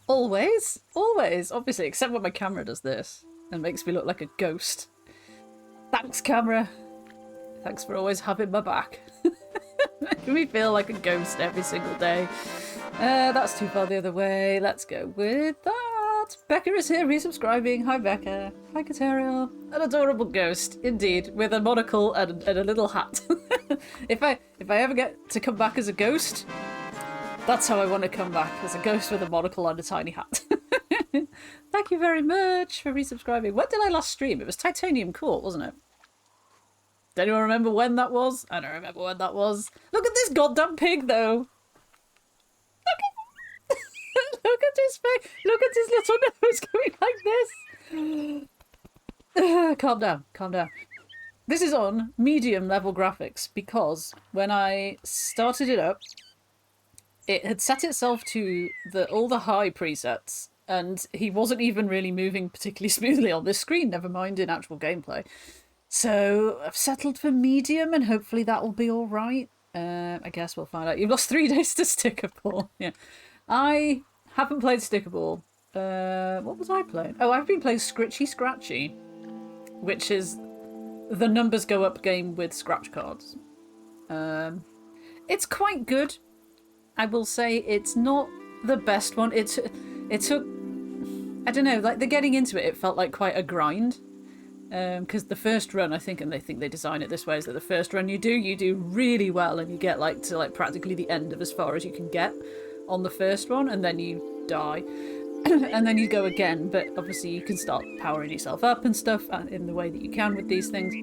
Always, always, obviously, except when my camera does this and makes me look like a ghost. Thanks, camera. Thanks for always having my back. Making me feel like a ghost every single day. That's too far the other way. Let's go with that. Becca is here resubscribing. Hi, Becca. Hi, Kateriel. An adorable ghost, indeed, with a monocle and a little hat. If I ever get to come back as a ghost, that's how I want to come back, as a ghost with a monocle and a tiny hat. Thank you very much for resubscribing. When did I last stream? It was Titanium Court, wasn't it? Does anyone remember when that was? I don't remember when that was. Look at this goddamn pig, though. Look at his face. Look at his little nose going like this. Calm down, calm down. This is on medium level graphics because when I started it up, it had set itself to all the high presets, and he wasn't even really moving particularly smoothly on this screen, never mind in actual gameplay. So I've settled for medium, and hopefully that will be all right. I guess we'll find out. You've lost 3 days to Stickerball. Yeah, I haven't played Stickerball. What was I playing? Oh, I've been playing Scritchy Scratchy, which is the numbers go up game with scratch cards. It's quite good. I will say it's not the best one. It took, I don't know, like the getting into it felt like quite a grind. Because the first run, I think, and they think they design it this way, is that the first run you do really well, and you get to practically the end of as far as you can get on the first one, and then you die. And then you go again, but obviously you can start powering yourself up and stuff in the way that you can with these things.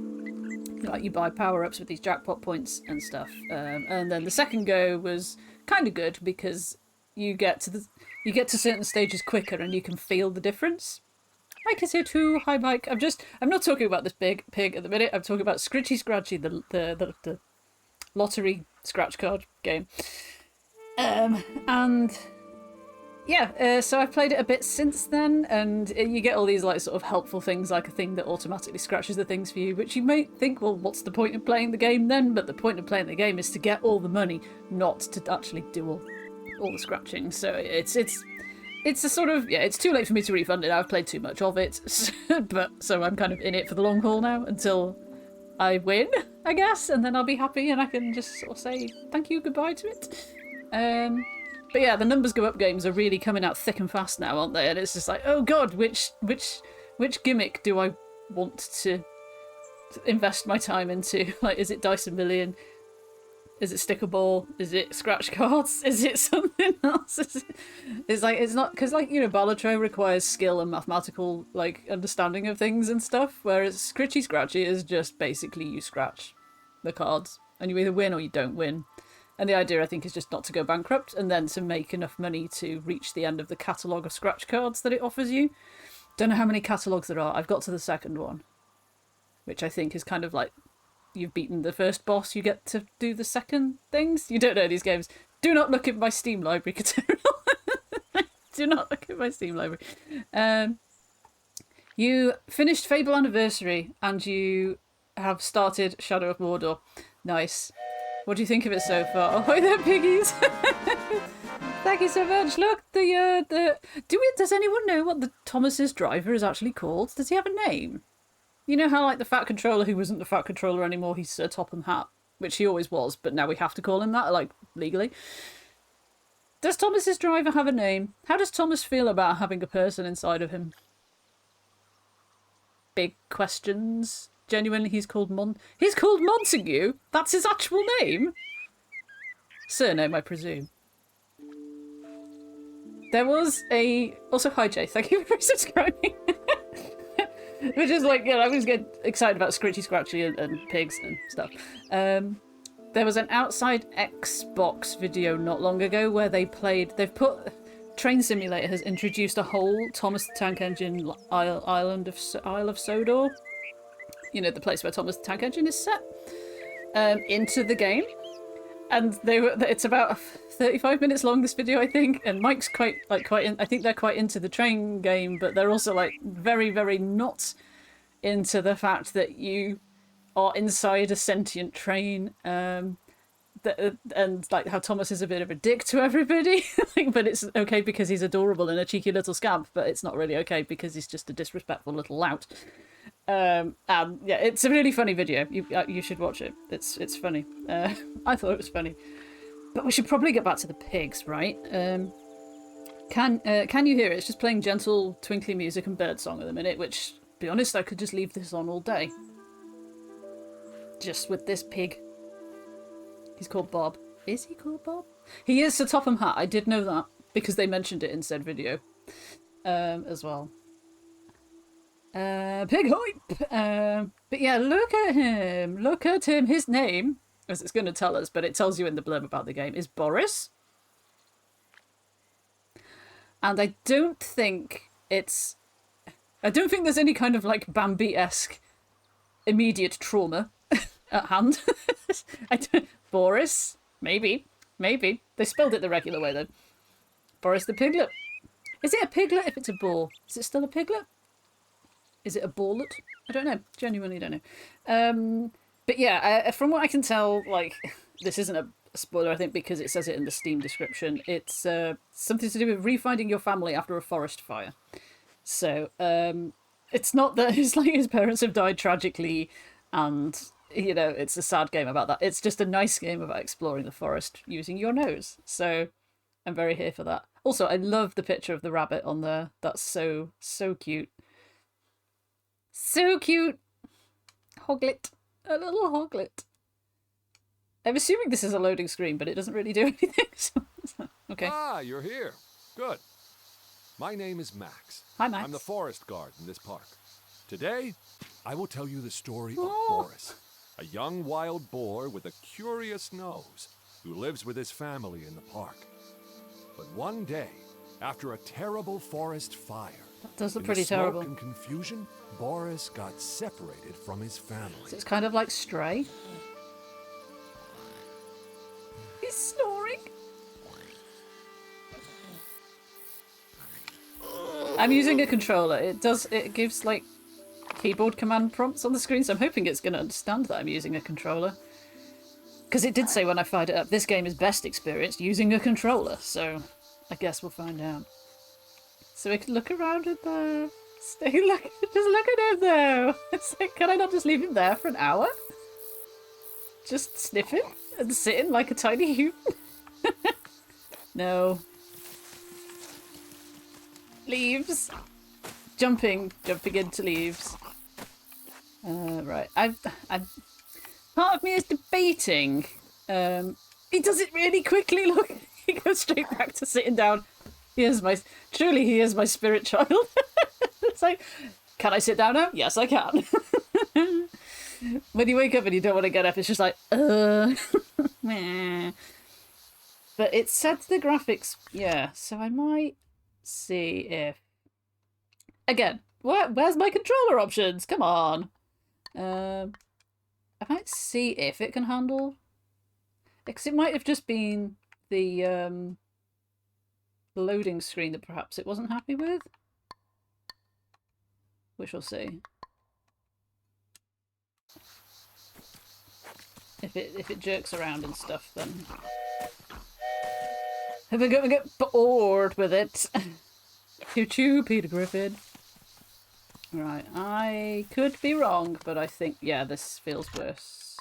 Like you buy power-ups with these jackpot points and stuff. And then the second go was kind of good because you get to certain stages quicker and you can feel the difference. Mike is here too. Hi, Mike. I'm not talking about this big pig at the minute. I'm talking about Scritchy Scratchy, the lottery scratch card game. And yeah, so I've played it a bit since then, and you get all these sort of helpful things, like a thing that automatically scratches the things for you, which you might think, well, what's the point of playing the game then? But the point of playing the game is to get all the money, not to actually do all the scratching. So it's a sort of, yeah, it's too late for me to refund it. I've played too much of it, so I'm kind of in it for the long haul now until I win, I guess, and then I'll be happy and I can just sort of say thank you, goodbye to it. But yeah, the numbers go up games are really coming out thick and fast now, aren't they? And it's just like, oh god, which gimmick do I want to invest my time into? Like, is it Dice a Million? Is it Stickerball? Is it scratch cards? Is it something else? It's not, because Balatro requires skill and mathematical understanding of things and stuff, whereas Scritchy Scratchy is just basically you scratch the cards and you either win or you don't win. And the idea, I think, is just not to go bankrupt and then to make enough money to reach the end of the catalogue of scratch cards that it offers you. Don't know how many catalogues there are. I've got to the second one, which I think is kind of like you've beaten the first boss, you get to do the second things. You don't know these games. Do not look at my Steam library, Katerina. Do not look at my Steam library. You finished Fable Anniversary and you have started Shadow of Mordor. Nice. What do you think of it so far? Oh, hi there, piggies! Thank you so much. Look, does anyone know what the Thomas's driver is actually called? Does he have a name? You know how the Fat Controller, who wasn't the Fat Controller anymore, he's Sir Topham Hatt, which he always was, but now we have to call him that, legally. Does Thomas's driver have a name? How does Thomas feel about having a person inside of him? Big questions. Genuinely, he's called Montague? That's his actual name? Surname, I presume. There was also, hi Jay, thank you for subscribing. Which is I always get excited about Scritchy Scratchy and pigs and stuff. There was an Outside Xbox video not long ago where they've put Train Simulator has introduced a whole Thomas the Tank Engine Isle of Sodor. You know, the place where Thomas the Tank Engine is set, into the game. And it's about 35 minutes long, this video, I think, and Mike's quite I think they're quite into the train game, but they're also very, very not into the fact that you are inside a sentient train, and like how Thomas is a bit of a dick to everybody, but it's okay because he's adorable and a cheeky little scamp, but it's not really okay because he's just a disrespectful little lout. And yeah, it's a really funny video. You should watch it. It's funny. I thought it was funny. But we should probably get back to the pigs, right? Can you hear it? It's just playing gentle, twinkly music and birdsong at the minute, which, to be honest, I could just leave this on all day. Just with this pig. He's called Bob. Is he called Bob? He is Sir Topham Hatt. I did know that, because they mentioned it in said video as well. Pig hoip! But yeah, look at him. Look at him. His name, as it's going to tell us, but it tells you in the blurb about the game, is Boris. And I don't think there's any kind of like Bambi-esque immediate trauma at hand. Boris? Maybe. They spelled it the regular way though. Boris the piglet. Is it a piglet if it's a boar? Is it still a piglet? Is it a boarlet? I don't know. Genuinely don't know. But yeah, from what I can tell, like, this isn't a spoiler, I think, because it says it in the Steam description. It's something to do with refinding your family after a forest fire. So it's not that it's like his parents have died tragically and, you know, it's a sad game about that. It's just a nice game about exploring the forest using your nose. So I'm very here for that. Also, I love the picture of the rabbit on there. That's so cute. So cute! Hoglet. A little hoglet. I'm assuming this is a loading screen, but it doesn't really do anything. So, okay. Ah, you're here. Good. My name is Max. Hi, Max. I'm the forest guard in this park. Today, I will tell you the story of Boris, a young wild boar with a curious nose who lives with his family in the park. But one day, after a terrible forest fire, that does look in pretty the smoke terrible. and confusion, Boris got separated from his family. So it's kind of like Stray. He's snoring. I'm using a controller. It gives like keyboard command prompts on the screen, so I'm hoping it's going to understand that I'm using a controller. Because it did say when I fired it up, this game is best experienced using a controller, so I guess we'll find out. So we can look around in there. Just look at him though. It's like, can I not just leave him there for an hour? Just sniff him and sit in like a tiny human? No. Leaves. Jumping into leaves. Right. I'm part of me is debating. He does it really quickly. Look, he goes straight back to sitting down. He is my spirit child. It's like, can I sit down now? Yes, I can. When you wake up and you don't want to get up, it's just like, meh. But it sets the graphics, yeah. So I might see if, again, where's my controller options? Come on. I might see if it can handle, because it might have just been the loading screen that perhaps it wasn't happy with. We shall see. If it jerks around and stuff, then if we're gonna get bored with it. Choo-choo, Peter Griffin. Right, I could be wrong, but I think, yeah, this feels worse.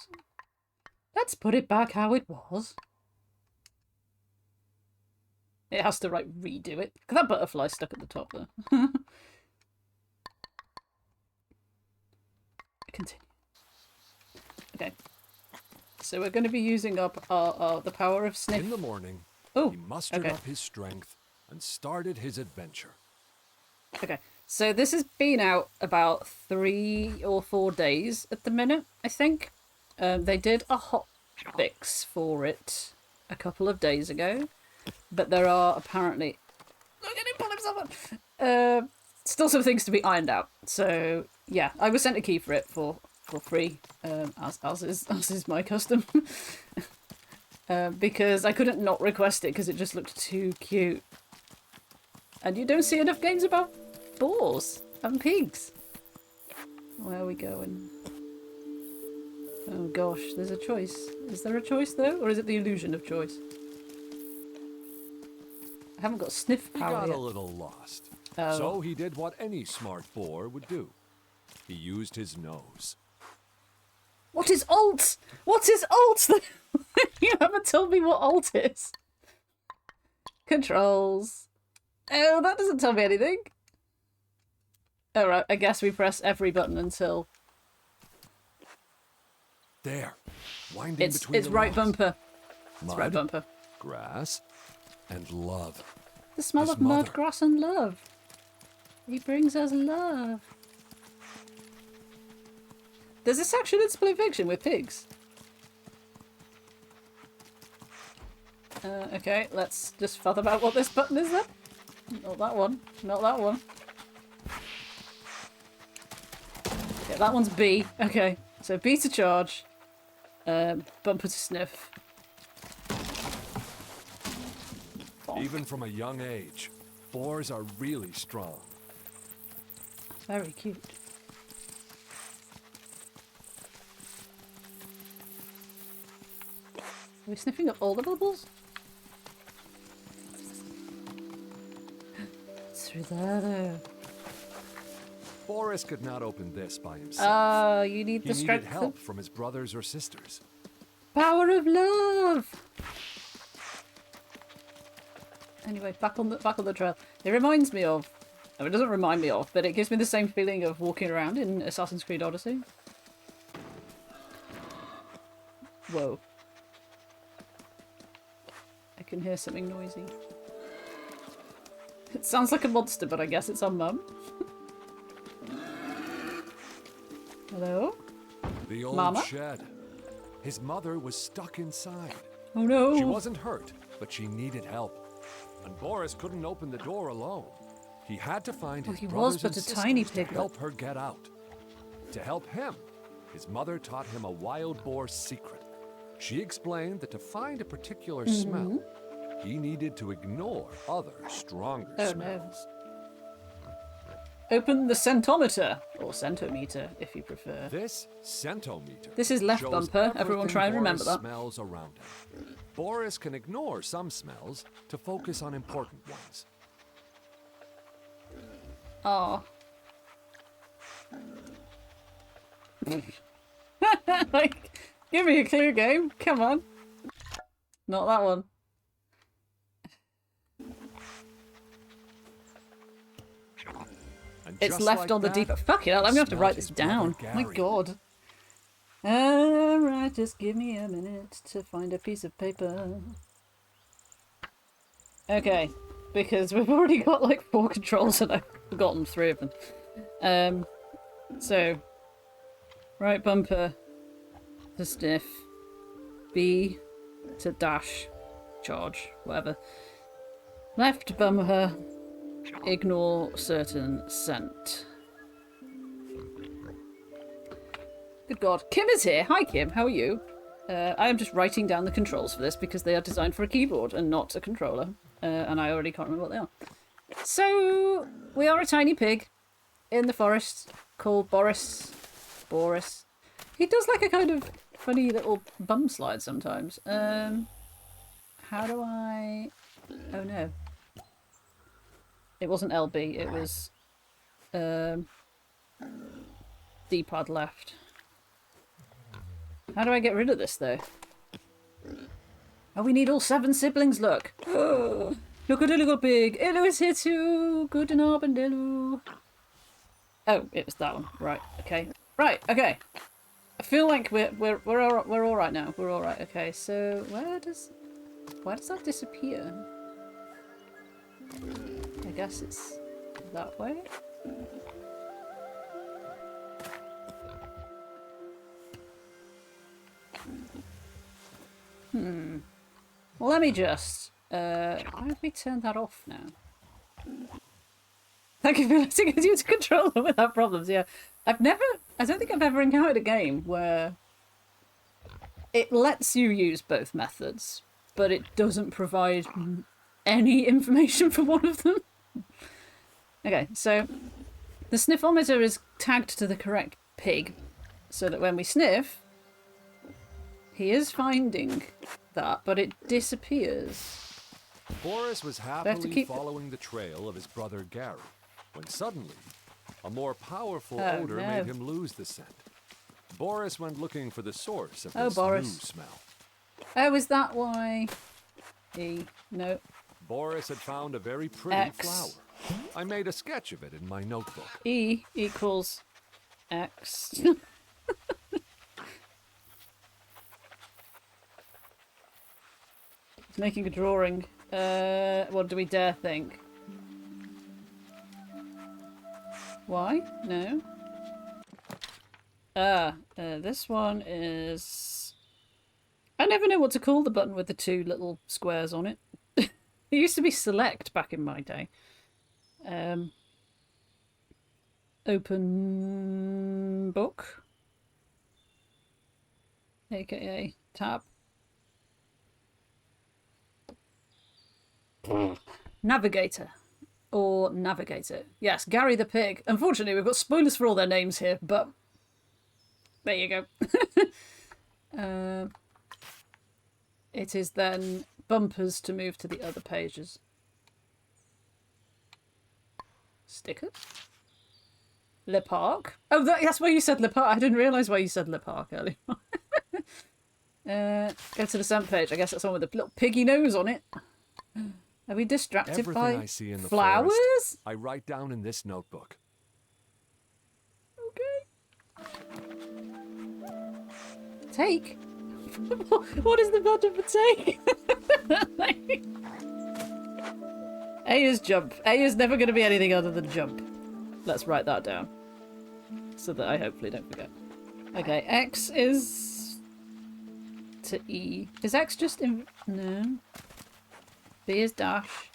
Let's put it back how it was. It has to, like, redo it. Because that butterfly's stuck at the top there. Continue. Okay. So we're going to be using up the power of sniff. In the morning, he mustered up his strength and started his adventure. Okay. So this has been out about 3 or 4 days at the minute, I think. They did a hot fix for it a couple of days ago. But there are apparently... Look at him pull himself up! Still some things to be ironed out. So, yeah, I was sent a key for it for free, as is my custom. Because I couldn't not request it because it just looked too cute. And you don't see enough games about boars and pigs. Where are we going? Oh gosh, there's a choice. Is there a choice though? Or is it the illusion of choice? I haven't got sniff He power got yet. a little lost. Oh. So he did what any smart boar would do. He used his nose. What is alt? What is alt? You haven't told me what alt is. Controls. Oh, that doesn't tell me anything. Alright, I guess we press every button until... There. Winding It's between the right rows. bumper. It's Mud, right bumper. grass, and love. The smell His of mud, mother. grass and love. He brings us love. There's a section in Split Fiction with pigs. Okay, let's just fathom out what this button is then. Not that one. Not that one. Okay, that one's B. Okay, so B to charge. Bumper to sniff. Even from a young age, boars are really strong. Very cute. Are we sniffing up all the bubbles? It's through there though. Boris could not open this by himself. Oh, you need He the needed strength. help from his brothers or sisters. Power of love. Anyway, back on the trail. It reminds me of. Oh, it doesn't remind me of, but it gives me the same feeling of walking around in Assassin's Creed Odyssey. Whoa. I can hear something noisy. It sounds like a monster, but I guess it's our mum. Hello? The old Mama? shed. His mother was stuck inside. Oh no! She wasn't hurt, but she needed help. And Boris couldn't open the door alone. He had to find his he brothers was but and a tiny sisters to piglet. help her get out. To help him, his mother taught him a wild boar secret. She explained that to find a particular smell, he needed to ignore other, stronger Oh, no. smells. Open the centometer, or centometer if you prefer. This centometer. This is left shows bumper. Everyone try and remember Boris that. Smells around him. Boris can ignore some smells to focus on important ones. Aw. Like, give me a clue game. Come on. Not that one. And It's just left like on the that, deeper. Fuck it, I'm gonna have to smelled write his this down. brother My Gary. god. Alright, just give me a minute to find a piece of paper. Okay, because we've already got like 4 controls and I've forgotten 3 of them. So, right bumper to sniff, B to dash, charge, whatever. Left bumper, ignore certain scent. Good God. Kim is here. Hi, Kim. How are you? I am just writing down the controls for this because they are designed for a keyboard and not a controller. And I already can't remember what they are. So, we are a tiny pig in the forest called Boris. Boris. He does like a kind of funny little bum slide sometimes. How do I... Oh, no. It wasn't LB. It was... D-pad left. How do I get rid of this, though? Oh, we need all 7 siblings, look! Oh, look at a little pig! Illu is here too! Guten Abend, Illu! Oh, it was that one. Right, okay. Right, okay. I feel like we're all right now. We're all right. Okay, so why does that disappear? I guess it's that way. Well, let me just... why have we turned that off now? Thank you for letting us use a controller without problems, yeah. I don't think I've ever encountered a game where it lets you use both methods, but it doesn't provide any information for one of them. Okay, so the sniffometer is tagged to the correct pig, so that when we sniff, He is finding that, but it disappears. Boris was happily following the trail of his brother Gary, when suddenly, a more powerful odor made him lose the scent. Boris went looking for the source of this new smell. Oh, is that why? No. Boris had found a very pretty flower. I made a sketch of it in my notebook. E equals X. It's making a drawing. What do we dare think? Why? No. This one is... I never know what to call the button with the two little squares on it. It used to be select back in my day. Open book. AKA tab. Navigator. Or navigator. Yes, Gary the pig. Unfortunately, we've got spoilers for all their names here, but there you go. It is then bumpers to move to the other pages. Stickers. Le Parc. Oh, that's why you said Le Parc. I didn't realise why you said Le Parc earlier. Go to the scent page. I guess that's the one with the little piggy nose on it. Are we distracted Everything by I see in the flowers? Forest, I write down in this notebook. Okay. Take? What is the button for take? A is jump. A is never going to be anything other than jump. Let's write that down. So that I hopefully don't forget. Okay, X is to E. Is X just in... No. B is dash.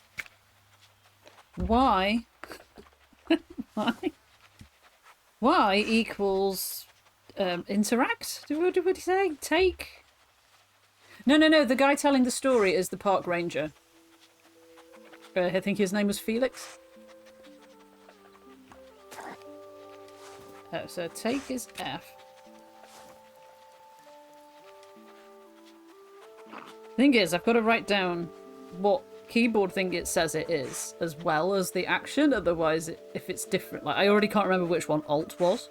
Y. Y. Y equals interact? What did he say? Take? No. The guy telling the story is the park ranger. I think his name was Felix. Oh, so take is F. Thing is, I've got to write down what keyboard thing it says it is, as well as the action, otherwise if it's different, like I already can't remember which one Alt was.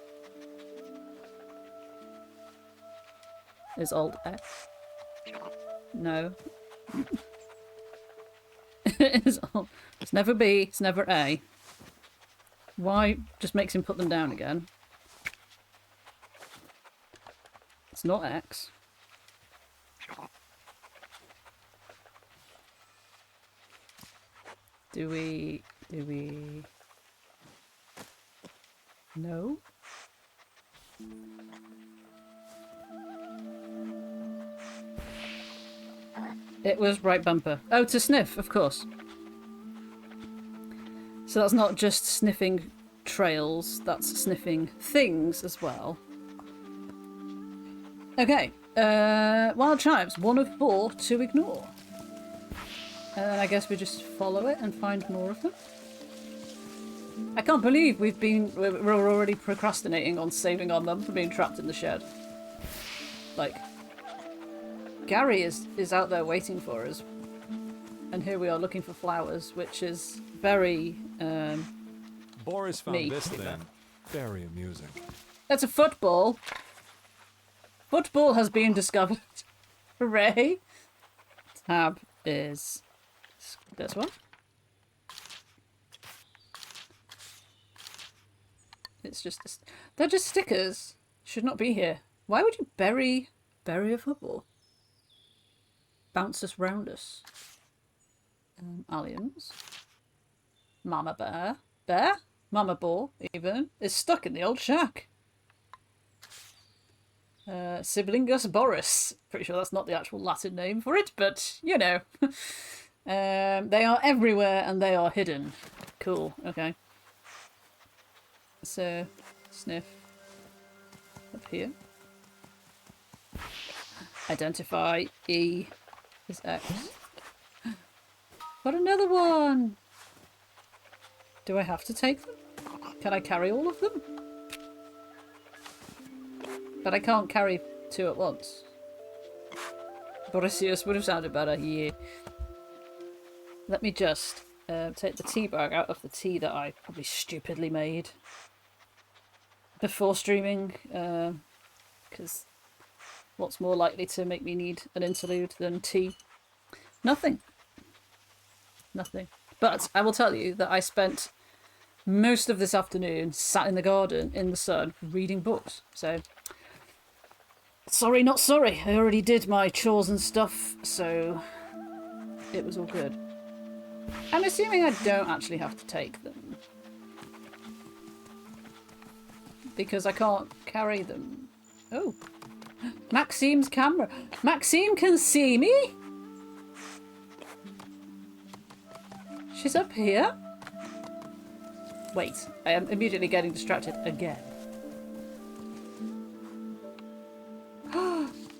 Is Alt X? No. It's never B, it's never A. Y just makes him put them down again. It's not X. Do we... No? It was right bumper. Oh, to sniff, of course. So that's not just sniffing trails, that's sniffing things as well. Okay. Wild chimes, 1 of 4 to ignore. And then I guess we just follow it and find more of them. I can't believe we're already procrastinating on saving our mum from being trapped in the shed. Like, Gary is out there waiting for us. And here we are looking for flowers, which is very, Boris found this then very amusing. That's a football. Football has been discovered. Hooray. Tab is this one. It's just... They're just stickers. Should not be here. Why would you bury a football? Bounce us round us. Aliens. Mama bear. Bear? Mama boar, even. Is stuck in the old shack. Siblingus Boris. Pretty sure that's not the actual Latin name for it, but, you know. They are everywhere and they are hidden. Cool, okay. So, sniff. Up here. Identify. E is X. Got another one! Do I have to take them? Can I carry all of them? But I can't carry 2 at once. Borisius would have sounded better, yeah. Let me just take the tea bag out of the tea that I probably stupidly made before streaming, because what's more likely to make me need an interlude than tea? Nothing. Nothing. But I will tell you that I spent most of this afternoon sat in the garden in the sun reading books. So, sorry, not sorry. I already did my chores and stuff, so it was all good. I'm assuming I don't actually have to take them, because I can't carry them. Oh. Maxime's camera. Maxime can see me? She's up here? Wait, I am immediately getting distracted again.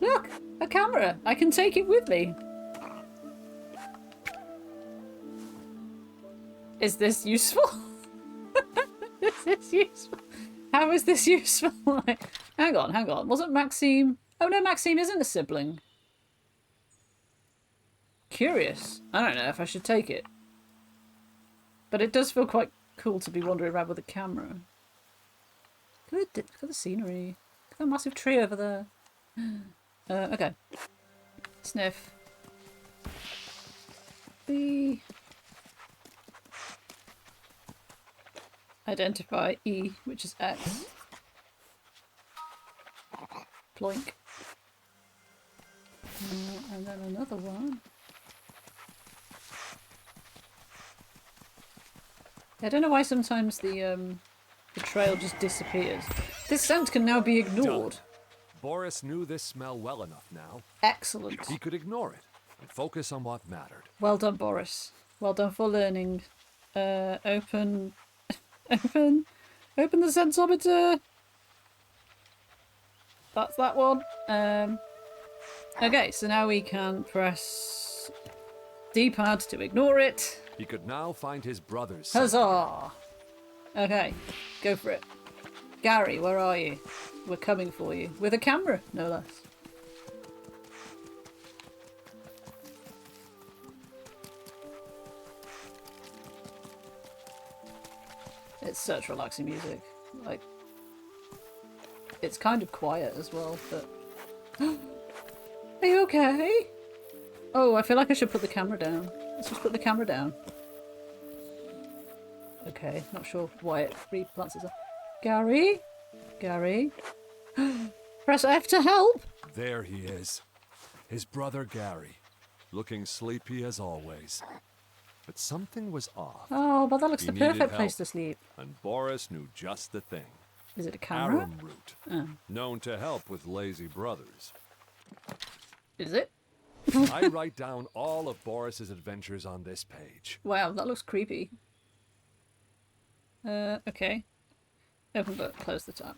Look! A camera! I can take it with me. Is this useful? Is this useful? How is this useful? Hang on. Wasn't Maxime... Oh no, Maxime isn't a sibling. Curious. I don't know if I should take it. But it does feel quite cool to be wandering around with a camera. Look at the scenery. Look at that massive tree over there. Okay. Sniff. B. Identify E, which is X. Ploink. And then another one. I don't know why sometimes the trail just disappears. This scent can now be ignored. Done. Boris knew this smell well enough now. Excellent. He could ignore it and focus on what mattered. Well done, Boris. Well done for learning. Open the sensometer. That's that one. Okay, so now we can press D-pad to ignore it. He could now find his brothers. Huzzah! Okay, go for it. Gary, where are you? We're coming for you. With a camera, no less. It's such relaxing music. Like, it's kind of quiet as well, but... Are you okay? Oh, I feel like I should put the camera down. Let's just put the camera down. Okay, not sure why it replances it. Gary? Gary? Press F to help! There he is. His brother Gary. Looking sleepy as always. But something was off. Oh, but that looks He the needed perfect help, place to sleep. And Boris knew just the thing. Is it a camera? Arum root. Oh. Known to help with lazy brothers. Is it? I write down all of Boris's adventures on this page. Wow, that looks creepy. Okay. Open book, close the tab.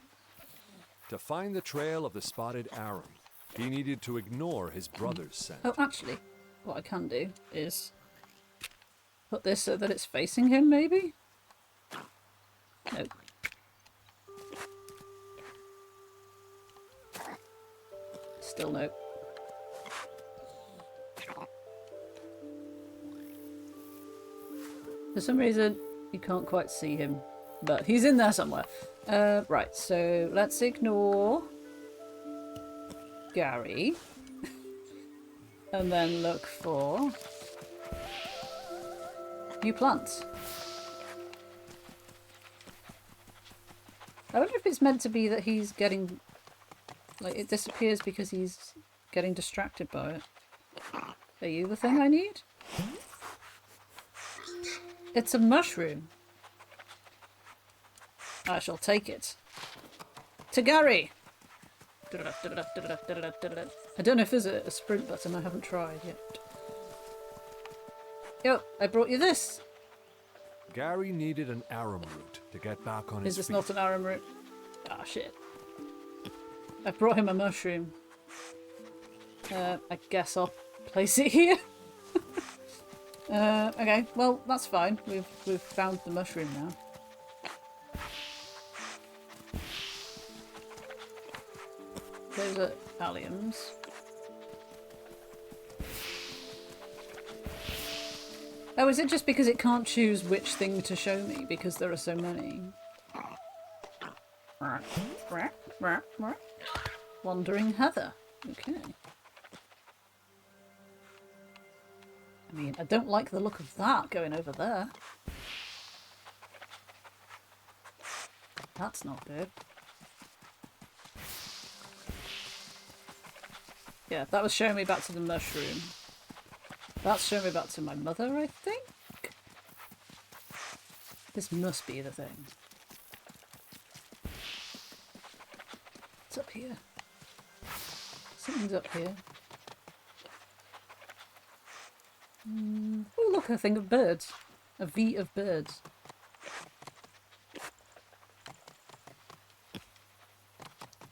To find the trail of the spotted arum, he needed to ignore his brother's scent. Oh, actually, what I can do is put this so that it's facing him, maybe? Nope. Still nope. For some reason, you can't quite see him, but he's in there somewhere. Right, so let's ignore Gary. And then look for new plants. I wonder if it's meant to be that he's getting... Like, it disappears because he's getting distracted by it. Are you the thing I need? It's a mushroom. I shall take it. To Gary! I don't know if there's a sprint button, I haven't tried yet. Yo, I brought you this! Gary needed an arum root to get back on his feet. Is this not an arum root? Ah, shit. I brought him a mushroom. I guess I'll place it here. Okay, well, that's fine. We've found the mushroom now. Those are alliums. Oh, is it just because it can't choose which thing to show me because there are so many? Wandering Heather. Okay. I mean, I don't like the look of that going over there. That's not good. Yeah, that was showing me back to the mushroom. That's showing me back to my mother, I think? This must be the thing. What's up here? Something's up here. Oh, look, a thing of birds. A V of birds.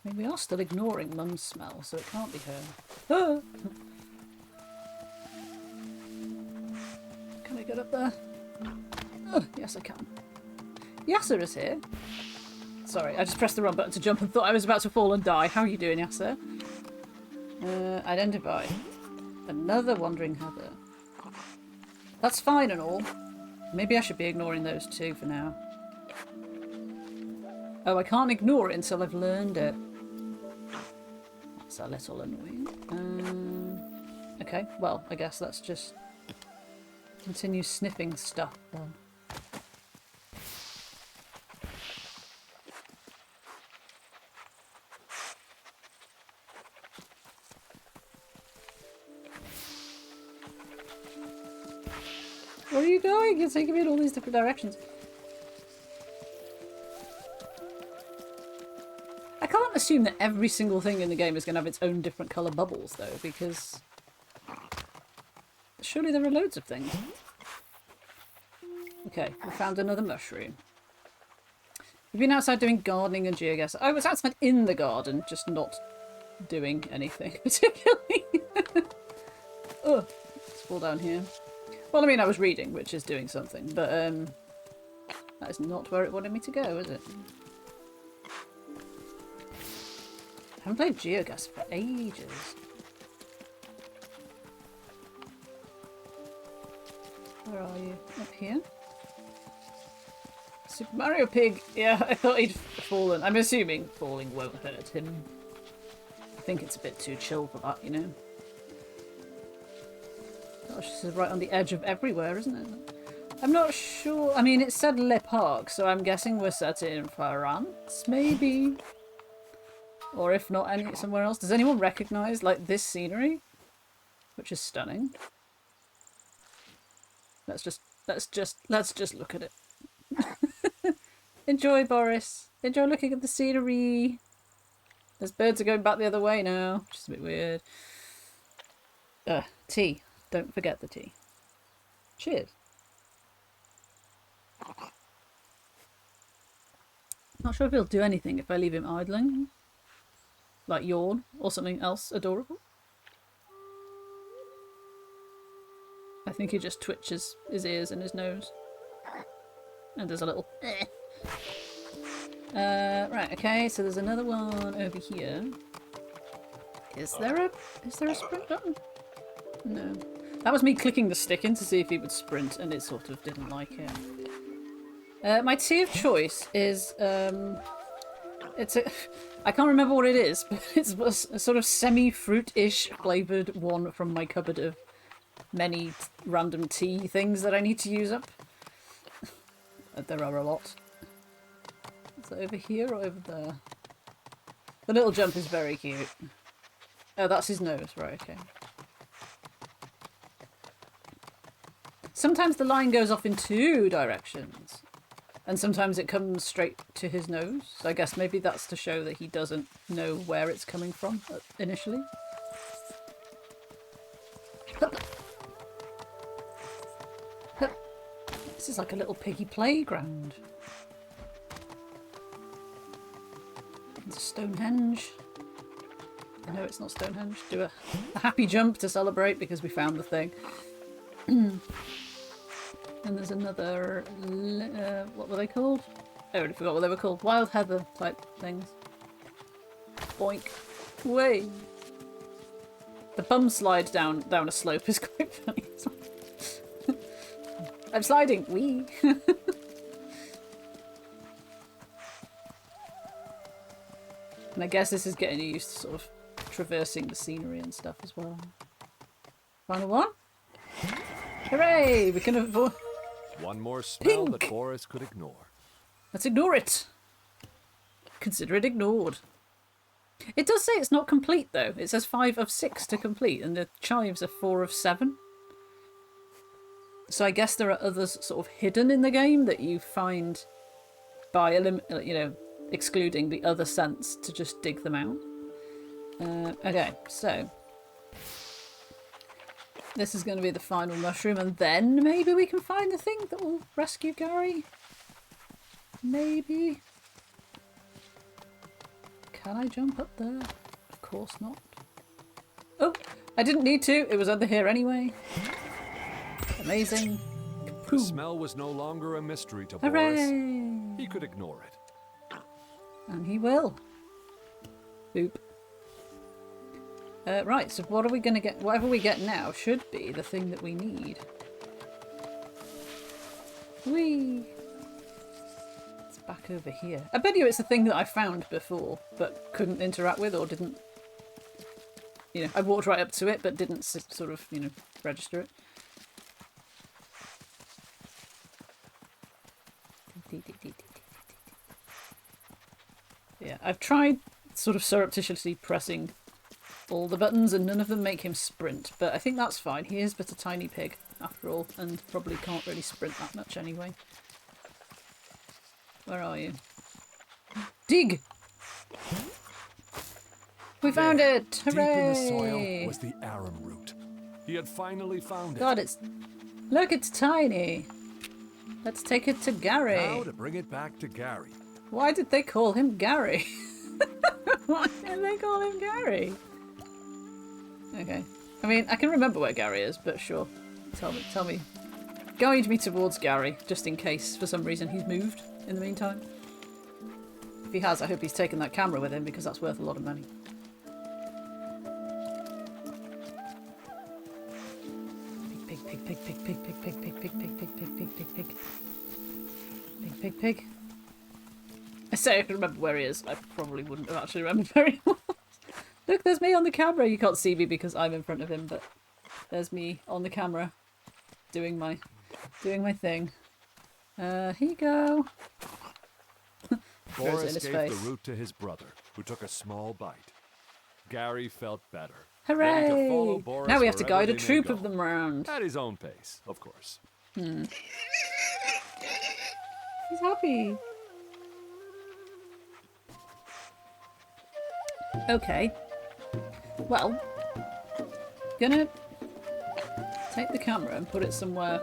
I mean, we are still ignoring Mum's smell, so it can't be her. Ah! Can I get up there? Oh, yes, I can. Yasser is here. Sorry, I just pressed the wrong button to jump and thought I was about to fall and die. How are you doing, Yasser? Identify. Another Wandering Heather. That's fine and all. Maybe I should be ignoring those two for now. Oh, I can't ignore it until I've learned it. That's a little annoying. Okay, well, I guess let's just continue sniffing stuff then. Where are you going? You're taking me in all these different directions. I can't assume that every single thing in the game is going to have its own different colour bubbles, though, because surely there are loads of things. Okay, we found another mushroom. We've been outside doing gardening and geoguessing. I was outside in the garden, just not doing anything particularly. Oh, let's fall down here. Well, I mean, I was reading, which is doing something, but that is not where it wanted me to go, is it? I haven't played geoguessing for ages. Where are you? Up here? Super Mario Pig! Yeah, I thought he'd fallen. I'm assuming falling won't hurt him. I think it's a bit too chill for that, you know? Gosh, this is right on the edge of everywhere, isn't it? I'm not sure. I mean, it said Le Parc, so I'm guessing we're set in France, maybe? Or if not, somewhere else. Does anyone recognise, like, this scenery? Which is stunning. Let's just look at it. Enjoy, Boris. Enjoy looking at the scenery. Those birds are going back the other way now, which is a bit weird. Tea. Don't forget the tea. Cheers. Not sure if he'll do anything if I leave him idling. Like yawn or something else adorable. I think he just twitches his ears and his nose. And there's a little right, okay, so there's another one over here. Is there a sprint button? No. That was me clicking the stick in to see if he would sprint, and it sort of didn't like it. My tea of choice is it's a I can't remember what it is, but it's a sort of semi-fruit-ish flavoured one from my cupboard of many random tea things that I need to use up. There are a lot. Is that over here or over there? The little jump is very cute. Oh, that's his nose. Right, okay. Sometimes the line goes off in two directions. And sometimes it comes straight to his nose. So I guess maybe that's to show that he doesn't know where it's coming from initially. This is like a little piggy playground. It's Stonehenge. I know it's not Stonehenge. Do a happy jump to celebrate because we found the thing. And there's another, what were they called? I already forgot what they were called. Wild heather type things. Boink. Way. The bum slide down a slope is quite funny. I'm sliding. Wee. And I guess this is getting you used to sort of traversing the scenery and stuff as well. Final one. Hooray! We can avoid. One more smell Pink. that Boris could ignore. Let's ignore it. Consider it ignored. It does say it's not complete though. It says 5 of 6 to complete, and the chives are 4 of 7. So I guess there are others sort of hidden in the game that you find by excluding the other scents to just dig them out. Okay, so this is going to be the final mushroom, and then maybe we can find the thing that will rescue Gary. Maybe. Can I jump up there? Of course not. Oh, I didn't need to. It was under here anyway. Amazing. The smell was no longer a mystery to Hooray! Boris. He could ignore it. And he will. Boop. Right, so what are we going to get? Whatever we get now should be the thing that we need. Whee! It's back over here. I bet you it's the thing that I found before, but couldn't interact with or didn't... I walked right up to it, but didn't sort of, register it. Yeah, I've tried sort of surreptitiously pressing all the buttons and none of them make him sprint, but I think that's fine. He is but a tiny pig, after all, and probably can't really sprint that much anyway. Where are you? Dig! We found it! Hooray! Deep in the soil was the arum root. He had finally found it. God, Look, it's tiny! Let's take it to Gary. Now to bring it back to Gary. Why did they call him Gary? Why did they call him Gary? Okay. I mean, I can remember where Gary is, but sure. Tell me. Guide me towards Gary, just in case for some reason he's moved in the meantime. If he has, I hope he's taken that camera with him because that's worth a lot of money. Pig, pig, pig, pig, pig, pig, pig, pig, pig, pig, pig, pig, pig, pig, pig. Pig, pig, pig. I say I can remember where he is. I probably wouldn't have actually remembered where he was. Look, there's me on the camera. You can't see me because I'm in front of him, but there's me on the camera doing my thing. Here you go. Boris gave the root to his brother, who took a small bite. Gary felt better. Hooray! To follow Boris Now we have to guide a wherever they troop may of go. them round. At his own pace, of course. He's happy. Okay. Well, gonna take the camera and put it somewhere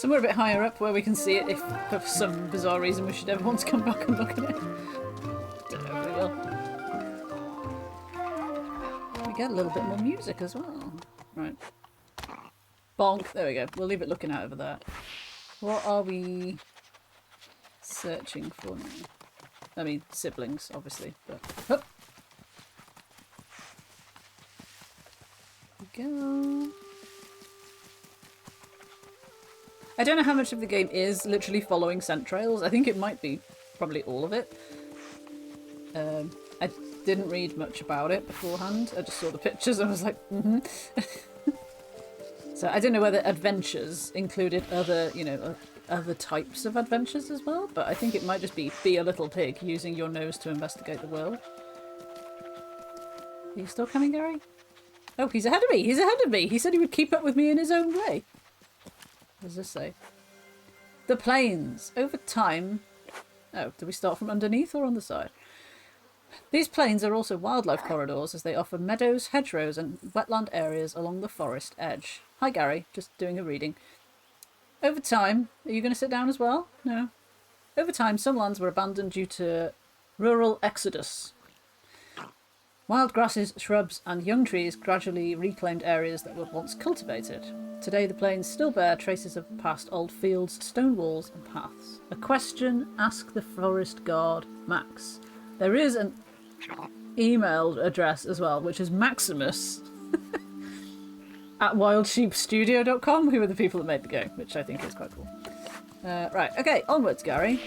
a bit higher up where we can see it if for some bizarre reason we should ever want to come back and look at it. Don't know if we will. We get a little bit more music as well. Right. Bonk. There we go. We'll leave it looking out over there. What are we searching for now? I mean, siblings, obviously, but... Oh. Here we go. I don't know how much of the game is literally following scent trails. I think it might be probably all of it. I didn't read much about it beforehand. I just saw the pictures and I was like, So I don't know whether adventures included other, other types of adventures as well, but I think it might just be a little pig using your nose to investigate the world. Are you still coming, Gary? Oh, he's ahead of me! He's ahead of me! He said he would keep up with me in his own way. What does this say? The plains. Over time... Oh, do we start from underneath or on the side? These plains are also wildlife corridors as they offer meadows, hedgerows and wetland areas along the forest edge. Hi Gary, just doing a reading. Over time... Are you going to sit down as well? No. Over time, some lands were abandoned due to rural exodus. Wild grasses, shrubs and young trees gradually reclaimed areas that were once cultivated. Today the plains still bear traces of past old fields, stone walls and paths. A question, ask the forest guard, Max. There is an email address as well, which is Maximus at wildsheepstudio.com, who are the people that made the game, which I think is quite cool. Right, okay, onwards, Gary.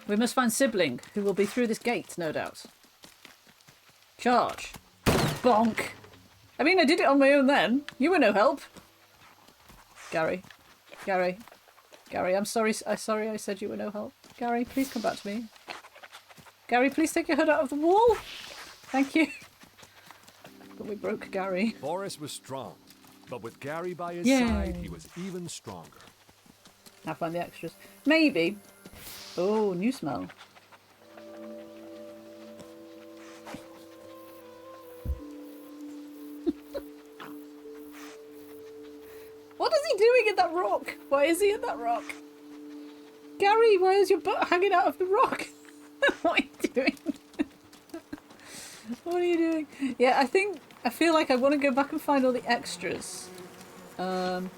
We must find Sibling, who will be through this gate, no doubt. Charge. Bonk. I mean, I did it on my own then. You were no help. Gary. Gary. Gary, I'm sorry I said you were no help. Gary, please come back to me. Gary, please take your hood out of the wall. Thank you. But we broke Gary. Boris was strong, but with Gary by his Yay. side, he was even stronger. I'll find the extras. Maybe. Oh, new smell. What is he doing in that rock? Why is he in that rock? Gary, why is your butt hanging out of the rock? What are you doing? What are you doing? Yeah, I feel like I want to go back and find all the extras. Oh,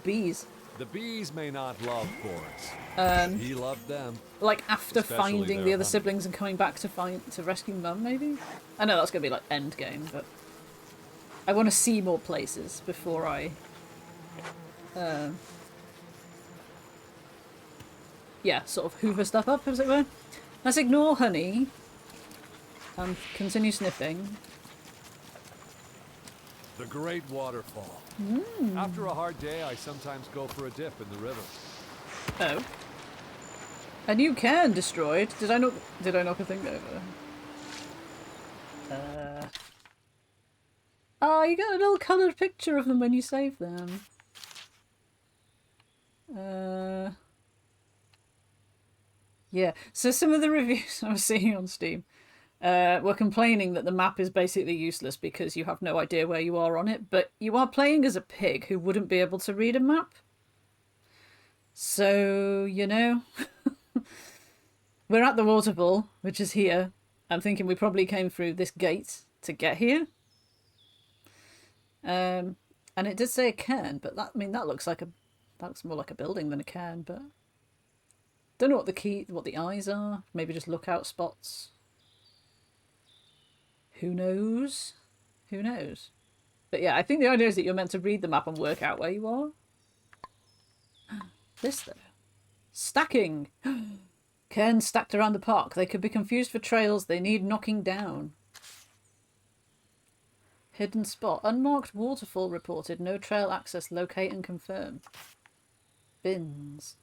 bees. The bees may not love Boris. He loved them. Like after Especially finding their the other honey. siblings and coming back to rescue Mum, maybe? I know that's gonna be like end game, but I want to see more places before I. Yeah, sort of hoover stuff up, as it were. Let's ignore honey and continue sniffing. The great waterfall. After a hard day, I sometimes go for a dip in the river. Oh. A new cairn destroyed. Did I knock a thing over? Oh, you got a little coloured picture of them when you save them. Yeah, so some of the reviews I was seeing on Steam were complaining that the map is basically useless because you have no idea where you are on it, but you are playing as a pig who wouldn't be able to read a map. So, you know, we're at the waterfall, which is here. I'm thinking we probably came through this gate to get here. And it did say a cairn, but that looks more like a building than a cairn, but don't know what the eyes are. Maybe just lookout spots. Who knows? Who knows? But yeah, I think the idea is that you're meant to read the map and work out where you are. This though. Stacking! Cairns stacked around the park. They could be confused for trails. They need knocking down. Hidden spot. Unmarked waterfall reported. No trail access. Locate and confirm. Bins.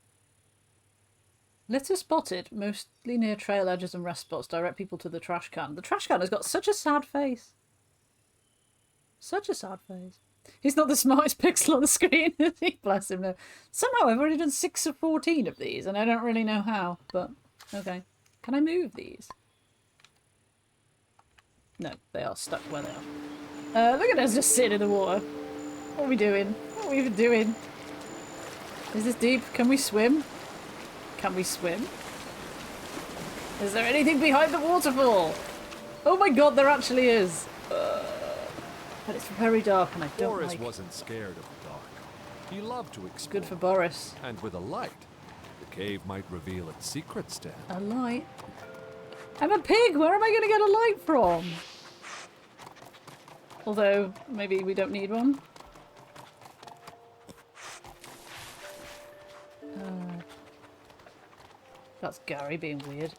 Litter spotted. Mostly near trail edges and rest spots. Direct people to the trash can. The trash can has got such a sad face. Such a sad face. He's not the smartest pixel on the screen, is he? Bless him, no. Somehow I've already done 6 of 14 of these, and I don't really know how, but okay. Can I move these? No, they are stuck where they are. Look at us just sitting in the water. What are we doing? What are we even doing? Is this deep? Can we swim? Can we swim? Is there anything behind the waterfall? Oh my god, there actually is. But it's very dark and I don't Boris like it. wasn't scared of the dark. He loved to explore. Good for Boris. And with a light, the cave might reveal its secrets to him. A light? I'm a pig! Where am I going to get a light from? Although, maybe we don't need one. That's Gary being weird.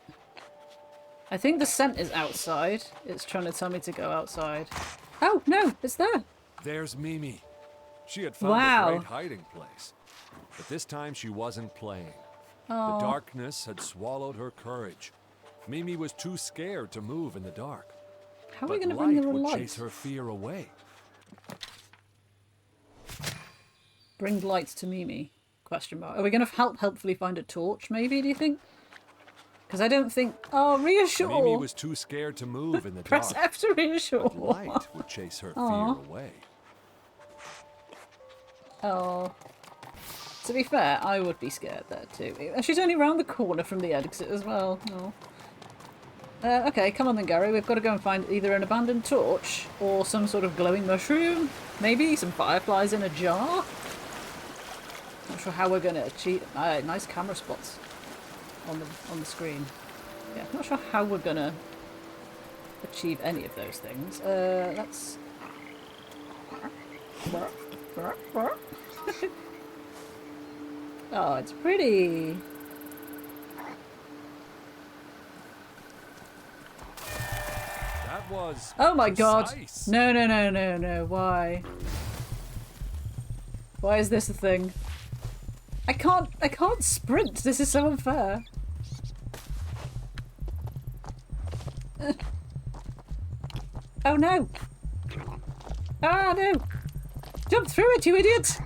I think the scent is outside. It's trying to tell me to go outside. Oh, no, it's there. There's Mimi. She had found Wow. a great hiding place. But this time she wasn't playing. Oh. The darkness had swallowed her courage. Mimi was too scared to move in the dark. How are we But going to bring light her a would light? chase her fear away. Bring light to Mimi? Question mark. Are we going to helpfully find a torch, maybe, do you think? Because I don't think... Oh, reassure! Mimi was too scared to move in the Press dark. F to reassure. But light would chase her Aw. fear away. Oh. To be fair, I would be scared there too. She's only round the corner from the exit as well. Oh. Okay, come on then, Gary. We've got to go and find either an abandoned torch or some sort of glowing mushroom. Maybe some fireflies in a jar. Not sure how we're going to achieve... nice camera spots on the screen. Yeah, not sure how we're going to achieve any of those things. Let's... Oh, it's pretty. That was Oh my god. precise. No, no, no, no, no. Why? Why is this a thing? I can't sprint. This is so unfair. Oh no. Ah, no. Jump through it, you idiot.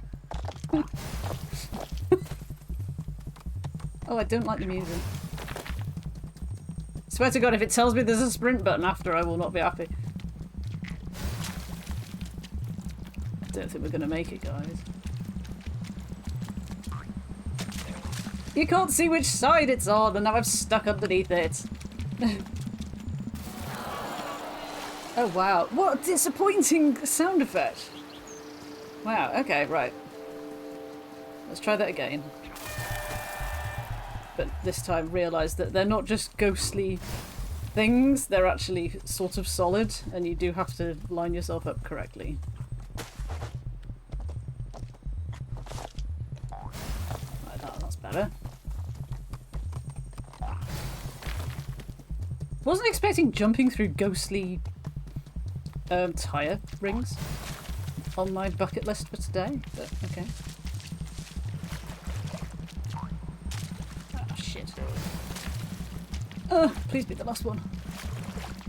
Oh, I don't like the music. Swear to God, if it tells me there's a sprint button after, I will not be happy. I don't think we're gonna make it, guys. You can't see which side it's on, and now I'm stuck underneath it. Oh wow, what a disappointing sound effect. Wow, okay, right. Let's try that again. But this time realise that they're not just ghostly things, they're actually sort of solid, and you do have to line yourself up correctly. Like that, that's better. Wasn't expecting jumping through ghostly tyre rings on my bucket list for today, but okay. Ah, shit. Please be the last one.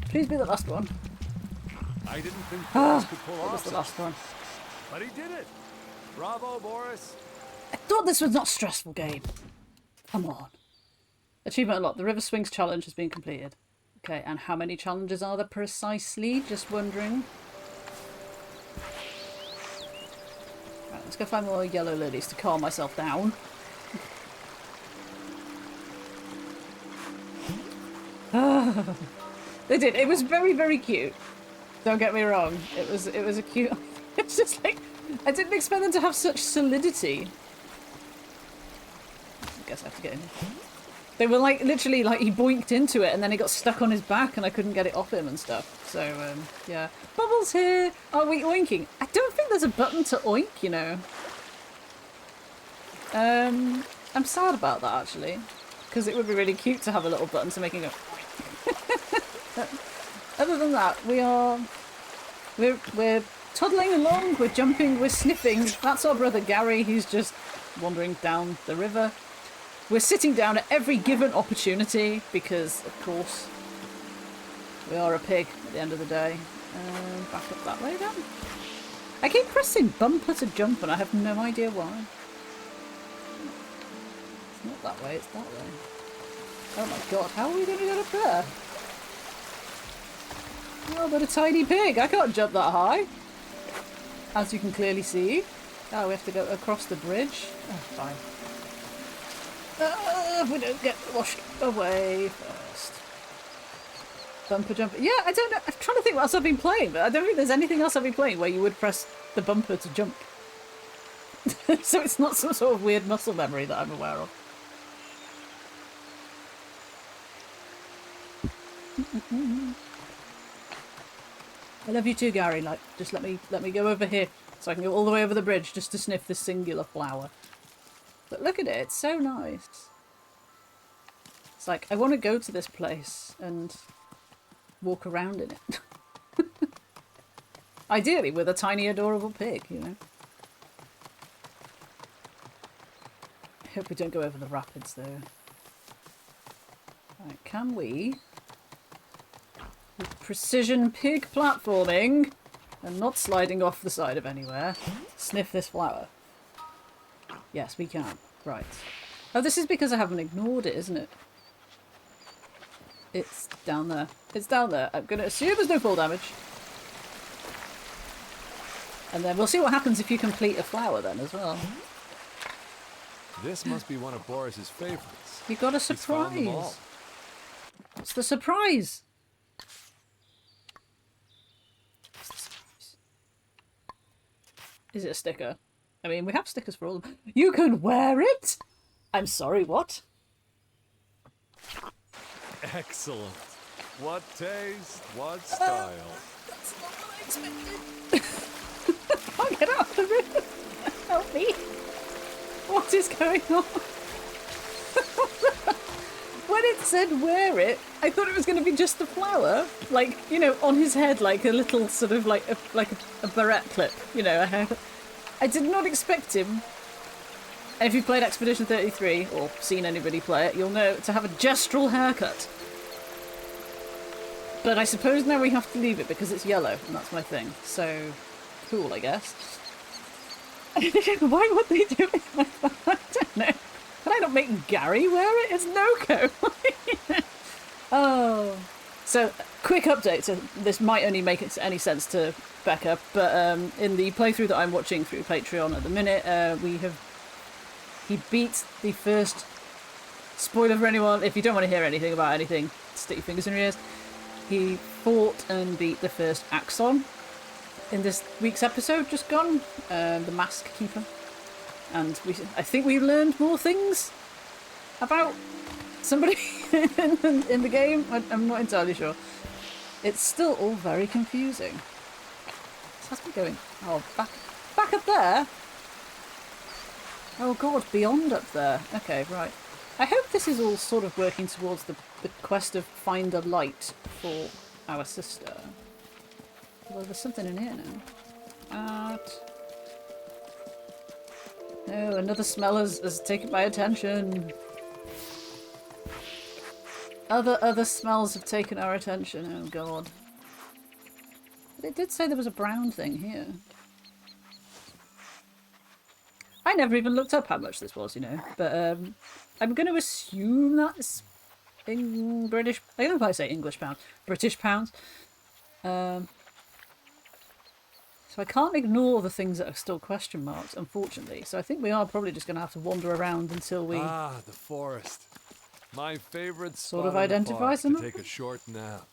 Please be the last one. I didn't think Boris could pull That was off the such, last one. but he did it. Bravo, Boris. I thought this was not a stressful game. Come on. Achievement unlocked. The River Swings challenge has been completed. Okay, and how many challenges are there precisely? Just wondering. Right, let's go find more yellow lilies to calm myself down. They did. It was very, very cute. Don't get me wrong. It was a cute. It's just like I didn't expect them to have such solidity. I guess I have to get in. They were like literally like he boinked into it and then he got stuck on his back and I couldn't get it off him and stuff. So yeah. Bubbles here. Are we oinking? I don't think there's a button to oink, you know. I'm sad about that actually, because it would be really cute to have a little button to make it go. Other than that, we're toddling along, we're jumping, we're sniffing. That's our brother Gary, he's just wandering down the river. We're sitting down at every given opportunity because, of course, we are a pig at the end of the day. Back up that way then. I keep pressing bumper to jump and I have no idea why. It's not that way, it's that way. Oh my god, how are we going to get up there? Oh, but a tiny pig! I can't jump that high! As you can clearly see. Oh, we have to go across the bridge. Oh, fine. If we don't get washed away first. Bumper jump. Yeah, I don't know. I'm trying to think what else I've been playing, but I don't think there's anything else I've been playing where you would press the bumper to jump. So it's not some sort of weird muscle memory that I'm aware of. I love you too, Gary. Like, just let me go over here so I can go all the way over the bridge just to sniff this singular flower. But look at it, it's so nice. It's like, I want to go to this place and walk around in it. Ideally with a tiny adorable pig, you know. I hope we don't go over the rapids though. Right, can we, with precision pig platforming and not sliding off the side of anywhere, sniff this flower? Yes, we can. Right. Oh, this is because I haven't ignored it, isn't it? It's down there. It's down there. I'm going to assume there's no fall damage. And then we'll see what happens if you complete a flower then as well. This must be one of Boris's favorites. You got a He's found them all. surprise. What's the surprise? What's the surprise? Is it a sticker? I mean, we have stickers for all of them. You can wear it? I'm sorry, what? Excellent. What taste, what style. That's not what I expected. Get off the roof! Help me! What is going on? When it said wear it, I thought it was going to be just the flower. Like, you know, on his head, like a little sort of like a barrette clip, you know, a haircut. I did not expect him. And if you've played Expedition 33 or seen anybody play it, you'll know to have a gestural haircut. But I suppose now we have to leave it because it's yellow, and that's my thing. So, cool, I guess. Why would they do it like that? I don't know. Can I not make Gary wear it? It's Noko. Oh. So, quick update. So this might only make it any sense to Becca, but in the playthrough that I'm watching through Patreon at the minute, he beat the first... Spoiler for anyone, if you don't want to hear anything about anything, stick your fingers in your ears. He fought and beat the first Axon in this week's episode, just gone, the Mask Keeper. And I think we learned more things about somebody in the game. I'm not entirely sure. It's still all very confusing. How's me going? Oh, back up there? Oh god, beyond up there. Okay, right. I hope this is all sort of working towards the quest of find a light for our sister. Well, there's something in here now. No, another smell has taken my attention. Other smells have taken our attention. Oh god. But it did say there was a brown thing here. I never even looked up how much this was, you know. But I'm going to assume that's in British... I don't know if I say English pounds. British pounds. So I can't ignore the things that are still question marks, unfortunately. So I think we are probably just going to have to wander around until we... Ah, the forest. My favorite spot sort of identify to some. take a short nap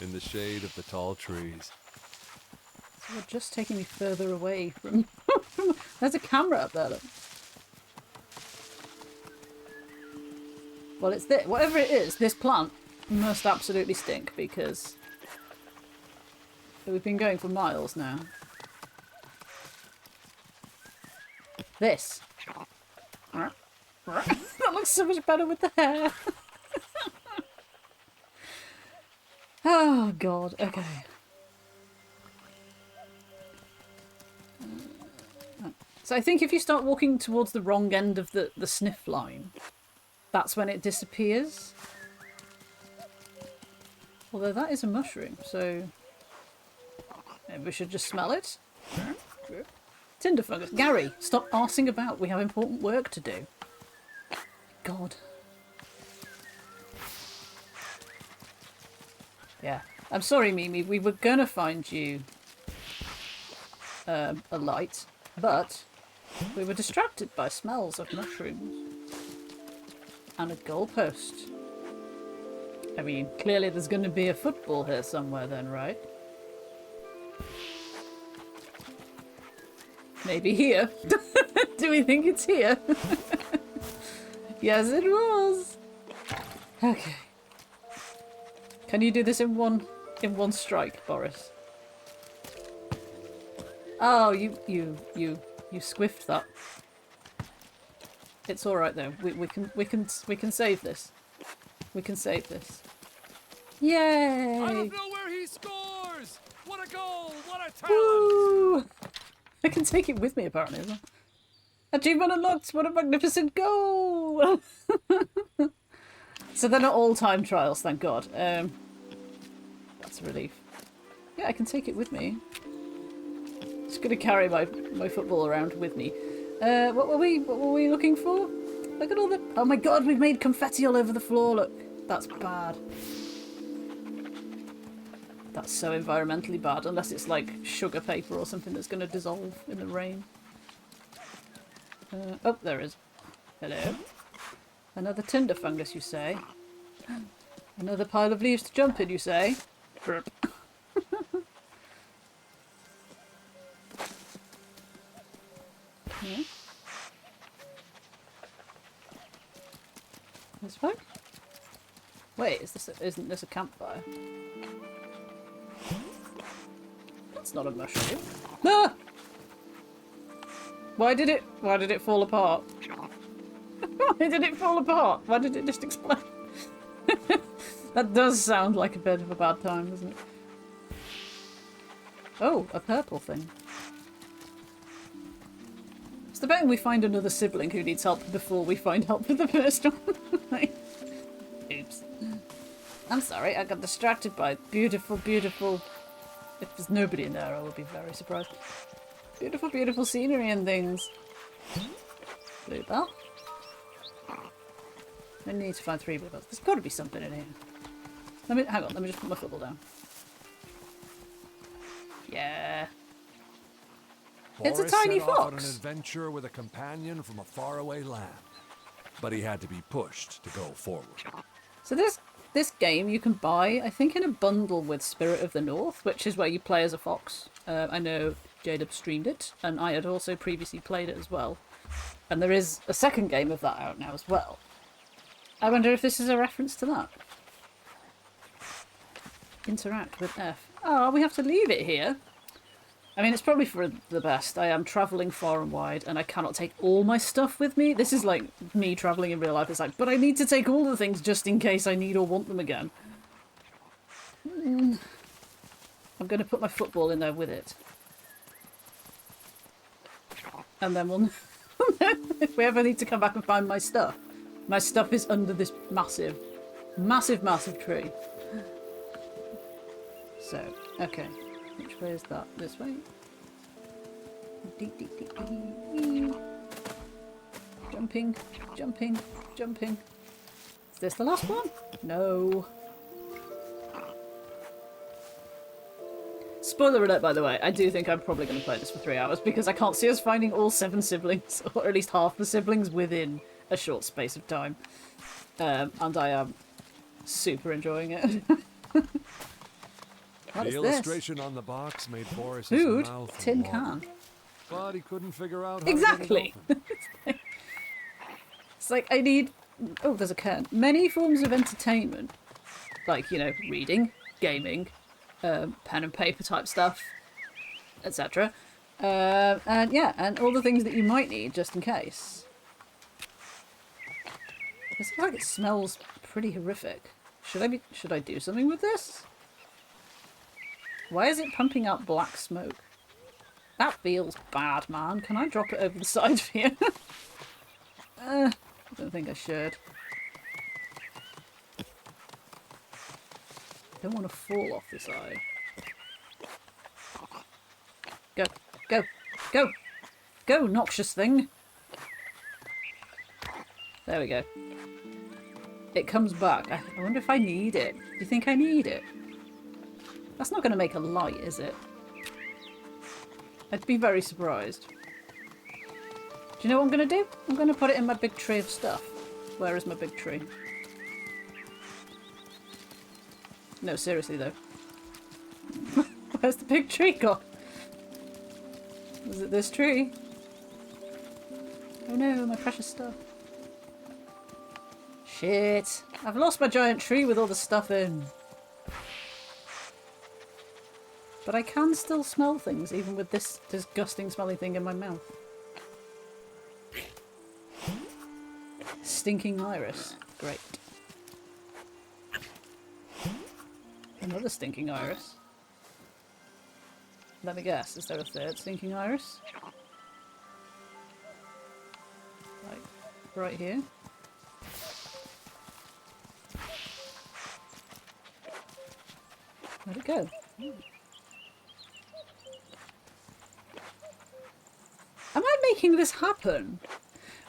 in the shade of the tall trees. So you're just taking me further away from... There's a camera up there, look. Well, it's this. Whatever it is, this plant must absolutely stink because we've been going for miles now. This. That looks so much better with the hair. Oh, God. Okay. So I think if you start walking towards the wrong end of the sniff line, that's when it disappears. Although that is a mushroom, so maybe we should just smell it. Tinder fungus. Gary, stop arsing about. We have important work to do. God. Yeah. I'm sorry, Mimi. We were gonna find you a light, but we were distracted by smells of mushrooms. And a goalpost. I mean, clearly there's going to be a football here somewhere then, right? Maybe here. Do we think it's here? Yes, it was. Okay. Can you do this in one strike, Boris? Oh, you squiffed that. It's all right though. We can save this. We can save this. Yay! Out of nowhere he scores! What a goal! What a talent! Woo! I can take it with me apparently as well. Achievement unlocked! What a magnificent goal! So they're not all time trials, thank God. That's a relief. Yeah, I can take it with me. Just gonna carry my football around with me. What were we looking for? Look at all the... Oh my god, we've made confetti all over the floor, look. That's bad. That's so environmentally bad, unless it's like sugar paper or something that's going to dissolve in the rain. Oh, there is. Hello. Another tinder fungus, you say? Another pile of leaves to jump in, you say? Burp. Yeah. This way? Wait, isn't this a campfire? That's not a mushroom. Ah! Why did it fall apart? Why did it fall apart? Why did it just explode? That does sound like a bit of a bad time, doesn't it? Oh, a purple thing. It's the betting we find another sibling who needs help before we find help with the first one. Oops. I'm sorry, I got distracted by beautiful, beautiful... If there's nobody in there, I will be very surprised. Beautiful, beautiful scenery and things. Bluebell. I need to find 3 bluebells. There's got to be something in here. Hang on, let me just put my football down. Yeah. It's a tiny set off on an fox. adventure with a companion from a faraway land, but he had to be pushed to go forward. So this game you can buy, I think, in a bundle with Spirit of the North, which is where you play as a fox. I know Jadeb streamed it, and I had also previously played it as well. And there is a second game of that out now as well. I wonder if this is a reference to that. Interact with F. Oh, we have to leave it here. I mean, it's probably for the best. I am travelling far and wide, and I cannot take all my stuff with me. This is like me travelling in real life. It's like, but I need to take all the things just in case I need or want them again. I'm going to put my football in there with it. And then we'll... if we ever need to come back and find my stuff is under this massive, massive, massive tree. So, okay. Which way is that? This way? Jumping, jumping, jumping. Is this the last one? No. Spoiler alert, by the way, I do think I'm probably going to play this for 3 hours because I can't see us finding all 7 siblings, or at least half the siblings, within a short space of time. And I am super enjoying it. The illustration on the box made Boris's Food, mouth tin water, can. but he couldn't figure out how Exactly. to get it open. It's like I need... Oh, there's a cairn. Many forms of entertainment. Like, you know, reading, gaming, pen and paper type stuff, etc. And yeah, and all the things that you might need just in case. It seems like it smells pretty horrific. Should I do something with this? Why is it pumping out black smoke? That feels bad, man. Can I drop it over the side for you? I don't think I should. I don't want to fall off this eye. Go, go, go, go, noxious thing. There we go. It comes back. I wonder if I need it. Do you think I need it? That's not going to make a light, is it? I'd be very surprised. Do you know what I'm going to do? I'm going to put it in my big tray of stuff. Where is my big tree? No, seriously though. Where's the big tree gone? Was it this tree? Oh no, my precious stuff. Shit. I've lost my giant tree with all the stuff in. But I can still smell things, even with this disgusting smelly thing in my mouth. Stinking iris. Great. Another stinking iris. Let me guess, is there a third stinking iris? Like, right here? Where'd it go? Am I making this happen?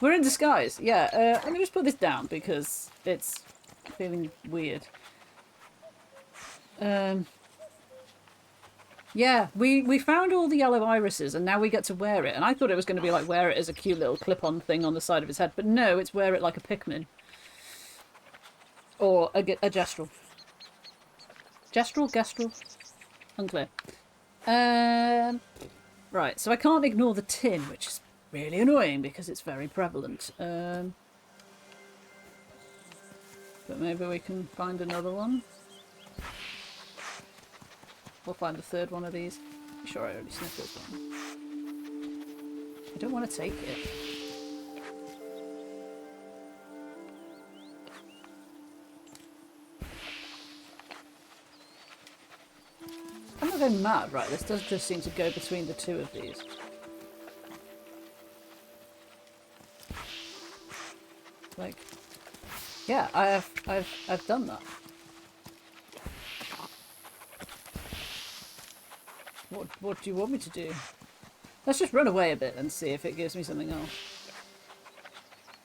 We're in disguise. Yeah, let me just put this down because it's feeling weird. Yeah, we found all the yellow irises and now we get to wear it. And I thought it was going to be like wear it as a cute little clip-on thing on the side of his head. But no, it's wear it like a Pikmin. Or a gestrel. Gestrel? Gestrel? Unclear. Right, so I can't ignore the tin, which is really annoying because it's very prevalent. But maybe we can find another one. We'll find the third one of these. I'm sure I already sniffed this one. I don't want to take it. I'm not going mad, right? This does just seem to go between the two of these. Like, yeah, I've done that. What do you want me to do? Let's just run away a bit and see if it gives me something else.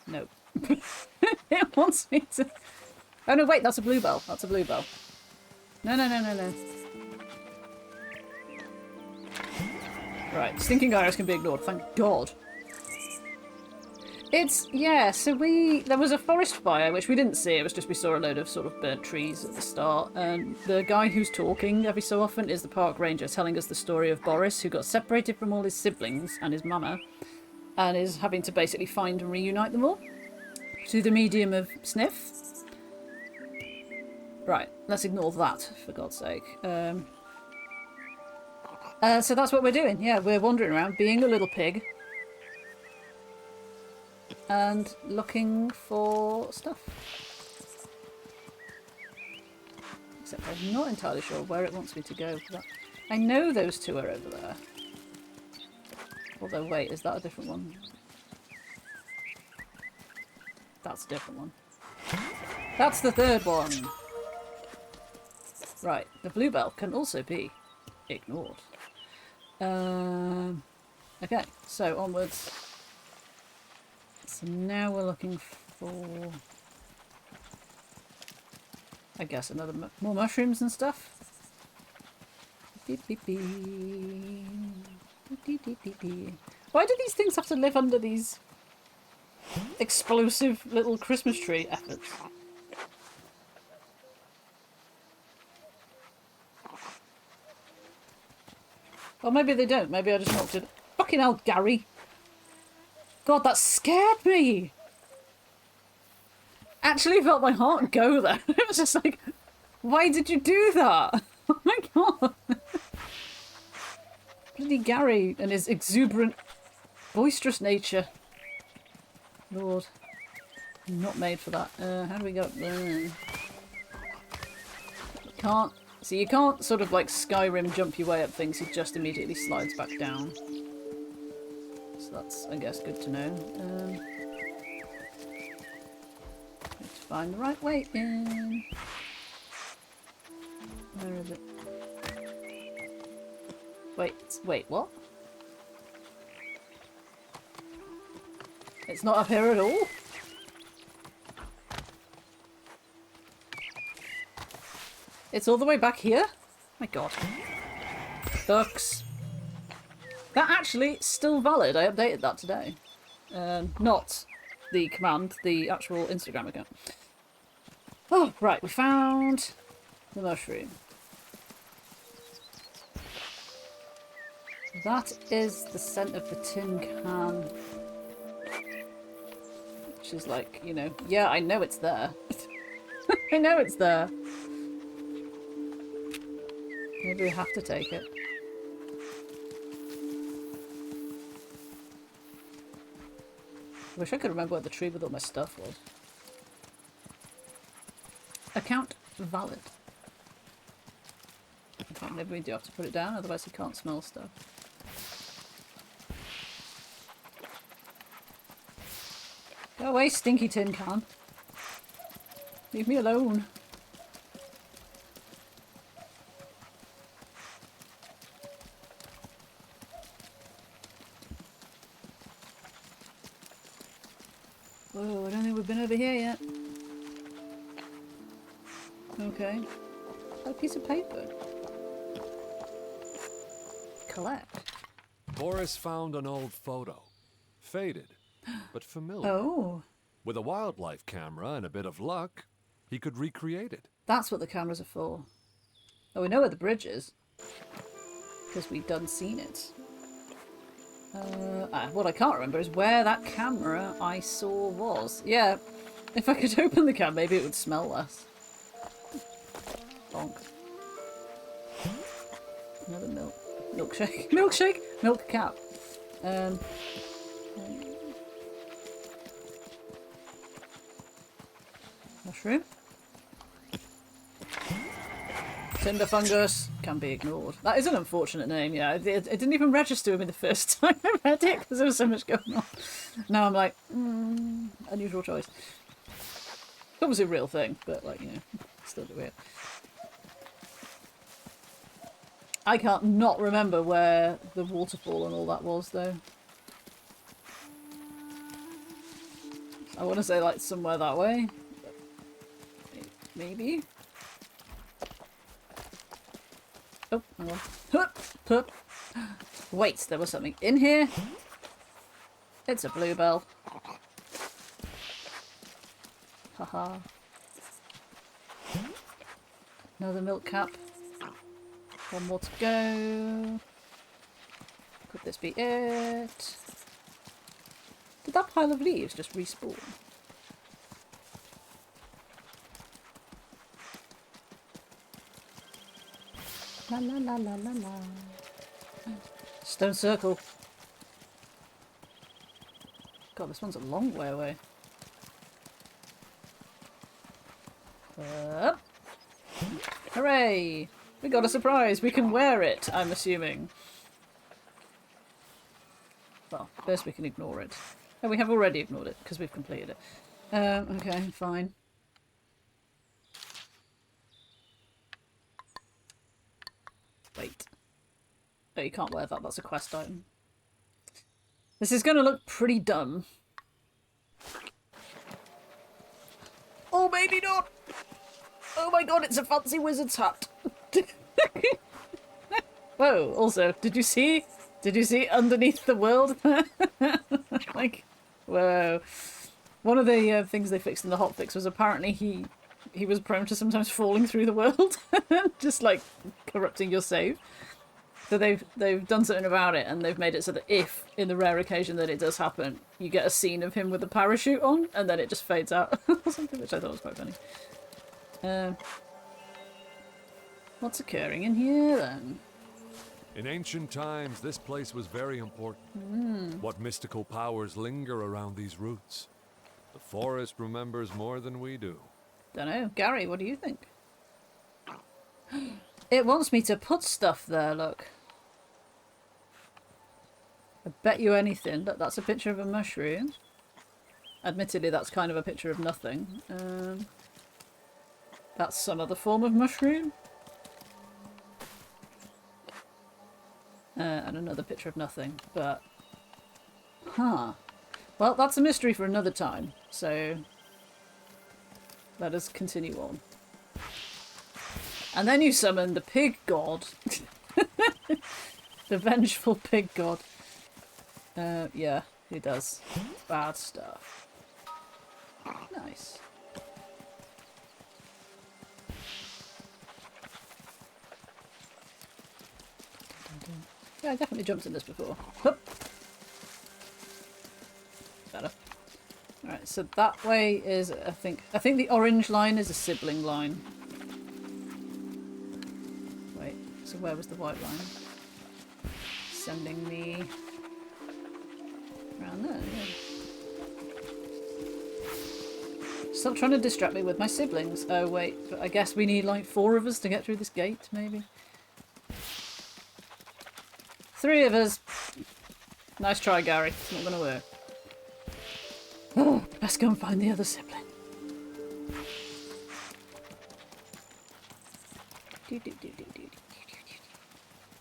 Nope. It wants me to... Oh no, wait, that's a bluebell. That's a bluebell. No, no, no, no, no. Right, stinking iris can be ignored, thank God. It's, yeah, so there was a forest fire, which we didn't see, it was just we saw a load of sort of burnt trees at the start, and the guy who's talking every so often is the park ranger telling us the story of Boris, who got separated from all his siblings and his mama, and is having to basically find and reunite them all through the medium of sniff. Right, let's ignore that, for God's sake. So that's what we're doing, yeah, we're wandering around, being a little pig. And looking for stuff. Except I'm not entirely sure where it wants me to go. But I know those two are over there. Although, wait, is that a different one? That's a different one. That's the third one! Right, the bluebell can also be ignored. Okay, so onwards. So now we're looking for, I guess, another more mushrooms and stuff. Beep, beep, beep. Beep, beep, beep, beep, beep. Why do these things have to live under these explosive little Christmas tree efforts? Well, maybe they don't. Maybe I just knocked it. Fucking hell, Gary! God, that scared me! Actually felt my heart go there. It was just like, why did you do that? Oh my God! Bloody Gary and his exuberant, boisterous nature. Lord. I'm not made for that. How do we go up there? Can't. See, you can't sort of like Skyrim jump your way up things, he just immediately slides back down. So that's, I guess, good to know. Need to find the right way in. Where is it? Wait, what? It's not up here at all? It's all the way back here? My God. Ducks. That actually still valid. I updated that today. Not the command, the actual Instagram account. Oh, right. We found the mushroom. That is the scent of the tin can. Which is like, you know, yeah, I know it's there. I know it's there. Maybe we have to take it. I wish I could remember where the tree with all my stuff was. Account valid. Okay, maybe we do have to put it down, otherwise he can't smell stuff. Go away, stinky tin can. Leave me alone. Whoa, I don't think we've been over here yet. Okay. A piece of paper. Collect. Boris found an old photo. Faded, but familiar. Oh. With a wildlife camera and a bit of luck, he could recreate it. That's what the cameras are for. Oh, we know where the bridge is. Because we've done seen it. What I can't remember is where that camera I saw was. Yeah, if I could open the can, maybe it would smell less. Bonk. Another milkshake. Milk cap. mushroom. Tinder fungus can be ignored. That is an unfortunate name, yeah. It didn't even register with me the first time I read it because there was so much going on. Now I'm like, unusual choice. It's obviously a real thing, but like, you know, still a bit weird. I can't not remember where the waterfall and all that was, though. I want to say, like, somewhere that way. Maybe? Oh, hang on. Hup, hup. Wait, there was something in here. It's a bluebell. Haha. Another milk cap. One more to go. Could this be it? Did that pile of leaves just respawn? La la la la la la. Stone circle. God, this one's a long way away. Up. Hooray! We got a surprise! We can wear it, I'm assuming. Well, first we can ignore it. Oh, we have already ignored it, because we've completed it. Okay, fine. Wait. Oh, you can't wear that, that's a quest item. This is going to look pretty dumb. Oh, maybe not! Oh my god, it's a fancy wizard's hat! Whoa, also, did you see underneath the world? Like, whoa. One of the things they fixed in the hotfix was apparently he was prone to sometimes falling through the world, just like corrupting your save. So they've done something about it, and they've made it so that if, in the rare occasion that it does happen, you get a scene of him with a parachute on, and then it just fades out or something, which I thought was quite funny. What's occurring in here then? In ancient times, this place was very important. What mystical powers linger around these roots? The forest remembers more than we do. Dunno. Gary, what do you think? It wants me to put stuff there, look. I bet you anything that that's a picture of a mushroom. Admittedly, that's kind of a picture of nothing. That's some other form of mushroom. And another picture of nothing, but... Huh. Well, that's a mystery for another time, so... Let us continue on. And then you summon the pig god. The vengeful pig god. Yeah, he does bad stuff. Nice. Yeah, I definitely jumped in this before. Hup. Better. Alright, so that way is, I think the orange line is a sibling line. Wait, so where was the white line? Sending me around there, yeah. Stop trying to distract me with my siblings. Oh wait, but I guess we need like 4 of us to get through this gate, maybe? 3 of us. Nice try, Gary. It's not gonna work. Oh, let's go and find the other sibling.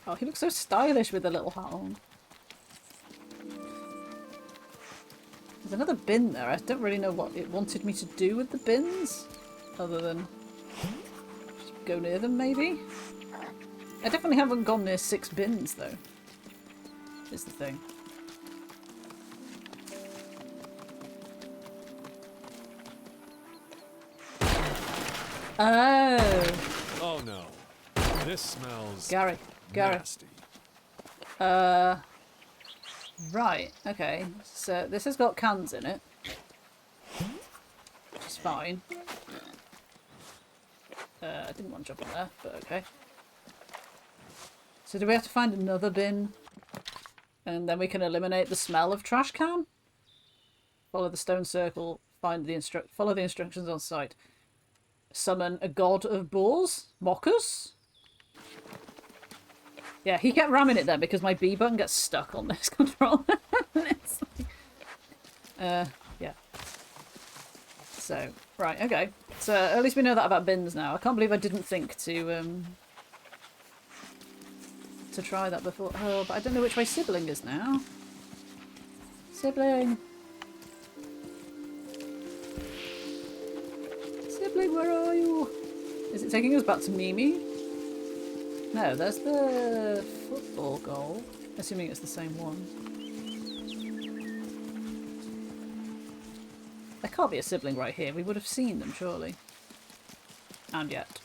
Oh, he looks so stylish with the little hat on. There's another bin there. I don't really know what it wanted me to do with the bins, other than just go near them, maybe? I definitely haven't gone near 6 bins, though. Is the thing. Oh. Oh no. This smells Gary. nasty. Right, okay. So this has got cans in it. Which is fine. I didn't want to jump on there, but okay. So do we have to find another bin? And then we can eliminate the smell of trash can? Follow the stone circle, follow the instructions on site. summon a god of boars, Mockers. Yeah, he kept ramming it there because my B button gets stuck on this controller. It's like, yeah. So, right, okay. So at least we know that about bins now. I can't believe I didn't think to try that before. Oh, but I don't know which way Sibling is now. Sibling! Sibling, where are you? Is it taking us back to Mimi? No, there's the football goal. Assuming it's the same one. There can't be a sibling right here. We would have seen them, surely. And yet.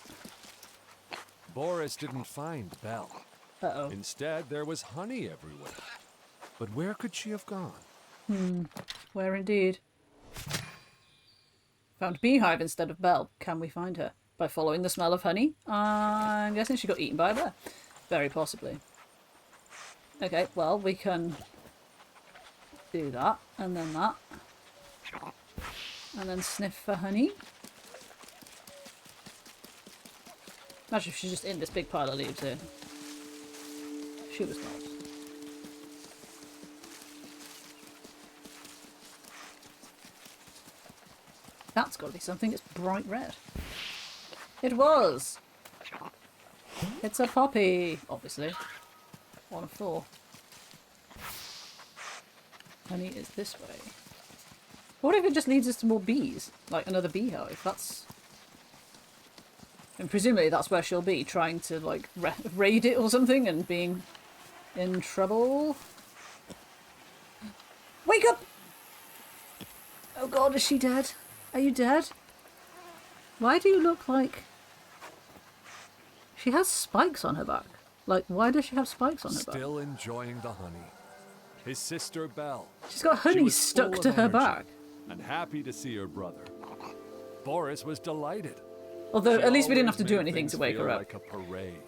Boris didn't find Belle. Uh-oh. Instead, there was honey everywhere. But where could she have gone? Where indeed? Found Beehive instead of Belle. Can we find her? By following the smell of honey? I'm guessing she got eaten by a bear. Very possibly. Okay, well, we can do that, and then that. And then sniff for honey. Imagine if she's just in this big pile of leaves here. She was not. That's got to be something. It's bright red. It was! It's a poppy, obviously. 1 of 4. Honey is this way. What if it just leads us to more bees? Like another beehive? That's... And presumably that's where she'll be, trying to, like, raid it or something and being in trouble. Wake up! Oh god, is she dead? Are you dead? Why do you look like... She has spikes on her back. Like, why does she have spikes on her back? Still enjoying the honey. His sister Belle. She's got honey stuck to her back. And happy to see her brother. Boris was delighted. Although, She at least we didn't have to always do made anything things to wake feel her up. like a parade.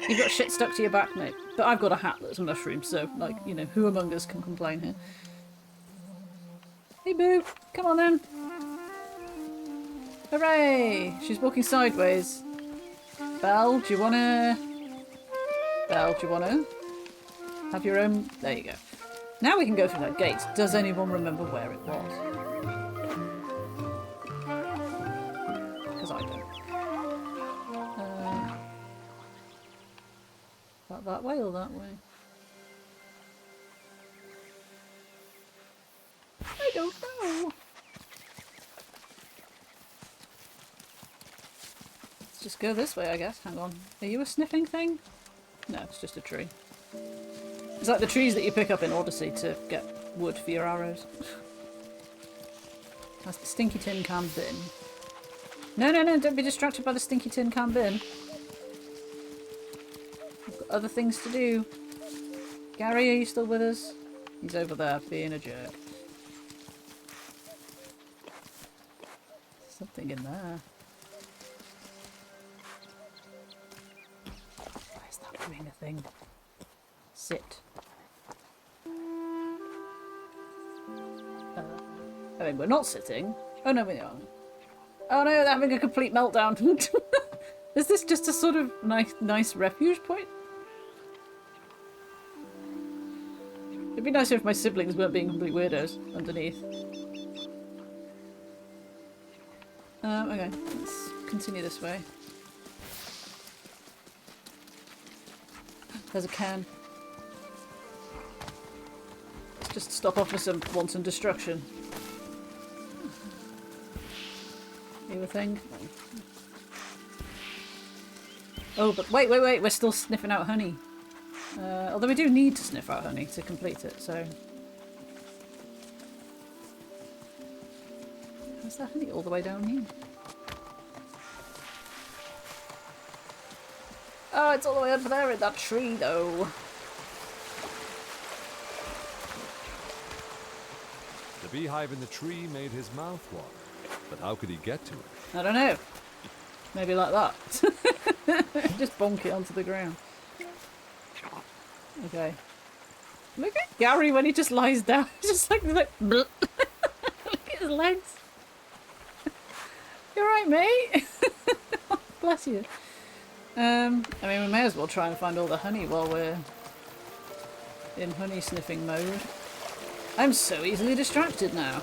You've got shit stuck to your back, mate. But I've got a hat that's a mushroom, so, like, you know, who among us can complain here? Hey, boo! Come on, then! Hooray! She's walking sideways. Belle, do you wanna... Belle, do you wanna... have your own... There you go. Now we can go through that gate. Does anyone remember where it was? Because I don't. That way or that way? I don't know. Let's just go this way, I guess. Hang on. Are you a sniffing thing? No, it's just a tree. It's like the trees that you pick up in Odyssey to get wood for your arrows. That's the stinky tin can bin. No, no, no, don't be distracted by the stinky tin can bin. I've got other things to do. Gary, are you still with us? He's over there being a jerk. Something in there. Why is that doing a thing? Sit. I mean, we're not sitting. Oh no, we are. Oh no, they're having a complete meltdown. Is this just a sort of nice refuge point? It'd be nicer if my siblings weren't being complete weirdos underneath. Okay, let's continue this way. There's a can. Let's just stop off for some wanton destruction. You a thing? Oh, but wait, we're still sniffing out honey. Although we do need to sniff out honey to complete it, so... Where's that honey? All the way down here. Oh, it's all the way over there in that tree, though. The beehive in the tree made his mouth water. But how could he get to it? I don't know. Maybe like that. Just bonk it onto the ground. Okay. Look at Gary when he just lies down. It's just like bleh. Look at his legs. You're right, mate. Bless you. I mean, we may as well try and find all the honey while we're in honey sniffing mode. I'm so easily distracted now.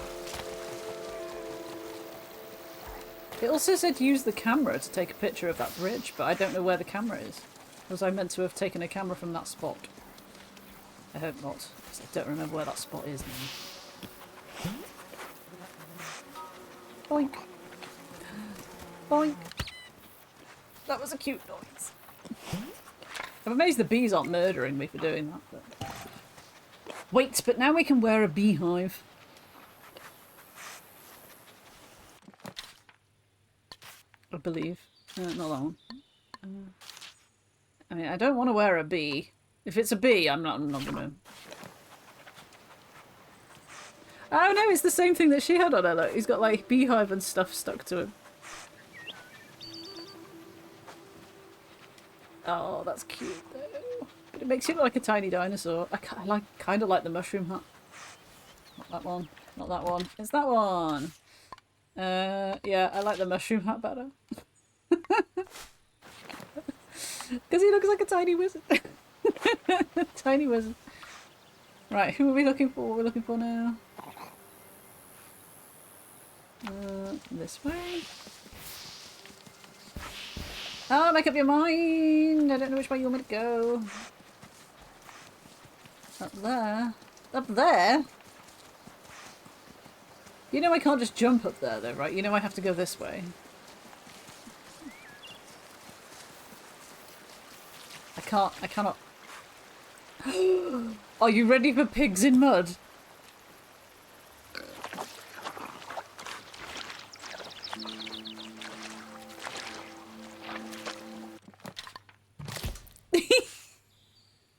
It also said use the camera to take a picture of that bridge, but I don't know where the camera is. Was I meant to have taken a camera from that spot? I hope not, because I don't remember where that spot is now. Boink. Boink. That was a cute noise. I'm amazed the bees aren't murdering me for doing that. But... Wait, but now we can wear a beehive. I believe. Not that one. I mean, I don't want to wear a bee. If it's a bee, I'm not gonna... Oh no, it's the same thing that she had on her, look. He's got like beehive and stuff stuck to him. Oh, that's cute though. But it makes you look like a tiny dinosaur. I kind of like the mushroom hat. Not that one. Not that one. It's that one. Yeah, I like the mushroom hat better. Because he looks like a tiny wizard. Tiny wizard. Right, who are we looking for? What are we looking for now? This way. Oh, make up your mind! I don't know which way you want me to go. Up there. Up there? You know I can't just jump up there though, right? You know I have to go this way. I cannot. Are you ready for pigs in mud?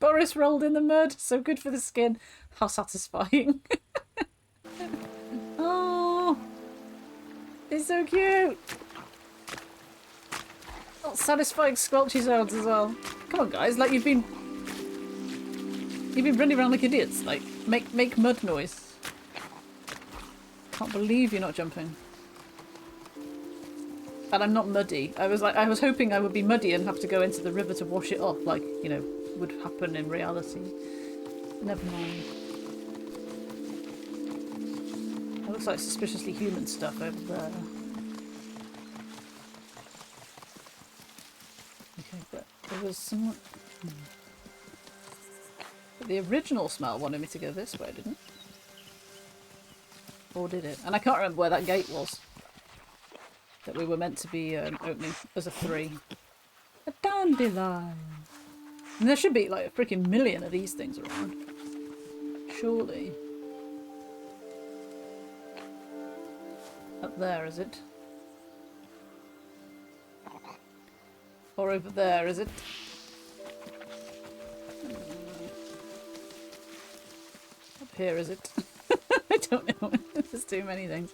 Boris rolled in the mud. So good for the skin. How satisfying. Oh, it's so cute. Oh, satisfying squelchy sounds as well. Come on, guys! Like you've been running around like idiots. Like make mud noise. Can't believe you're not jumping. And I'm not muddy. I was hoping I would be muddy and have to go into the river to wash it off, like, you know, would happen in reality. Never mind. It looks like suspiciously human stuff over there. Okay, but there was some... But the original smell wanted me to go this way, didn't it? Or did it? And I can't remember where that gate was. That we were meant to be opening as a 3. A dandelion. And there should be like a freaking million of these things around. Surely. Up there, is it? Or over there, is it? Up here, is it? I don't know. There's too many things.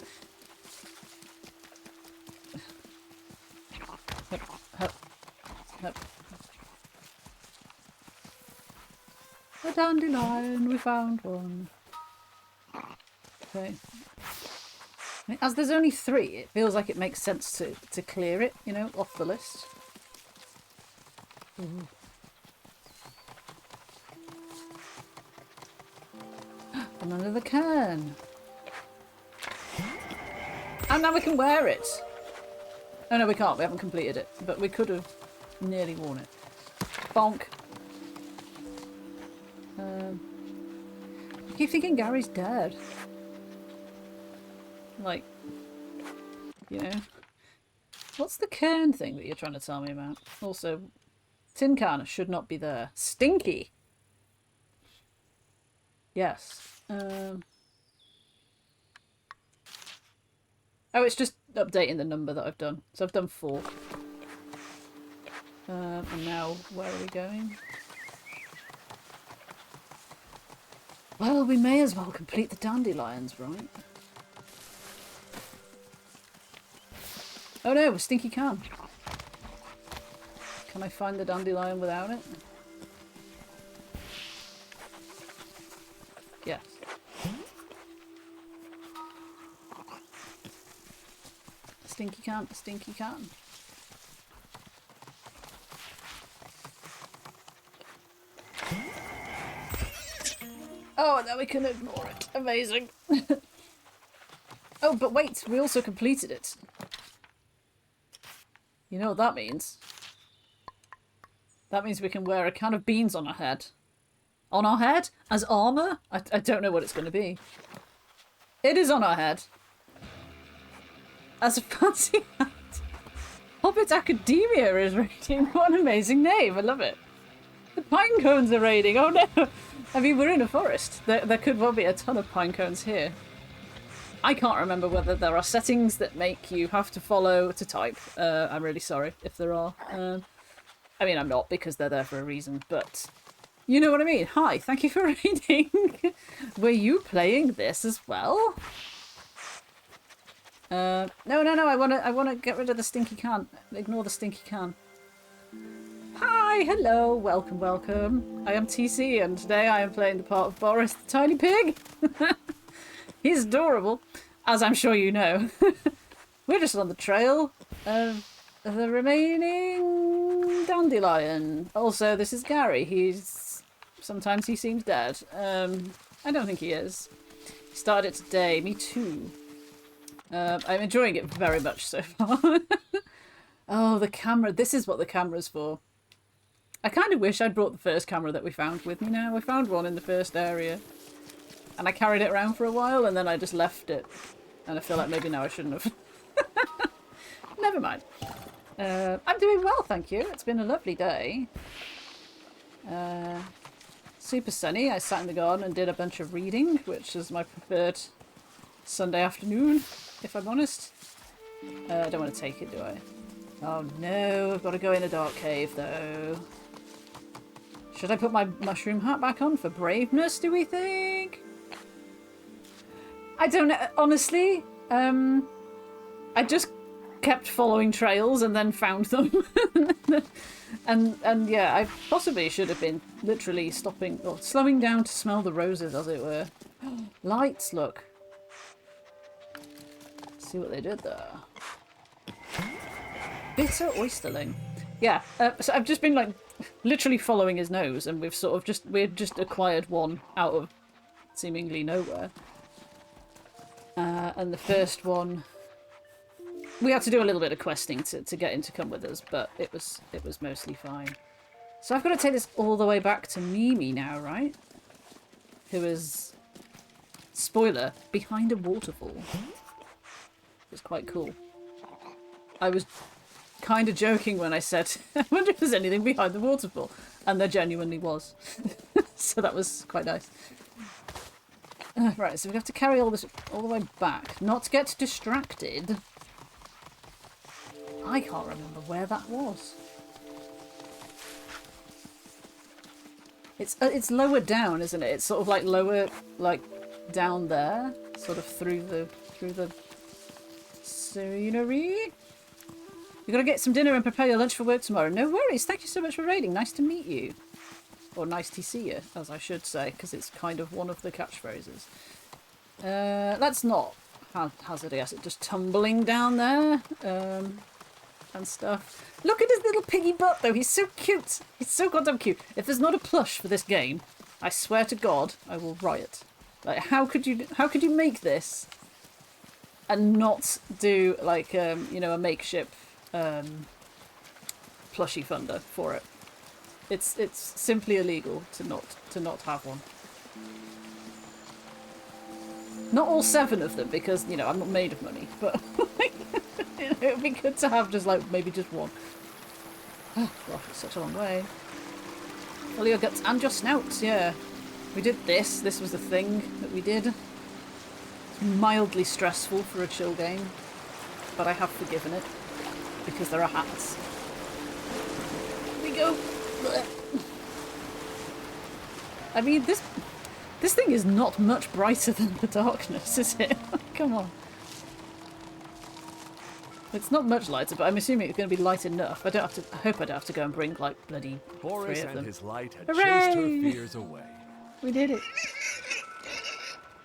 A dandelion, we found one. Okay. I mean, as there's only 3, it feels like it makes sense to clear it, you know, off the list. Ooh. And another can. And now we can wear it. Oh no, we can't. We haven't completed it. But we could have nearly worn it. Bonk. I keep thinking Gary's dead. Like, you know. What's the cairn thing that you're trying to tell me about? Also, tin can should not be there. Stinky! Yes. Oh, it's just updating the number that I've done. So I've done 4. And now, where are we going? Well, we may as well complete the dandelions, right? Oh no, a stinky can. Can I find the dandelion without it? Yes. stinky can, stinky can. Oh, now we can ignore it. Amazing. Oh, but wait, we also completed it. You know what that means? That means we can wear a can of beans on our head. On our head? As armour? I don't know what it's going to be. It is on our head. As a fancy hat. Hobbit Academia is raiding. What an amazing name. I love it. The pine cones are raiding. Oh no. I mean, we're in a forest. There could well be a ton of pine cones here. I can't remember whether there are settings that make you have to follow to type. I'm really sorry if there are. I mean, I'm not, because they're there for a reason, but you know what I mean. Hi, thank you for reading. Were you playing this as well? No, I wanna get rid of the stinky can. Ignore the stinky can. Hi, hello, welcome, welcome. I am TC, and today I am playing the part of Boris the Tiny Pig. He's adorable, as I'm sure you know. We're just on the trail of the remaining dandelion. Also, this is Gary. Sometimes he seems dead. I don't think he is. He started it today. Me too. I'm enjoying it very much so far. Oh, the camera. This is what the camera's for. I kind of wish I'd brought the first camera that we found with me now. We found one in the first area. And I carried it around for a while, and then I just left it. And I feel like maybe now I shouldn't have. Never mind. I'm doing well, thank you. It's been a lovely day. Super sunny. I sat in the garden and did a bunch of reading, which is my preferred Sunday afternoon, if I'm honest. I don't want to take it, do I? Oh no, I've got to go in a dark cave, though. Should I put my mushroom hat back on for braveness, do we think? I don't know. Honestly, I just kept following trails and then found them. and yeah, I possibly should have been literally stopping or slowing down to smell the roses, as it were. Lights, look. Let's see what they did there. Bitter oysterling. Yeah, so I've just been like literally following his nose, and we've just acquired one out of seemingly nowhere. And the first one, we had to do a little bit of questing to get him to come with us, but it was mostly fine. So I've got to take this all the way back to Mimi now, right? Who is, spoiler, behind a waterfall. It's quite cool. I was kind of joking when I said, I wonder if there's anything behind the waterfall. And there genuinely was. So that was quite nice. Right, so we have to carry all this all the way back. Not to get distracted. I can't remember where that was. It's lower down, isn't it? It's sort of like lower, like down there, sort of through the scenery. You gotta get some dinner and prepare your lunch for work tomorrow. No worries. Thank you so much for raiding. Nice to meet you. Or nice to see you, as I should say, because it's kind of one of the catchphrases. Let's not hazard it, just tumbling down there and stuff. Look at his little piggy butt, though. He's so cute. He's so goddamn cute. If there's not a plush for this game, I swear to God, I will riot. Like, how could you make this and not do like you know, a makeshift plushie funder for it? It's simply illegal to not have one. Not all 7 of them, because, you know, I'm not made of money, but it would be good to have just like maybe just one. Oh gosh, it's such a long way. Well, your guts and your snouts, yeah. We did this. This was the thing that we did. It's mildly stressful for a chill game, but I have forgiven it because there are hats. Here we go. I mean, this thing is not much brighter than the darkness, is it? Come on. It's not much lighter, but I'm assuming it's going to be light enough. I hope I don't have to go and bring like bloody Boris 3 of them. and his light had Hooray! chased her fears away. We did it.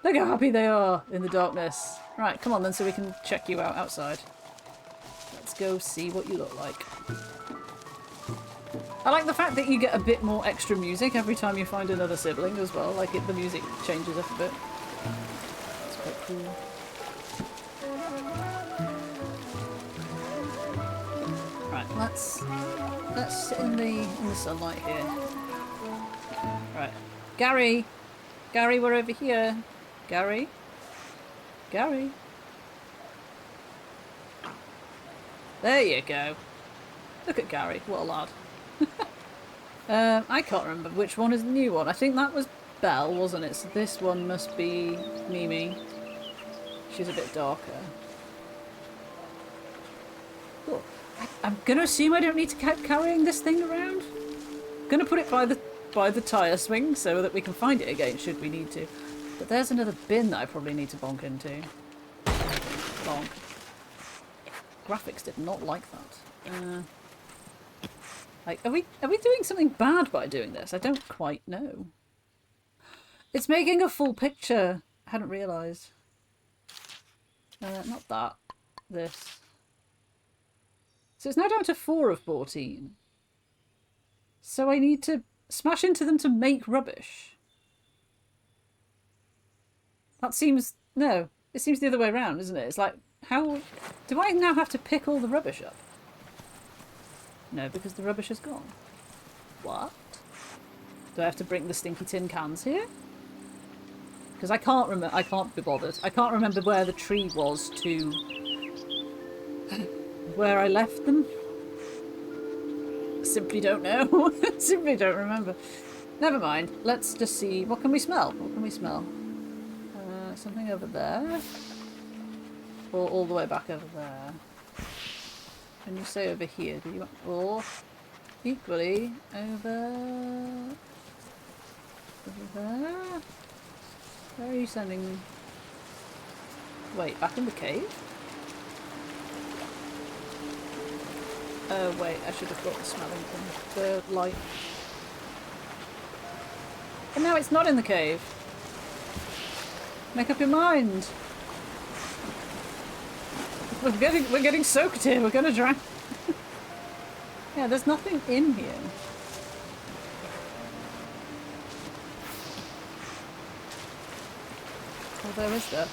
Look how happy they are in the darkness. Right, come on then, so we can check you out outside. let's go see what you look like. I like the fact that you get a bit more extra music every time you find another sibling as well. Like, the music changes up a bit. That's quite cool. Right, let's sit in the sunlight here. Right, Gary, we're over here. Gary. There you go. Look at Gary, what a lad. I can't remember which one is the new one. I think that was Belle, wasn't it? So this one must be Mimi. She's a bit darker. Cool. I'm gonna assume I don't need to keep carrying this thing around. I'm gonna put it by the tyre swing so that we can find it again should we need to. But there's another bin that I probably need to bonk into. Bonk. Graphics did not like that. Like, are we doing something bad by doing this? I don't quite know. It's making a full picture. I hadn't realised. Not that. This. So it's now down to 4 of 14. So I need to smash into them to make rubbish. That seems... No. It seems the other way around, isn't it? It's like, how... Do I now have to pick all the rubbish up? No, because the rubbish is gone. What? Do I have to bring the stinky tin cans here? Because I can't remember. I can't be bothered. I can't remember where the tree was to where I left them. Simply don't know. Simply don't remember. Never mind. Let's just see. What can we smell? What can we smell? Something over there. Or all the way back over there. When you say over here, do you want... Or equally over there? Where are you sending me? Wait, back in the cave? Oh wait, I should have got the smelling thing. The light. And now it's not in the cave. Make up your mind. We're getting soaked here. We're gonna drown. Yeah, there's nothing in here. Oh, there is there.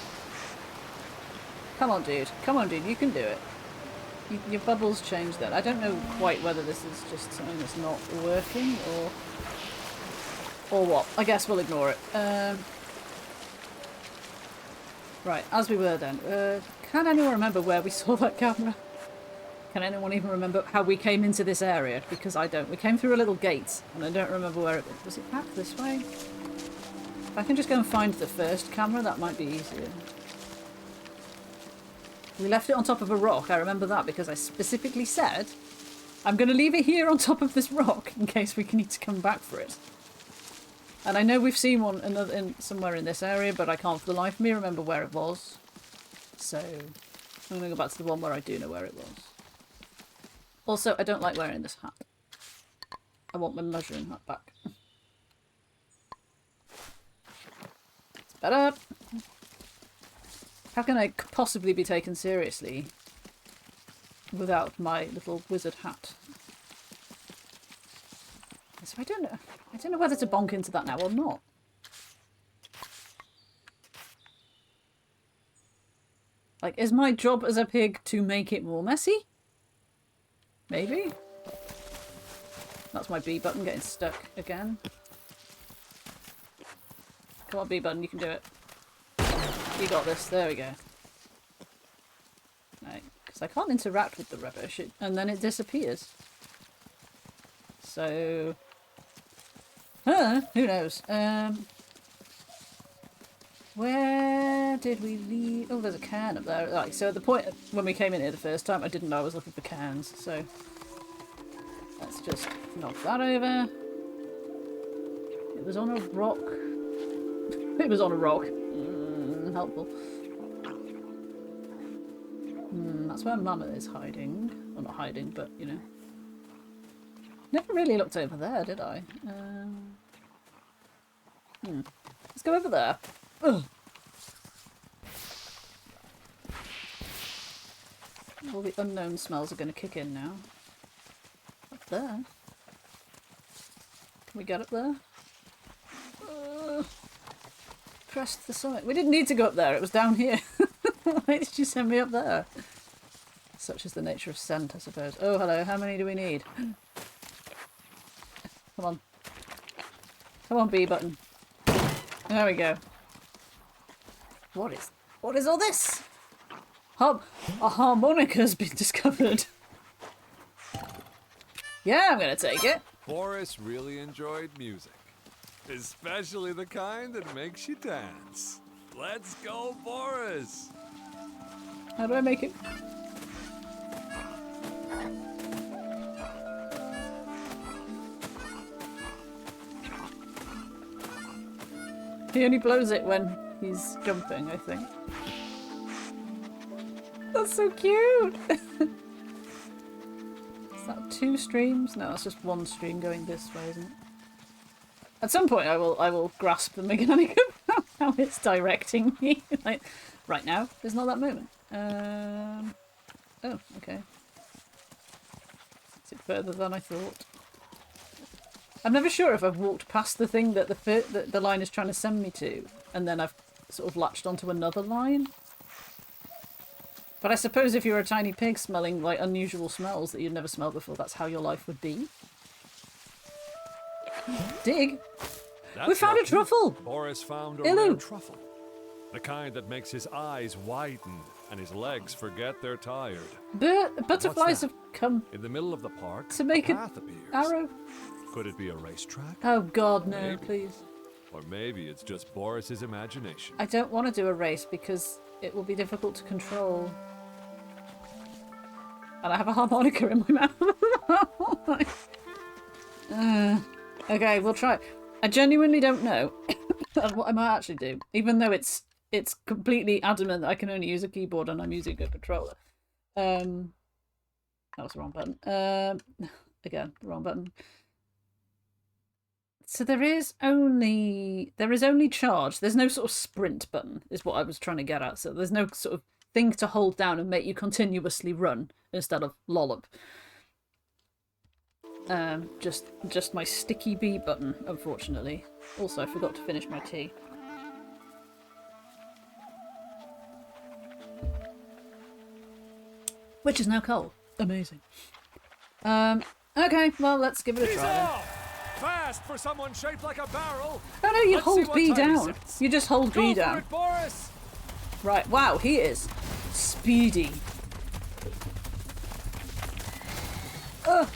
Come on, dude. Come on, dude. You can do it. Your bubbles changed then. I don't know quite whether this is just something that's not working or what. I guess we'll ignore it. Right, as we were then. Can anyone remember where we saw that camera? Can anyone even remember how we came into this area? Because I don't. We came through a little gate, and I don't remember where it was. Was it back this way? If I can just go and find the first camera, that might be easier. We left it on top of a rock. I remember that because I specifically said, I'm going to leave it here on top of this rock in case we need to come back for it. And I know we've seen one somewhere in this area, but I can't for the life of me remember where it was. So I'm going to go back to the one where I do know where it was. Also, I don't like wearing this hat. I want my measuring hat back. It's better. How can I possibly be taken seriously without my little wizard hat? So I don't know whether to bonk into that now or not. Like, is my job as a pig to make it more messy? Maybe? That's my B button getting stuck again. Come on, B button, you can do it. You got this, there we go. Right, because I can't interact with the rubbish, and then it disappears. So... who knows? Where did we leave? Oh, there's a can up there. Right, so at the point when we came in here the first time, I didn't know I was looking for cans, so... Let's just knock that over. It was on a rock. It was on a rock. Helpful. That's where Mama is hiding. Well, not hiding, but, you know. Never really looked over there, did I? Let's go over there. Ugh. All the unknown smells are going to kick in now. Up there. Can we get up there? Press the summit. We didn't need to go up there, it was down here. Why did you send me up there? Such is the nature of scent, I suppose. Oh, hello, how many do we need? Come on. Come on, B button. There we go. What is all this? A harmonica's been discovered. Yeah, I'm gonna take it. Boris really enjoyed music, especially the kind that makes you dance. Let's go, Boris! How do I make it? He only blows it when he's jumping, I think. That's so cute! Is that 2 streams? No, that's just 1 stream going this way, isn't it? At some point I will grasp the mechanic of how it's directing me. Like, right now, there's not that moment. Oh, okay. Is it further than I thought? I'm never sure if I've walked past the thing that the line is trying to send me to, and then I've sort of latched onto another line. But I suppose if you're a tiny pig smelling like unusual smells that you'd never smelled before, that's how your life would be. Dig! We found a truffle! Boris found a Hello. rare truffle. The kind that makes his eyes widen and his legs forget they're tired. Butterflies have come In the middle of the park, to make a an path appears. arrow. Could it be a racetrack? Oh god, no, Maybe. please. Or maybe it's just Boris's imagination. I don't want to do a race because it will be difficult to control. And I have a harmonica in my mouth. Okay, we'll try. I genuinely don't know what I might actually do, even though it's completely adamant that I can only use a keyboard and I'm using a controller. That was the wrong button. Again, the wrong button. So there is only charge. There's no sort of sprint button, is what I was trying to get at. So there's no sort of thing to hold down and make you continuously run instead of lollop. Just my sticky B button, unfortunately. Also, I forgot to finish my tea. Which is now cold. Amazing. Okay, well, let's give it a try then. Fast for someone shaped like a barrel. Oh no, you Let's see hold what B time he down. sets. You just hold Go B for down. it, Boris! Right, wow, he is speedy. Ugh.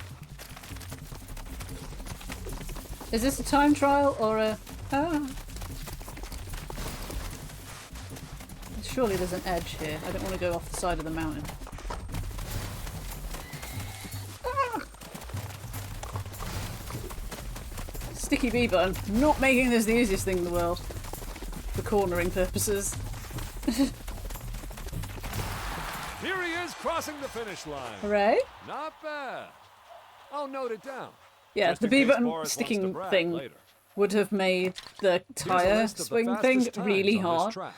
Is this a time trial or a... Ah. Surely there's an edge here. I don't want to go off the side of the mountain. Ah. Sticky B button. Not making this the easiest thing in the world. For cornering purposes. Here he is crossing the finish line. Hooray. Not bad. I'll note it down. Yeah, Just the in B case button Boris wants to sticking brag thing later. would have made the Here's a tyre list of the swing fastest thing times really on this hard. track.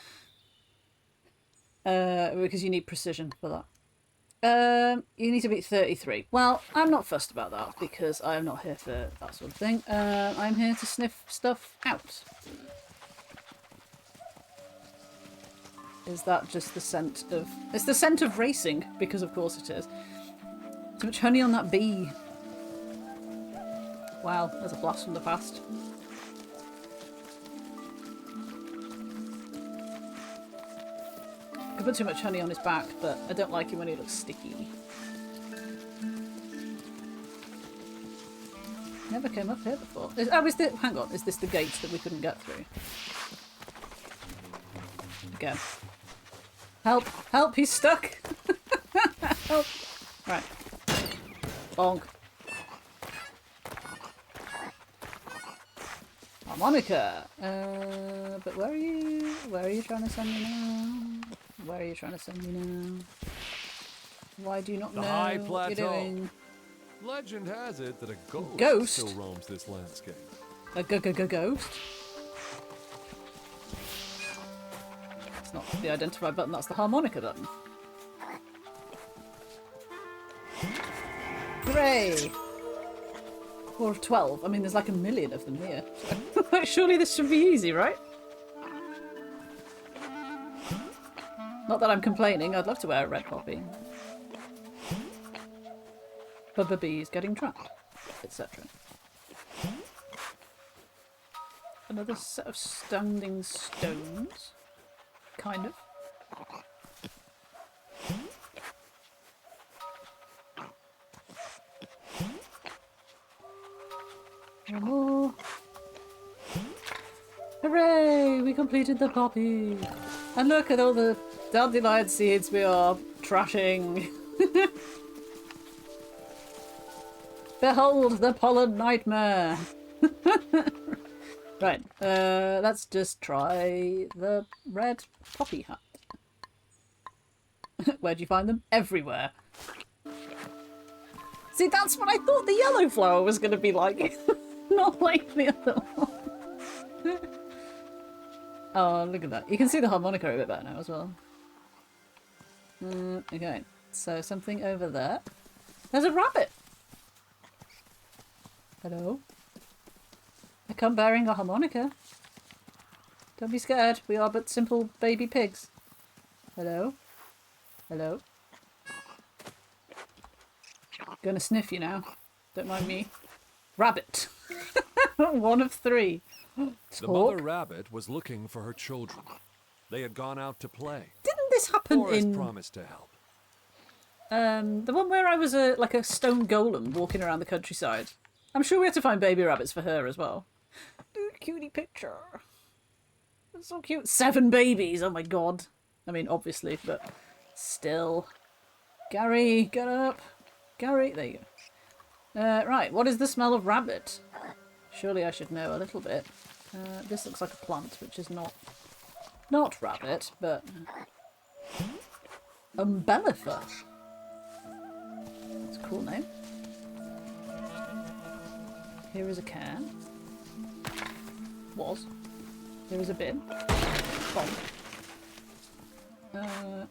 Because you need precision for that. You need to beat 33. Well, I'm not fussed about that because I'm not here for that sort of thing. I'm here to sniff stuff out. Is that just the scent of... It's the scent of racing, because of course it is. Too much honey on that bee. Wow, there's a blast from the past. I could put too much honey on his back, but I don't like him when he looks sticky. Never came up here before. Hang on, is this the gate that we couldn't get through? Again. Help! Help! He's stuck! Help! Right. Bonk. Harmonica! But where are you? Where are you trying to send me now? Where are you trying to send me now? Why do you not know high what you're plateau. doing? Legend has it that a ghost, Ghost? still roams this landscape. A ghost? That's not the identify button, that's the harmonica button. Hooray! Or 12. I mean, there's like a million of them here. Surely this should be easy, right? Not that I'm complaining. I'd love to wear a red poppy. Bubba bees getting trapped, etc. Another set of standing stones. Kind of. One more. Hooray! We completed the poppy. And look at all the dandelion seeds we are trashing. Behold the pollen nightmare. Right, let's just try the red poppy hat. Where'd you find them? Everywhere. See, that's what I thought the yellow flower was going to be like. Not like the other one. Oh, look at that. You can see the harmonica a bit better now as well. Okay, so something over there. There's a rabbit! Hello? I come bearing a harmonica. Don't be scared. We are but simple baby pigs. Hello? Hello? Gonna sniff you now. Don't mind me. Rabbit. One of three. The mother rabbit was looking for her children. They had gone out to play. Didn't this happen Forrest in... promised to help. The one where I was like a stone golem walking around the countryside. I'm sure we had to find baby rabbits for her as well. Cutie picture. That's so cute. 7 babies, oh my god. I mean, obviously, but still. Gary, get up. Gary, there you go. Right, what is the smell of rabbit? Surely I should know a little bit. This looks like a plant, which is not rabbit, but... Umbellifer. That's a cool name. Here is a can. Was. Here is a bin. Bomb.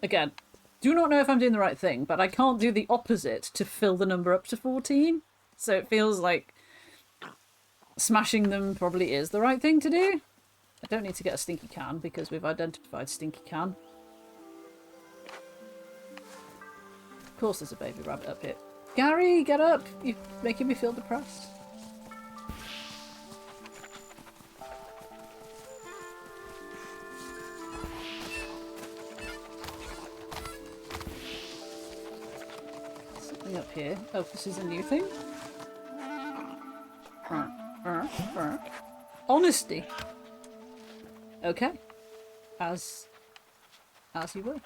Again, do not know if I'm doing the right thing, but I can't do the opposite to fill the number up to 14. So it feels like smashing them probably is the right thing to do. I don't need to get a stinky can because we've identified stinky can. Of course there's a baby rabbit up here. Gary, get up! You're making me feel depressed. Something up here. Oh, this is a new thing? Honesty. Okay. As you were.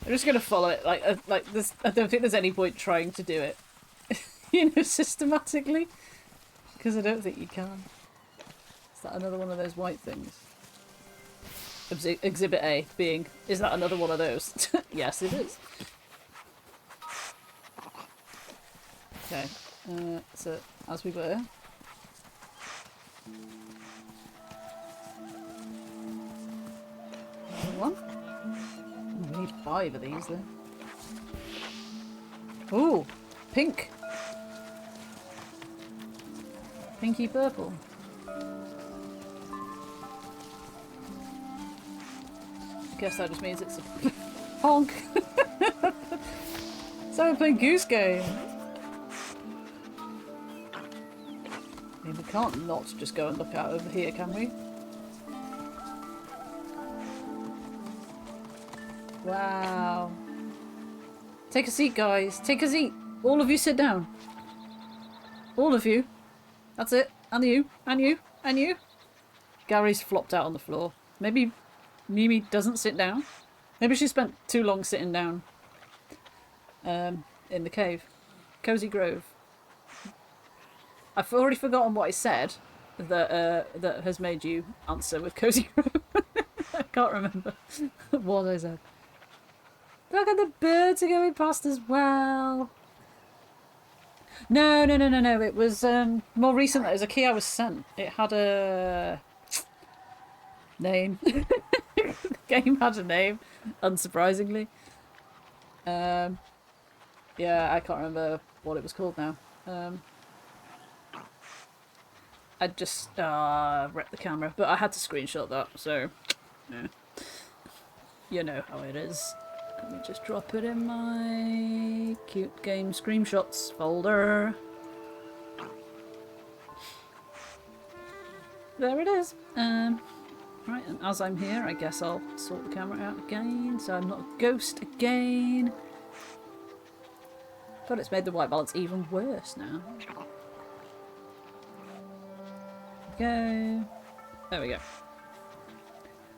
I'm just gonna follow it like this. I don't think there's any point trying to do it, you know, systematically, because I don't think you can. Is that another one of those white things? Exhibit A being, is that another one of those? Yes, it is. Okay, so as we were. Another one. We need 5 of these then. Ooh, pink. Pinky purple. I guess that just means it's a honk. So we're playing Goose Game. I mean, we can't not just go and look out over here, can we? Wow. Take a seat, guys. Take a seat. All of you sit down. All of you. That's it. And you. And you. And you. Gary's flopped out on the floor. Maybe Mimi doesn't sit down. Maybe she spent too long sitting down. In the cave. Cozy Grove. I've already forgotten what I said that has made you answer with Cozy Grove. I can't remember what I said. Look at the birds are going past as well. No. It was more recent. It was a key I was sent. It had a name. The game had a name, unsurprisingly. Yeah, I can't remember what it was called now. I just wrecked the camera, but I had to screenshot that, so yeah. You know how it is. Let me just drop it in my cute game screenshots folder. There it is. Right, and as I'm here, I guess I'll sort the camera out again, so I'm not a ghost again. God, it's made the white balance even worse now. Go. There we go.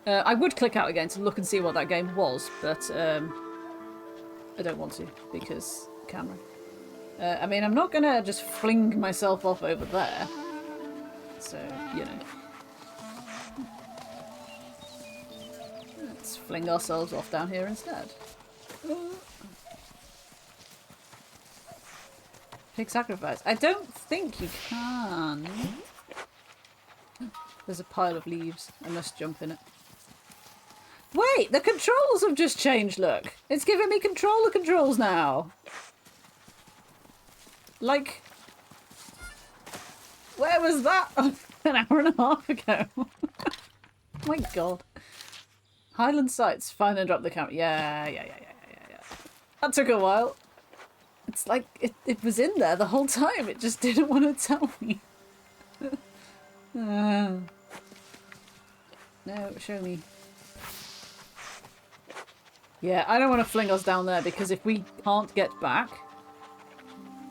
I would click out again to look and see what that game was, but I don't want to because camera. I mean, I'm not gonna just fling myself off over there. So, you know. Let's fling ourselves off down here instead. Pig sacrifice. I don't think you can. There's a pile of leaves. I must jump in it. Wait, the controls have just changed, look. It's giving me controller controls now. Like, where was that an hour and a half ago? Oh my god. Highland Sights, find and drop the camera. Yeah. That took a while. It's like, it was in there the whole time. It just didn't want to tell me. No, show me. Yeah, I don't want to fling us down there because if we can't get back...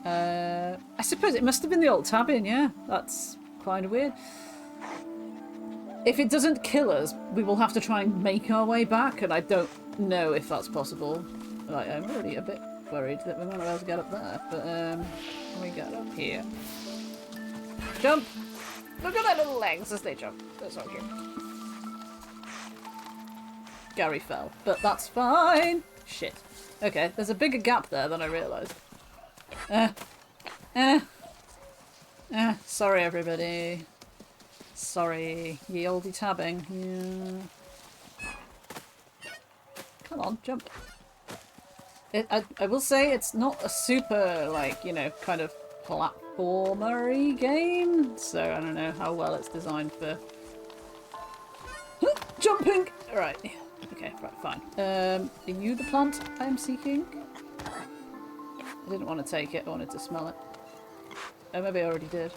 I suppose it must have been the old tab in, yeah. That's kind of weird. If it doesn't kill us, we will have to try and make our way back, and I don't know if that's possible. Like, I'm already a bit worried that we won't be able to get up there, but can we get up here? Jump! Look at their little legs as they jump. That's so cute. Gary fell, but that's fine. Shit. Okay, there's a bigger gap there than I realised. Sorry everybody. Sorry. Ye olde tabbing. Yeah. Come on, jump. I will say it's not a super, like, you know, kind of platformer-y game, so I don't know how well it's designed for jumping. Right. Okay, right, fine. Are you the plant I am seeking? I didn't want to take it, I wanted to smell it. Oh, maybe I already did.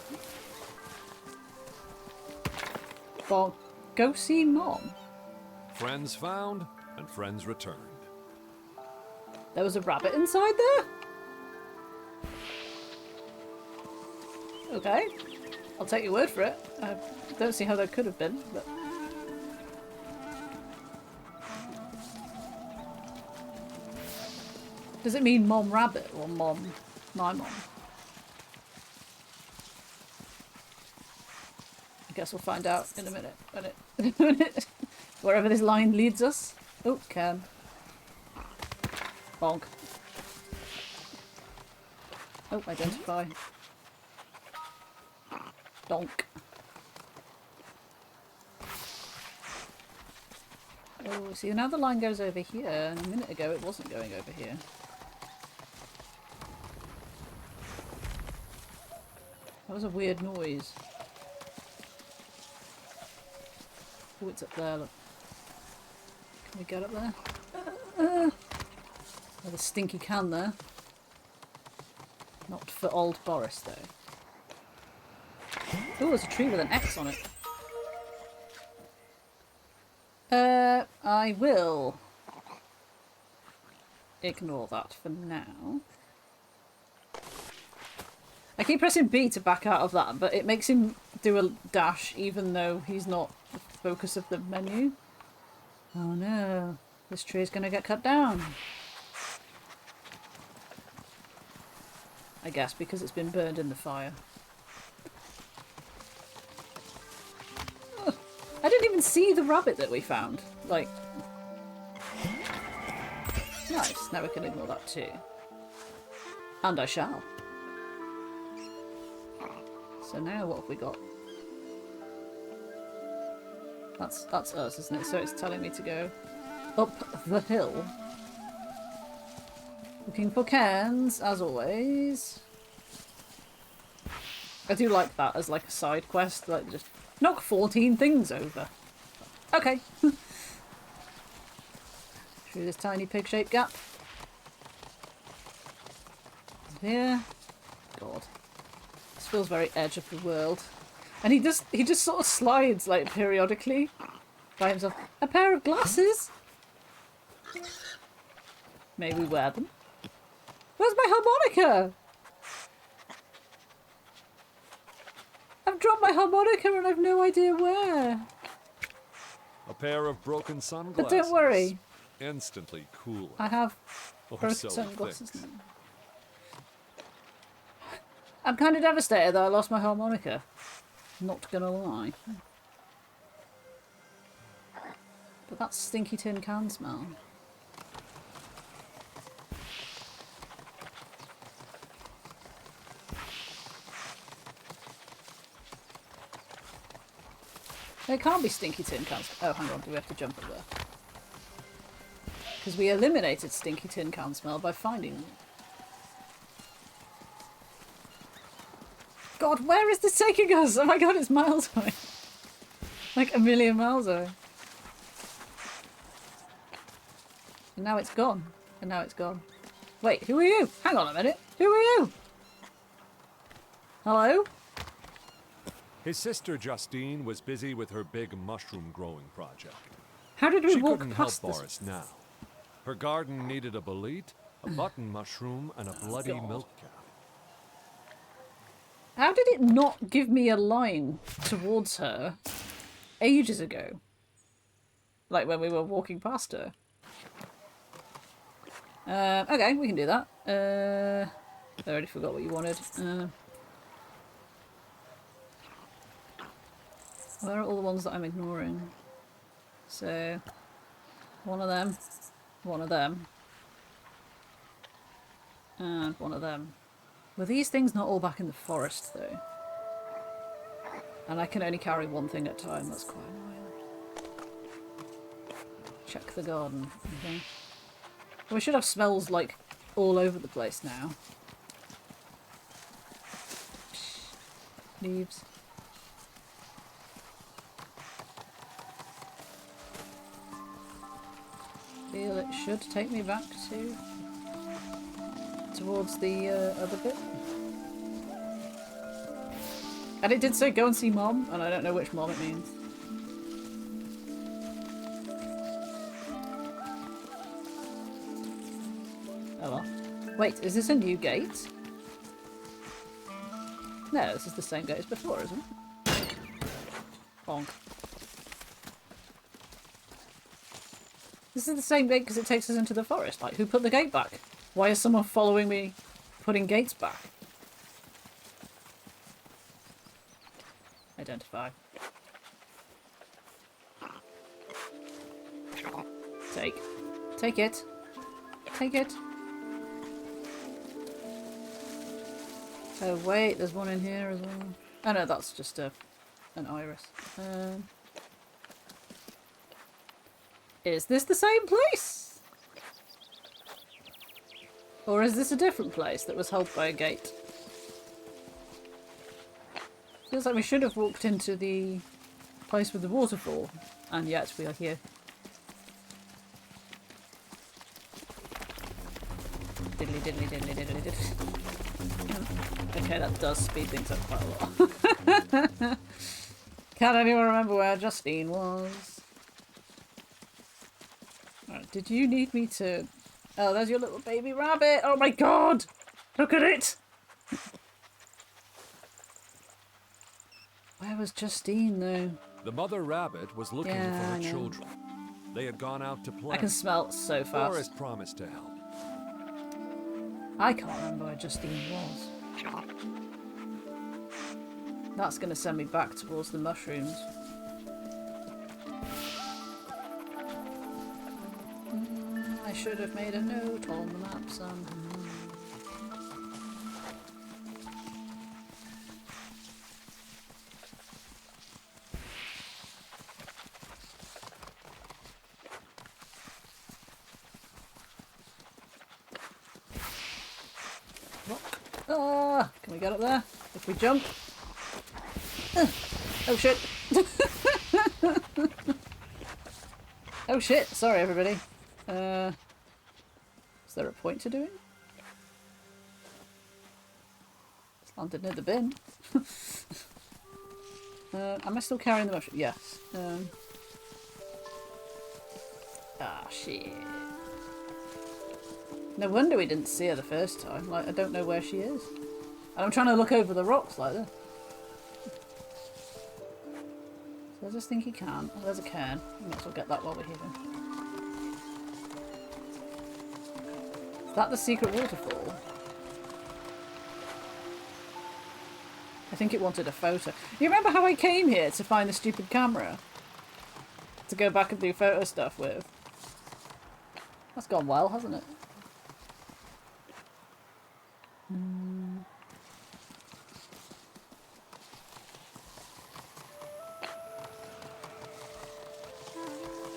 Well, go see Mom. Friends found and friends returned. There was a rabbit inside there? Okay. I'll take your word for it. I don't see how there could have been, but... Does it mean Mom Rabbit or Mom... my mom? I guess we'll find out in a minute. Wherever this line leads us. Oh, can. Bonk. Oh, identify. Donk. Oh, see, now the line goes over here, and a minute ago it wasn't going over here. That was a weird noise. Oh, it's up there, look. Can we get up there? There's a stinky can there. Not for old Boris, though. Oh, there's a tree with an X on it. I will ignore that for now. I keep pressing B to back out of that, but it makes him do a dash even though he's not the focus of the menu. Oh no, this tree is going to get cut down. I guess because it's been burned in the fire. Ugh. I didn't even see the rabbit that we found. Like, nice, now we can ignore that too. And I shall. So now what have we got? That's us, isn't it? So it's telling me to go up the hill. Looking for cans, as always. I do like that as like a side quest, like just knock 14 things over. Okay. Through this tiny pig-shaped gap. Here. God. This feels very edge of the world. And he just sort of slides like periodically by himself. A pair of glasses? May we wear them? Where's my harmonica? I've dropped my harmonica and I've no idea where. A pair of broken sunglasses. But don't worry. Instantly cool. I have Or broken so it sunglasses thinks. now. I'm kind of devastated that I lost my harmonica. Not gonna lie. But that stinky tin can smell. It can't be stinky tin cans. Oh, hang on, do we have to jump up there? Because we eliminated stinky tin can smell by finding them. God, where is this taking us? Oh my god, it's miles away. Like a million miles away. And now it's gone. And now it's gone. Wait, who are you? Hang on a minute. Who are you? Hello? His sister Justine was busy with her big mushroom growing project. How did we She walk couldn't help past this? Boris now. Her garden needed a bolete, a button mushroom, and a bloody God. milk cap. How did it not give me a line towards her ages ago? Like when we were walking past her. Okay, we can do that. I already forgot what you wanted. Where are all the ones that I'm ignoring? So, one of them, and one of them. Were these things not all back in the forest, though? And I can only carry one thing at a time, that's quite annoying. Check the garden, okay. We should have smells, like, all over the place now. Leaves. Feel it should take me back towards the other bit. And it did say go and see Mom, and I don't know which Mom it means. Oh well. Wait, is this a new gate? No, this is the same gate as before, isn't it? Bonk. This is the same gate because it takes us into the forest. Like, who put the gate back? Why is someone following me putting gates back? Identify. Take. Take it. Take it. Oh wait, there's one in here as well. Oh no, that's just an iris. Is this the same place? Or is this a different place that was held by a gate? Feels like we should have walked into the place with the waterfall, and yet we are here. Diddly diddly diddly diddly diddly. Okay, that does speed things up quite a lot. Can't anyone remember where Justine was? Right, did you need me to... Oh, there's your little baby rabbit! Oh my god! Look at it! Where was Justine, though? The mother rabbit was looking Yeah, for I her know. children. They had gone out to play. I can smell it so fast. Boris promised to help. I can't remember where Justine was. That's going to send me back towards the mushrooms. I should have made a note on the map somehow. rock. Ah, can we get up there? If we jump. Oh shit. Oh shit, sorry everybody. Is there a point to doing? It's landed near the bin. Am I still carrying the mushroom? Yes. Ah, shit. No wonder we didn't see her the first time. Like, I don't know where she is. And I'm trying to look over the rocks like this. So I just think he can. Oh, there's a cairn. We might as well get that while we're here. Is that the secret waterfall? I think it wanted a photo. You remember how I came here to find the stupid camera? To go back and do photo stuff with? That's gone well, hasn't it?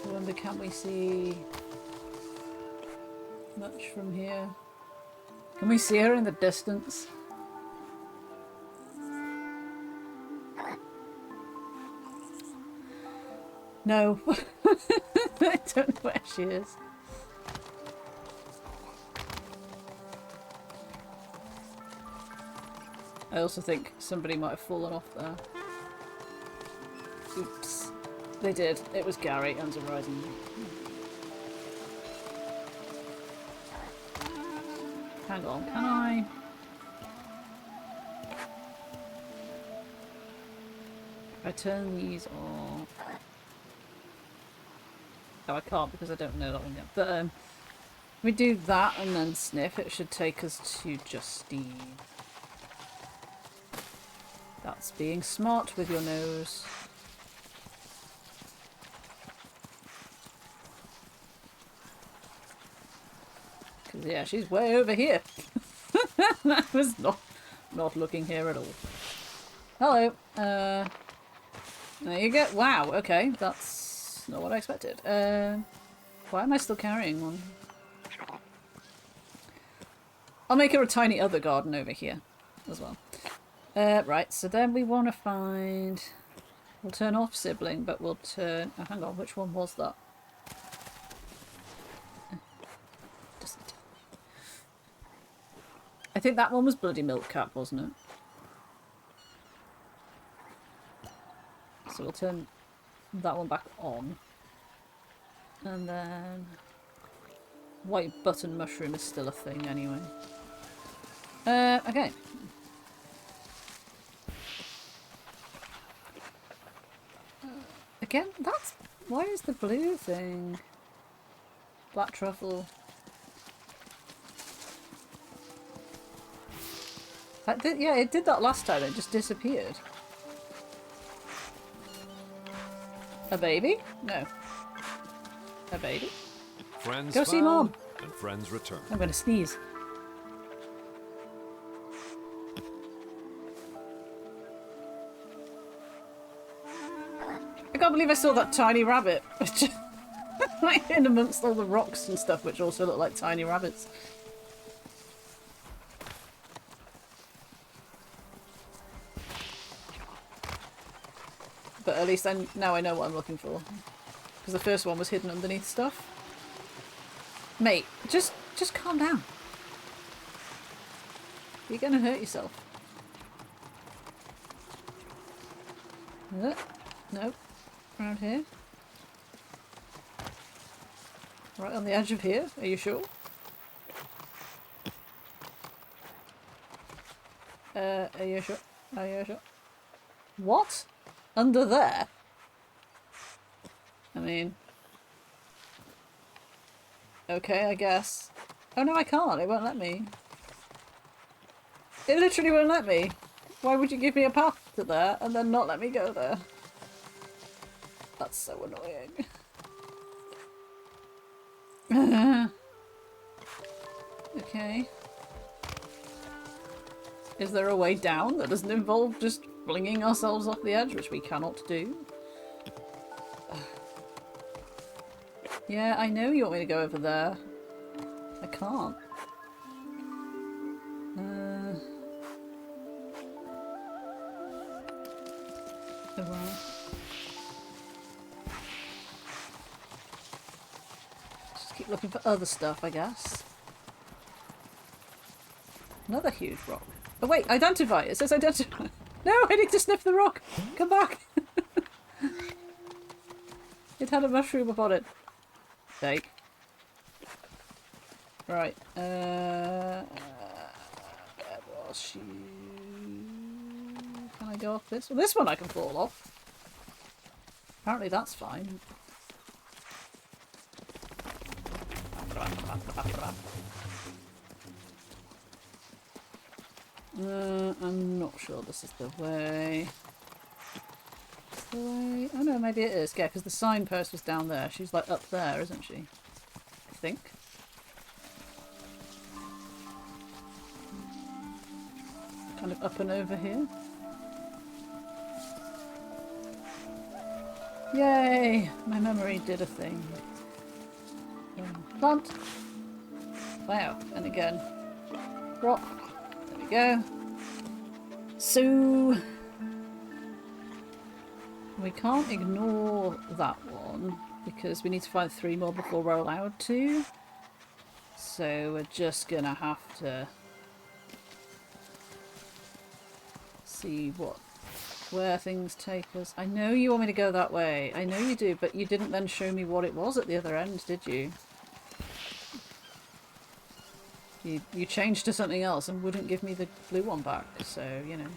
I wonder, can we see much from here? Can we see her in the distance? No. I don't know where she is. I also think somebody might have fallen off there. Oops. They did. It was Gary and Horizon. Hang on, can I? If I turn these off... No, I can't because I don't know that one yet. But if we do that and then sniff, it should take us to Justine. That's being smart with your nose. Because yeah, she's way over here. I was not looking here at all. Hello. There you go. Wow, okay, that's not what I expected. Why am I still carrying one? I'll make her a tiny other garden over here as well. Right, so then we want to find... We'll turn off sibling, but we'll turn... Oh, hang on, which one was that? Doesn't tell me. I think that one was Bloody Milk Cap, wasn't it? So we'll turn that one back on. And then... White button mushroom is still a thing anyway. Okay. Again, that's... Why is the blue thing? Black truffle. Yeah, it did that last time. It just disappeared. A baby? No. A baby? Friends Go see Mom. And friends return. I'm gonna sneeze. I can't believe I saw that tiny rabbit. Like in amongst all the rocks and stuff, which also look like tiny rabbits. But at least now I know what I'm looking for. Because the first one was hidden underneath stuff. Mate, just calm down. You're gonna hurt yourself. Nope. Around here. Right on the edge of here. Are you sure? Are you sure? Are you sure? What? Under there? I mean... Okay, I guess. Oh no, I can't. It won't let me. It literally won't let me. Why would you give me a path to there and then not let me go there? That's so annoying. Okay. Is there a way down that doesn't involve just flinging ourselves off the edge, which we cannot do? Yeah, I know you want me to go over there. I can't. Oh well. Just keep looking for other stuff, I guess. Another huge rock. Oh wait, identify! It says identify! No, I need to sniff the rock! Come back! It had a mushroom upon it. Take. Right, where was she? Can I go off this? Well, this one I can fall off. Apparently that's fine. I'm not sure this is the way. It's the way. Oh no, maybe it is. Yeah, because the signpost was down there. She's like up there, isn't she? I think. Kind of up and over here. Yay! My memory did a thing. Plant. Wow. And again. Rock. There we go. So we can't ignore that one because we need to find 3 more before we're allowed to. So we're just gonna have to see where things take us. I know you want me to go that way. I know you do, but you didn't then show me what it was at the other end, did you? You changed to something else and wouldn't give me the blue one back, so, you know.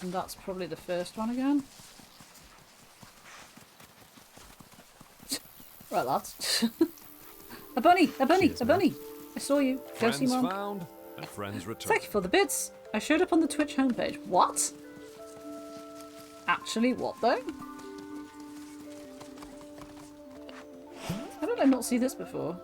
And that's probably the first one again. Right, lads. A bunny! A bunny! Cheers, a bunny! I saw you. Go see Friends Mom. found and friends returned. Thank you for the bits. I showed up on the Twitch homepage. What? Actually, what though? How did I not see this before?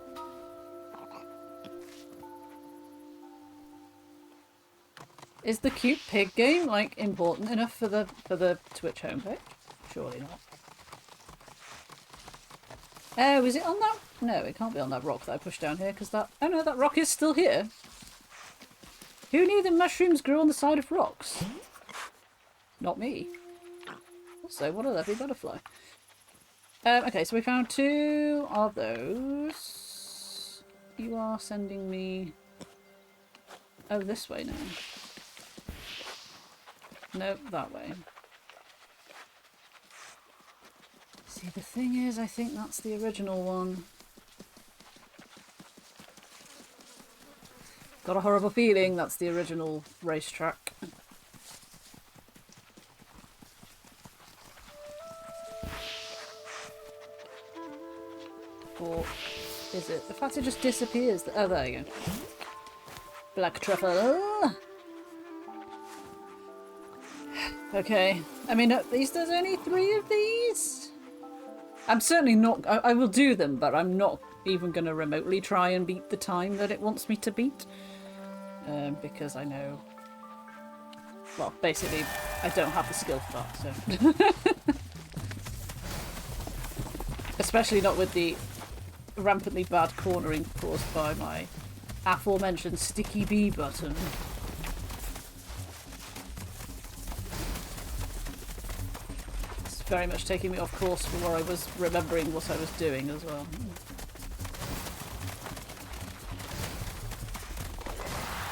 Is the cute pig game like important enough for the Twitch homepage? Surely not. Oh, is it on that? No, it can't be on that rock that I pushed down here because that. Oh no, that rock is still here. Who knew the mushrooms grew on the side of rocks? Not me. Also, what a lovely butterfly. Okay, so we found 2 of those. You are sending me... Oh, this way now. Nope, that way. See, the thing is, I think that's the original one. Got a horrible feeling that's the original racetrack. Or is it? The fact it just disappears. Oh, there you go. Black truffle. Okay. I mean, at least there's only 3 of these. I'm certainly not... I will do them, but I'm not even going to remotely try and beat the time that it wants me to beat. Because I know... Well, basically, I don't have the skill for that, so... Especially not with the rampantly bad cornering caused by my aforementioned sticky B button. It's very much taking me off course from where I was remembering what I was doing as well.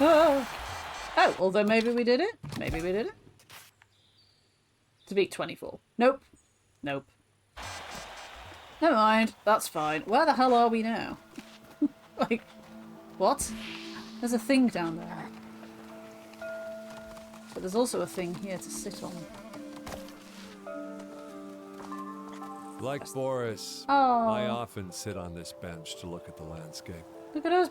Ah! Oh, although maybe we did it. Maybe we did it. To beat 24. Nope. Nope. Never mind. That's fine. Where the hell are we now? Like, what? There's a thing down there. But there's also a thing here to sit on. Like Boris, Oh. I often sit on this bench to look at the landscape. Look at us.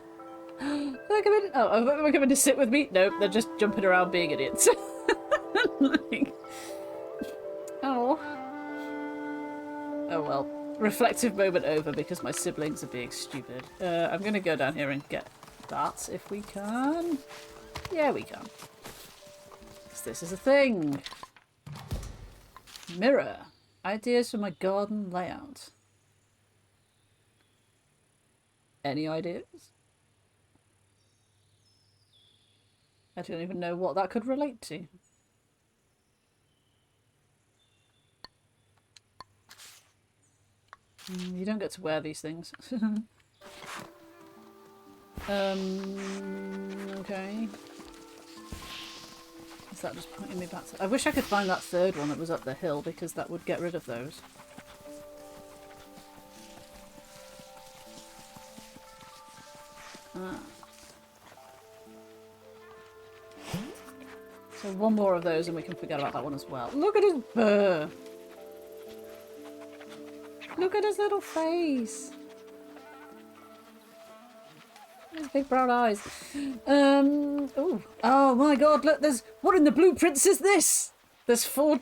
They're coming. Oh, they're coming to sit with me? Nope, they're just jumping around being idiots. Like, oh. Oh well. Reflective moment over because my siblings are being stupid. I'm going to go down here and get that if we can. Yeah, we can. 'Cause this is a thing. Mirror. Ideas for my garden layout. Any ideas? I don't even know what that could relate to. You don't get to wear these things. Okay. Is that just pointing me back to... I wish I could find that third one that was up the hill, because that would get rid of those. Ah. So one more of those and we can forget about that one as well. Look at his burr! Look at his little face! His big brown eyes. Ooh. Oh my god, look, there's... What in the blueprints is this? There's four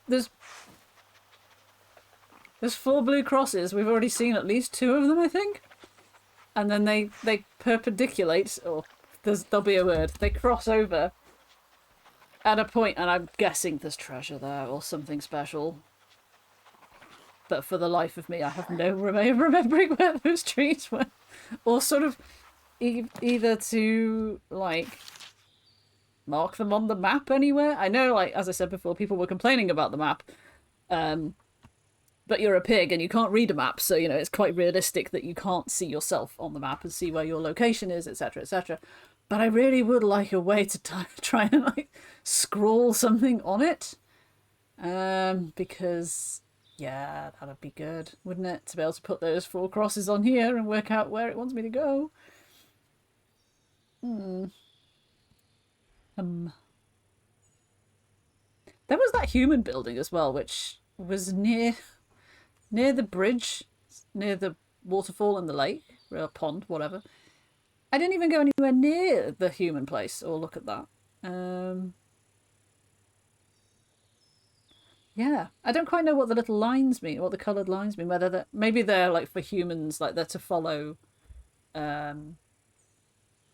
blue crosses. We've already seen at least 2 of them, I think. And then they perpendiculate, or there'll be a word. They cross over at a point, and I'm guessing there's treasure there or something special. But for the life of me, I have no way of remembering where those trees were. Or sort of either to, like, mark them on the map anywhere. I know, like, as I said before, people were complaining about the map. But you're a pig and you can't read a map, so, you know, it's quite realistic that you can't see yourself on the map and see where your location is, etc., etc. But I really would like a way to try and, like, scroll something on it. Because, yeah, that'd be good, wouldn't it? To be able to put those 4 crosses on here and work out where it wants me to go. There was that human building as well, which was near the bridge, near the waterfall and the lake, or pond, whatever. I didn't even go anywhere near the human place or look at that. Yeah, I don't quite know what the little lines mean, what the coloured lines mean. Whether maybe they're like for humans, like they're to follow.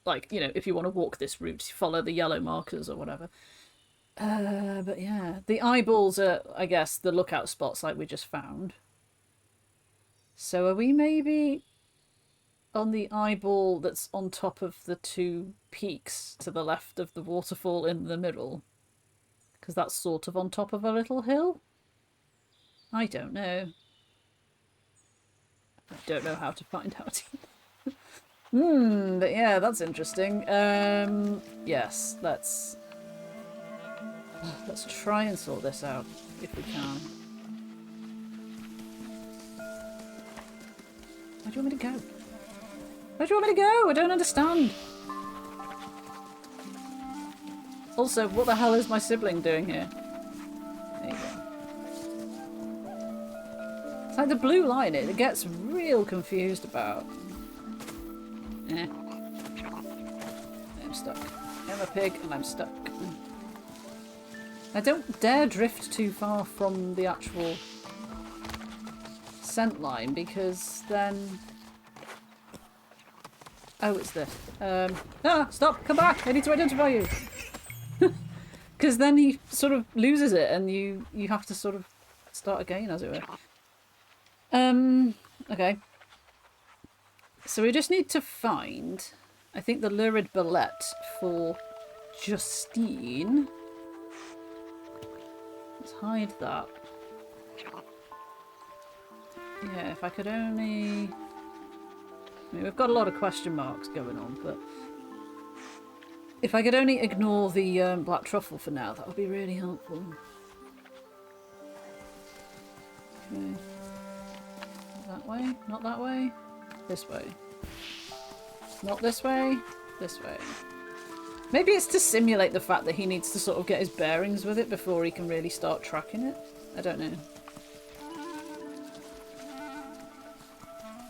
Like, you know, if you want to walk this route, follow the yellow markers or whatever. But yeah, the eyeballs are, I guess, the lookout spots like we just found. So are we maybe on the eyeball that's on top of the 2 peaks to the left of the waterfall in the middle? Because that's sort of on top of a little hill? I don't know. I don't know how to find out. But yeah, that's interesting. Yes, let's try and sort this out if we can. Where do you want me to go? Where do you want me to go? I don't understand. Also, what the hell is my sibling doing here? There you go. It's like the blue line, it gets real confused about. I'm stuck. I'm a pig and I'm stuck. I don't dare drift too far from the actual scent line because then... Oh, it's this. Stop! Come back! I need to identify you! Because then he sort of loses it and you have to sort of start again, as it were. Okay. So we just need to find, I think, the lurid bullet for Justine. Let's hide that. Yeah, if I could only... I mean, we've got a lot of question marks going on, but... If I could only ignore the black truffle for now, that would be really helpful. Okay. That way? Not that way? This way. Not this way. This way. Maybe it's to simulate the fact that he needs to sort of get his bearings with it before he can really start tracking it. I don't know.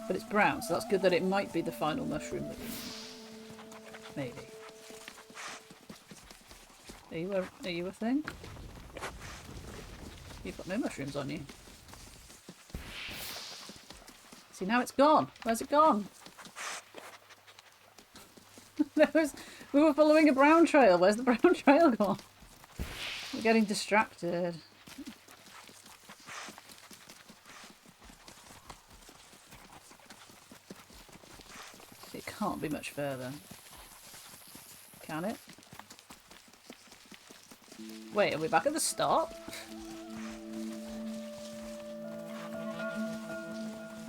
But it's brown, so that's good that it might be the final mushroom that we need. Maybe. Are you a thing? You've got no mushrooms on you. See, now it's gone. Where's it gone? We were following a brown trail. Where's the brown trail gone? We're getting distracted. It can't be much further. Can it? Wait, are we back at the start?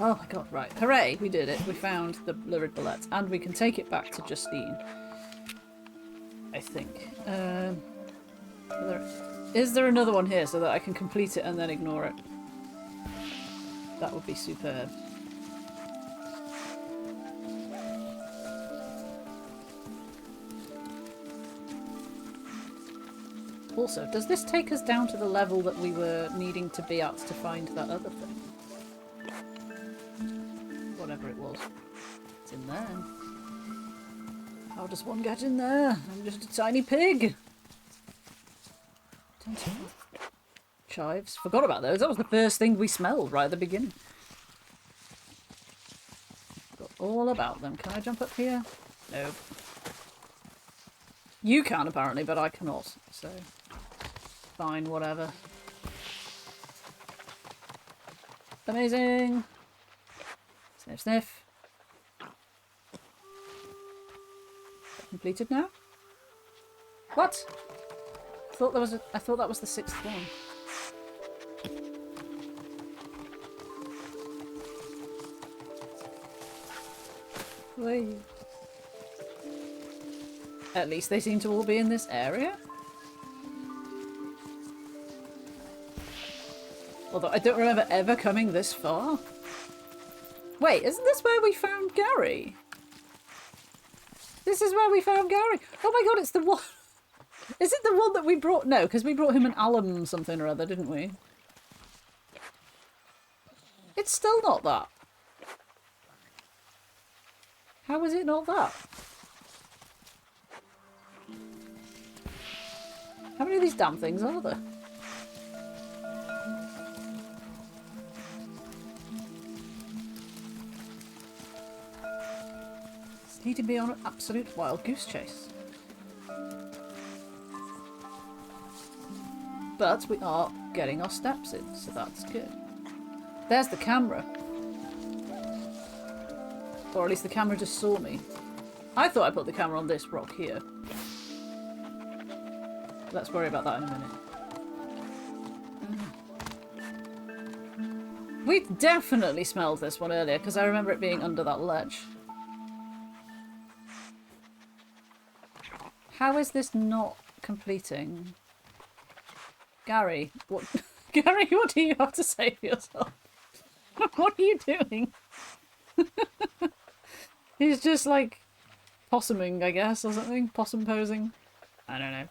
Oh my god, right. Hooray, we did it. We found the lurid bullet. And we can take it back to Justine. I think. Is there another one here so that I can complete it and then ignore it? That would be superb. Also, does this take us down to the level that we were needing to be at to find that other thing? Whatever it was. It's in there. How does one get in there? I'm just a tiny pig. Chives. Forgot about those. That was the first thing we smelled right at the beginning. Forgot all about them. Can I jump up here? Nope. You can apparently, but I cannot. So, fine, whatever. Amazing. Sniff, sniff. Completed now? What? I thought that was the 6th one. Wait. At least they seem to all be in this area. Although I don't remember ever coming this far. Wait, isn't this where we found Gary? This is where we found Gary. Oh my god, it's the one. Is it the one that we brought? No, because we brought him an alum something or other, didn't we? It's still not that. How is it not that? How many of these damn things are there? Just need to be on an absolute wild goose chase. But we are getting our steps in, so that's good. There's the camera. Or at least the camera just saw me. I thought I put the camera on this rock here. Let's worry about that in a minute. We definitely smelled this one earlier, because I remember it being under that ledge. How is this not completing? Gary, what? Gary, what do you have to say for yourself? What are you doing? He's just like possuming, I guess, or something. Possum posing. I don't know.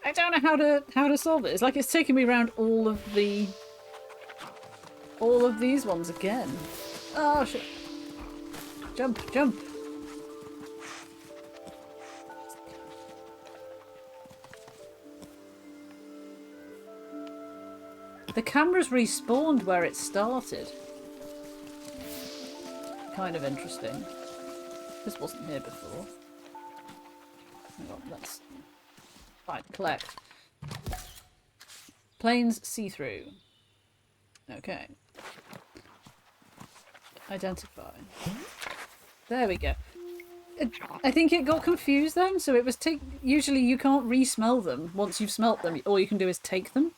I don't know how to solve it. It's like it's taking me around all of these ones again. Oh shit! Jump, jump. The camera's respawned where it started. Kind of interesting. This wasn't here before. Hang on, let's... Right, collect. Planes see-through. Okay. Identify. There we go. I think it got confused then, so it was usually you can't re-smell them once you've smelt them. All you can do is take them.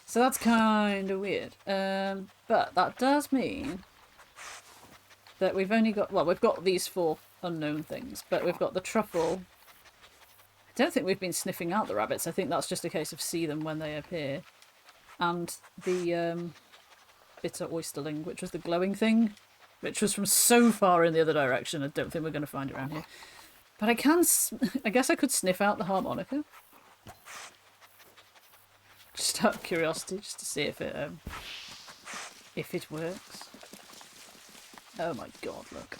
So that's kind of weird. But that does mean that we've only got... Well, we've got these 4 unknown things, but we've got the truffle. I don't think we've been sniffing out the rabbits. I think that's just a case of see them when they appear. And the bitter oysterling, which was the glowing thing, which was from so far in the other direction. I don't think we're going to find it around here. But I guess I could sniff out the harmonica. Just out of curiosity, just to see if it works. Oh my god, look.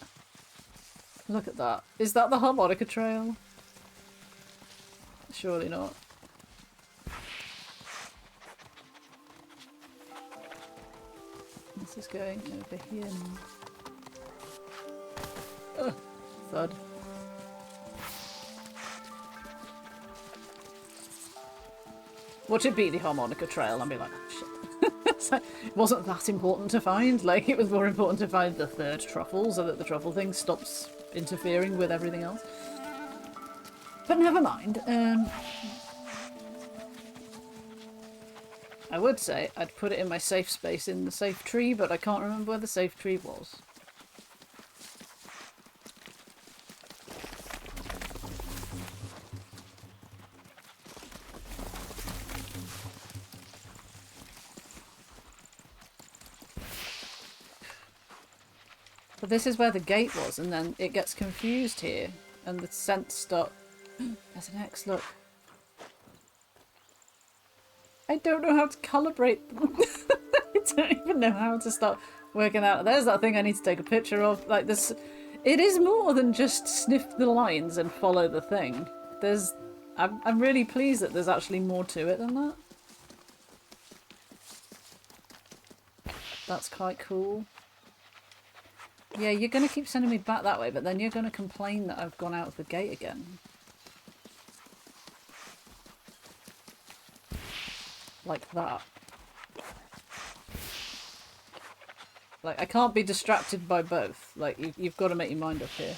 Look at that. Is that the harmonica trail? Surely not. This is going over here. Ugh, thud. Watch it be the harmonica trail and be like, oh shit. It's like, it wasn't that important to find. Like, it was more important to find the third truffle so that the truffle thing stops interfering with everything else. But never mind. I would say I'd put it in my safe space in the safe tree, but I can't remember where the safe tree was. But this is where the gate was, and then it gets confused here, and the scents start... There's an X, look. I don't know how to calibrate them. I don't even know how to start working out. There's that thing I need to take a picture of. Like, this... It is more than just sniff the lines and follow the thing. There's... I'm really pleased that there's actually more to it than that. That's quite cool. Yeah, you're going to keep sending me back that way, but then you're going to complain that I've gone out of the gate again. Like that. Like, I can't be distracted by both. Like, you've got to make your mind up here.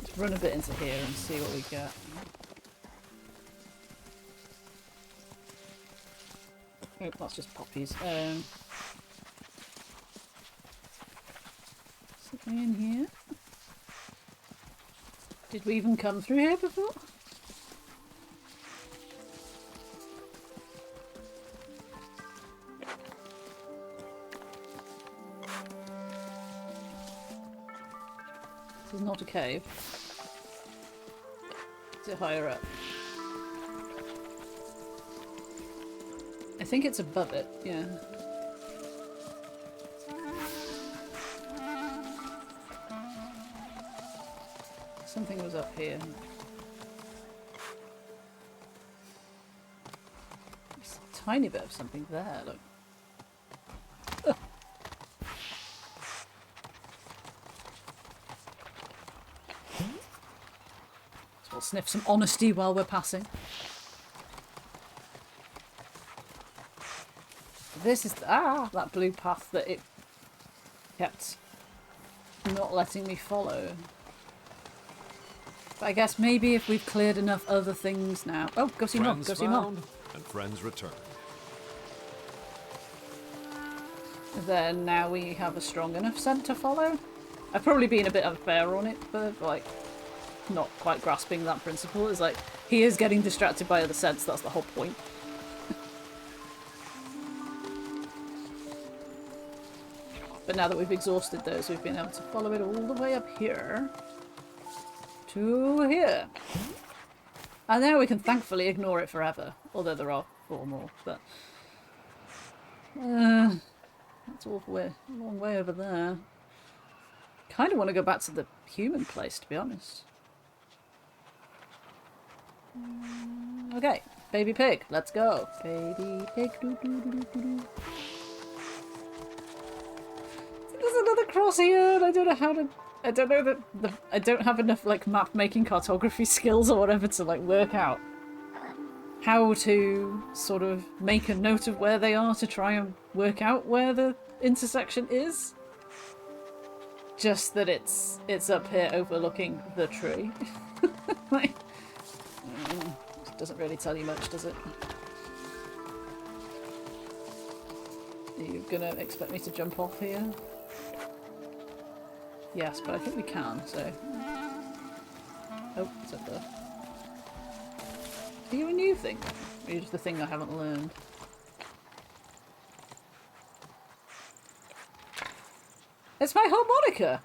Let's run a bit into here and see what we get. Oh, that's just poppies. Something in here? Did we even come through here before? This is not a cave. Is it higher up? I think it's above it, yeah. Something was up here. There's a tiny bit of something there, look. Ugh. So we'll sniff some honesty while we're passing. This is that blue path that it kept not letting me follow. But I guess maybe if we've cleared enough other things now. Oh, go see more. Go see more. And friends returned. Then now we have a strong enough scent to follow. I've probably been a bit unfair on it for like not quite grasping that principle. It's like he is getting distracted by other scents. That's the whole point. But now that we've exhausted those, we've been able to follow it all the way up here. To here. And now we can thankfully ignore it forever. Although there are 4 more, but... that's all a long way over there. Kind of want to go back to the human place, to be honest. Okay, baby pig, let's go. Baby pig, doo doo doo doo doo. There's another cross here, and I don't know how to... I don't know that I don't have enough like map making cartography skills or whatever to like work out how to sort of make a note of where they are to try and work out where the intersection is. Just that it's up here overlooking the tree. Like, it doesn't really tell you much, does it? Are you gonna expect me to jump off here? Yes, but I think we can, so... Oh, it's up there. Are you a new thing? Or are you just the thing I haven't learned? It's my harmonica!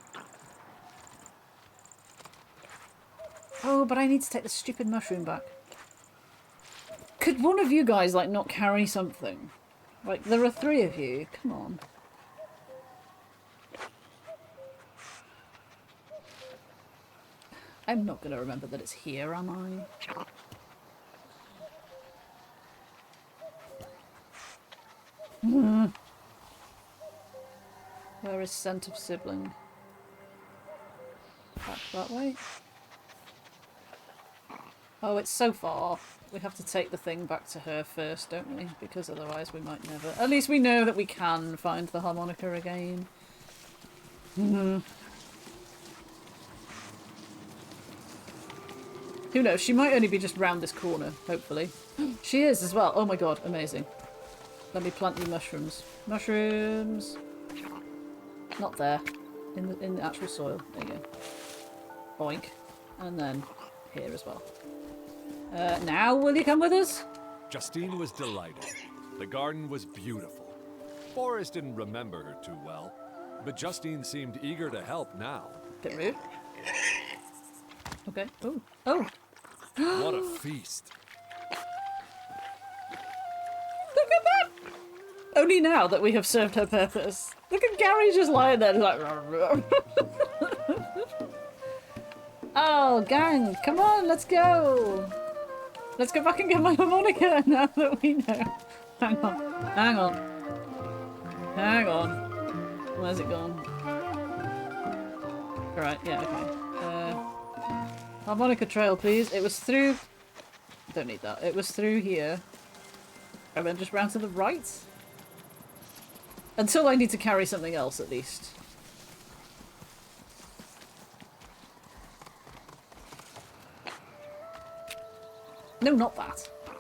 Oh, but I need to take the stupid mushroom back. Could one of you guys, like, not carry something? Like, there are 3 of you. Come on. I'm not going to remember that it's here, am I? Where is scent of sibling? Back that way. Oh, it's so far. We have to take the thing back to her first, don't we? Because otherwise we might never... At least we know that we can find the harmonica again. Hmm. Who knows? She might only be just round this corner, hopefully. She is as well. Oh my god, amazing. Let me plant you mushrooms. Mushrooms! Not there. In the actual soil. There you go. Boink. And then here as well. Now will you come with us? Justine was delighted. The garden was beautiful. Boris didn't remember her too well, but Justine seemed eager to help now. Bit rude. Okay. Oh. Oh! What a feast! Look at that! Only now that we have served her purpose. Look at Gary just lying there like... Oh, gang, come on, let's go! Let's go back and get my harmonica now that we know. Hang on, hang on. Hang on. Where's it gone? Alright, yeah, okay. Harmonica trail, please. It was through... Don't need that. It was through here. And then just round to the right? Until I need to carry something else, at least. No, not that. For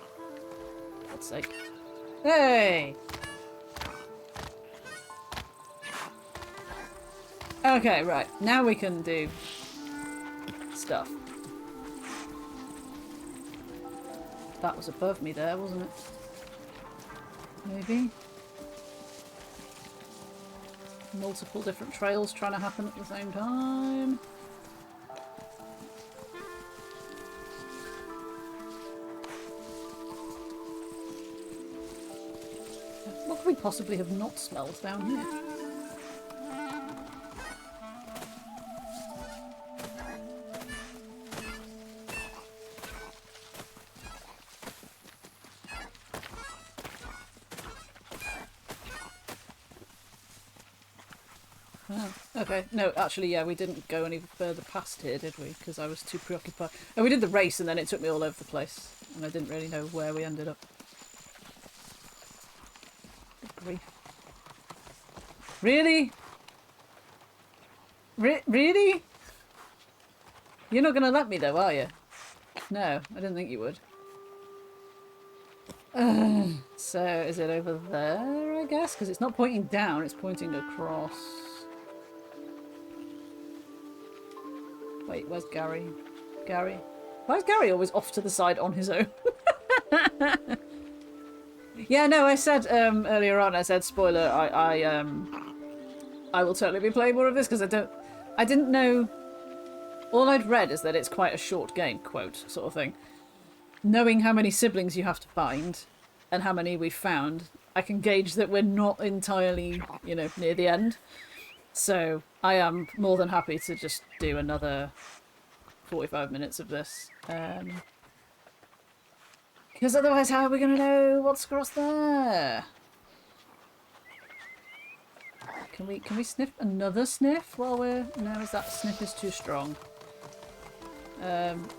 God's sake. Hey! Okay, right. Now we can do stuff. That was above me there, wasn't it? Maybe? Multiple different trails trying to happen at the same time. What could we possibly have not smelled down here? Oh, okay. No, actually, yeah, we didn't go any further past here, did we? Because I was too preoccupied. Oh, we did the race and then it took me all over the place. And I didn't really know where we ended up. Good grief. Really? Really? You're not going to let me though, are you? No, I didn't think you would. So, is it over there, I guess? Because it's not pointing down, it's pointing across. Wait, where's Gary? Gary? Why is Gary always off to the side on his own? Yeah, no, I said earlier on, I said, spoiler, I will totally be playing more of this because I didn't know, all I'd read is that it's quite a short game, quote, sort of thing. Knowing how many siblings you have to find and how many we've found, I can gauge that we're not entirely, you know, near the end. So I am more than happy to just do another 45 minutes of this. Because otherwise how are we going to know what's across there? Can we sniff another sniff while we're... No, is that sniff is too strong.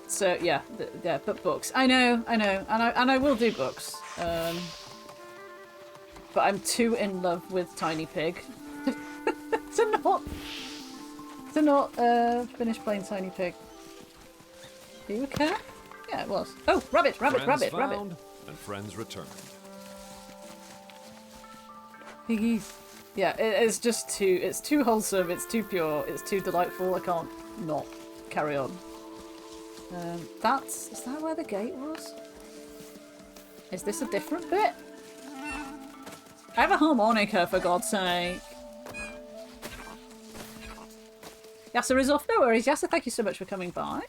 So yeah, yeah, but books. I know, and I will do books. But I'm too in love with Tiny Pig to not finish playing Tiny Pig. Are you okay? Yeah, it was. Oh, rabbit, rabbit, Friends rabbit, rabbit. found and friends returned. Piggies. Yeah, it's just too. It's too wholesome. It's too pure. It's too delightful. I can't not carry on. Is that where the gate was? Is this a different bit? I have a harmonica, for God's sake. Yasser is off. No worries, Yasser. Thank you so much for coming by.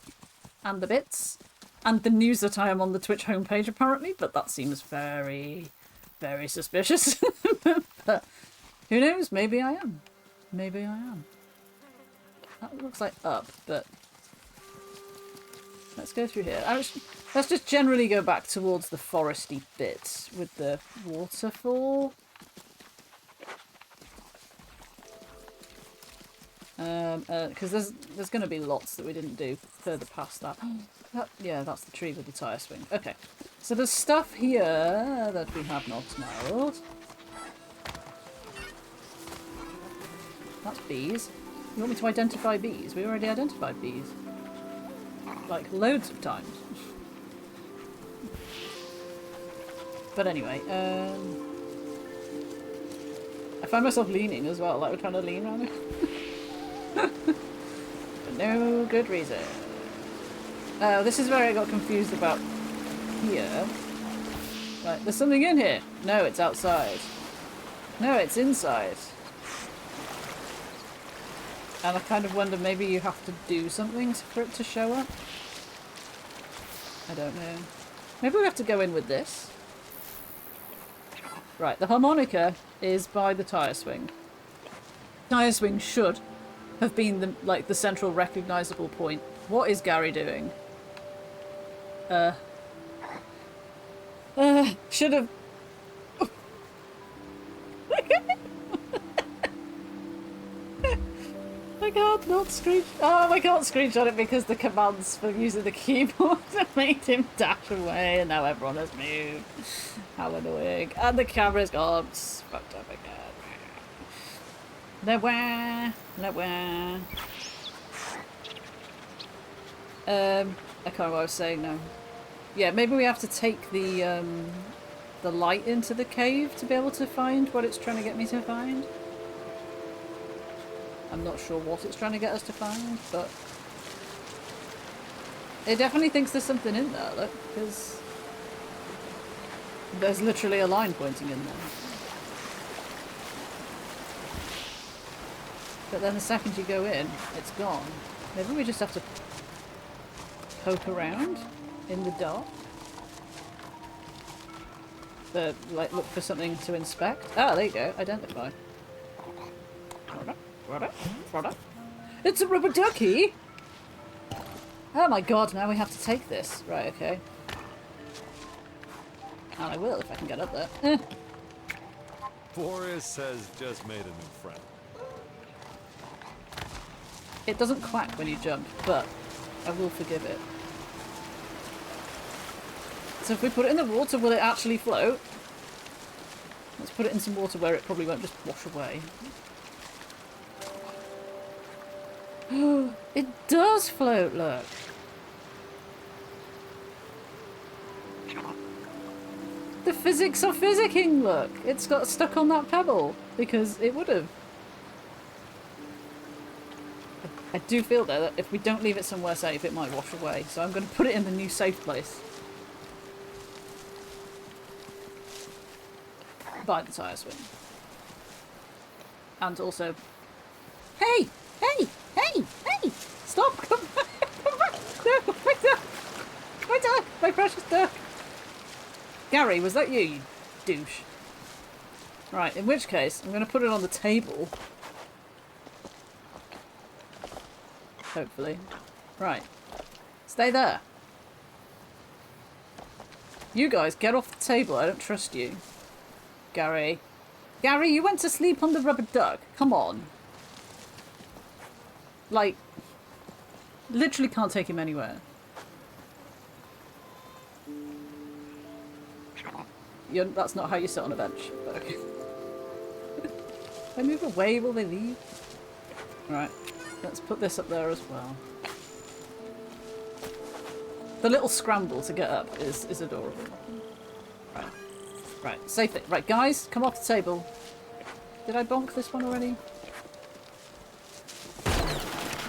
And the bits. And the news that I am on the Twitch homepage, apparently. But that seems very, very suspicious. But who knows? Maybe I am. Maybe I am. That looks like up, but... Let's go through here. Let's just generally go back towards the foresty bits with the waterfall. Because there's going to be lots that we didn't do further past that. Yeah, that's the tree with the tyre swing. Okay, so there's stuff here that we have not smelled. That's bees. You want me to identify bees? We already identified bees. Like, loads of times. But anyway, I find myself leaning as well, like we're trying to lean around it. For no good reason. This is where I got confused about here. Right, there's something in here. No, it's outside. No, it's inside. And I kind of wonder, maybe you have to do something for it to show up? I don't know. Maybe we have to go in with this. Right, the harmonica is by the tyre swing. Tyre swing should have been the central recognisable point. What is Gary doing? Should have... I can't not screenshot. Oh, I can't screenshot it because the commands for using the keyboard made him dash away, and now everyone has moved. How annoying! And the camera's gone. It's fucked up again. Nowhere, nowhere. I can't remember what I was saying now. Yeah, maybe we have to take the light into the cave to be able to find what it's trying to get me to find. I'm not sure what it's trying to get us to find, but it definitely thinks there's something in there, look, because there's literally a line pointing in there. But then the second you go in, it's gone. Maybe we just have to poke around in the dark. Like, look for something to inspect. Ah, there you go. Identify. It's a rubber ducky! Oh my god, now we have to take this. Right, okay. And I will if I can get up there. Boris has just made a new friend. It doesn't quack when you jump, but I will forgive it. So if we put it in the water, will it actually float? Let's put it in some water where it probably won't just wash away. It does float, look! The physics are physicking, look! It's got stuck on that pebble, because it would have. I do feel though that if we don't leave it somewhere safe, it might wash away, so I'm going to put it in the new safe place. By the tyre swing. And also... Hey! Hey! Hey! Hey! Stop! Come back! Come back! No! My duck! My duck! My precious duck! Gary, was that you douche? Right, in which case, I'm going to put it on the table. Hopefully. Right. Stay there. You guys, get off the table. I don't trust you. Gary. Gary, you went to sleep on the rubber duck. Come on. Like, literally can't take him anywhere. That's not how you sit on a bench. But okay. If I move away, will they leave? Right. Let's put this up there as well. The little scramble to get up is adorable. Right. Right, safe it. Right, guys, come off the table. Did I bonk this one already?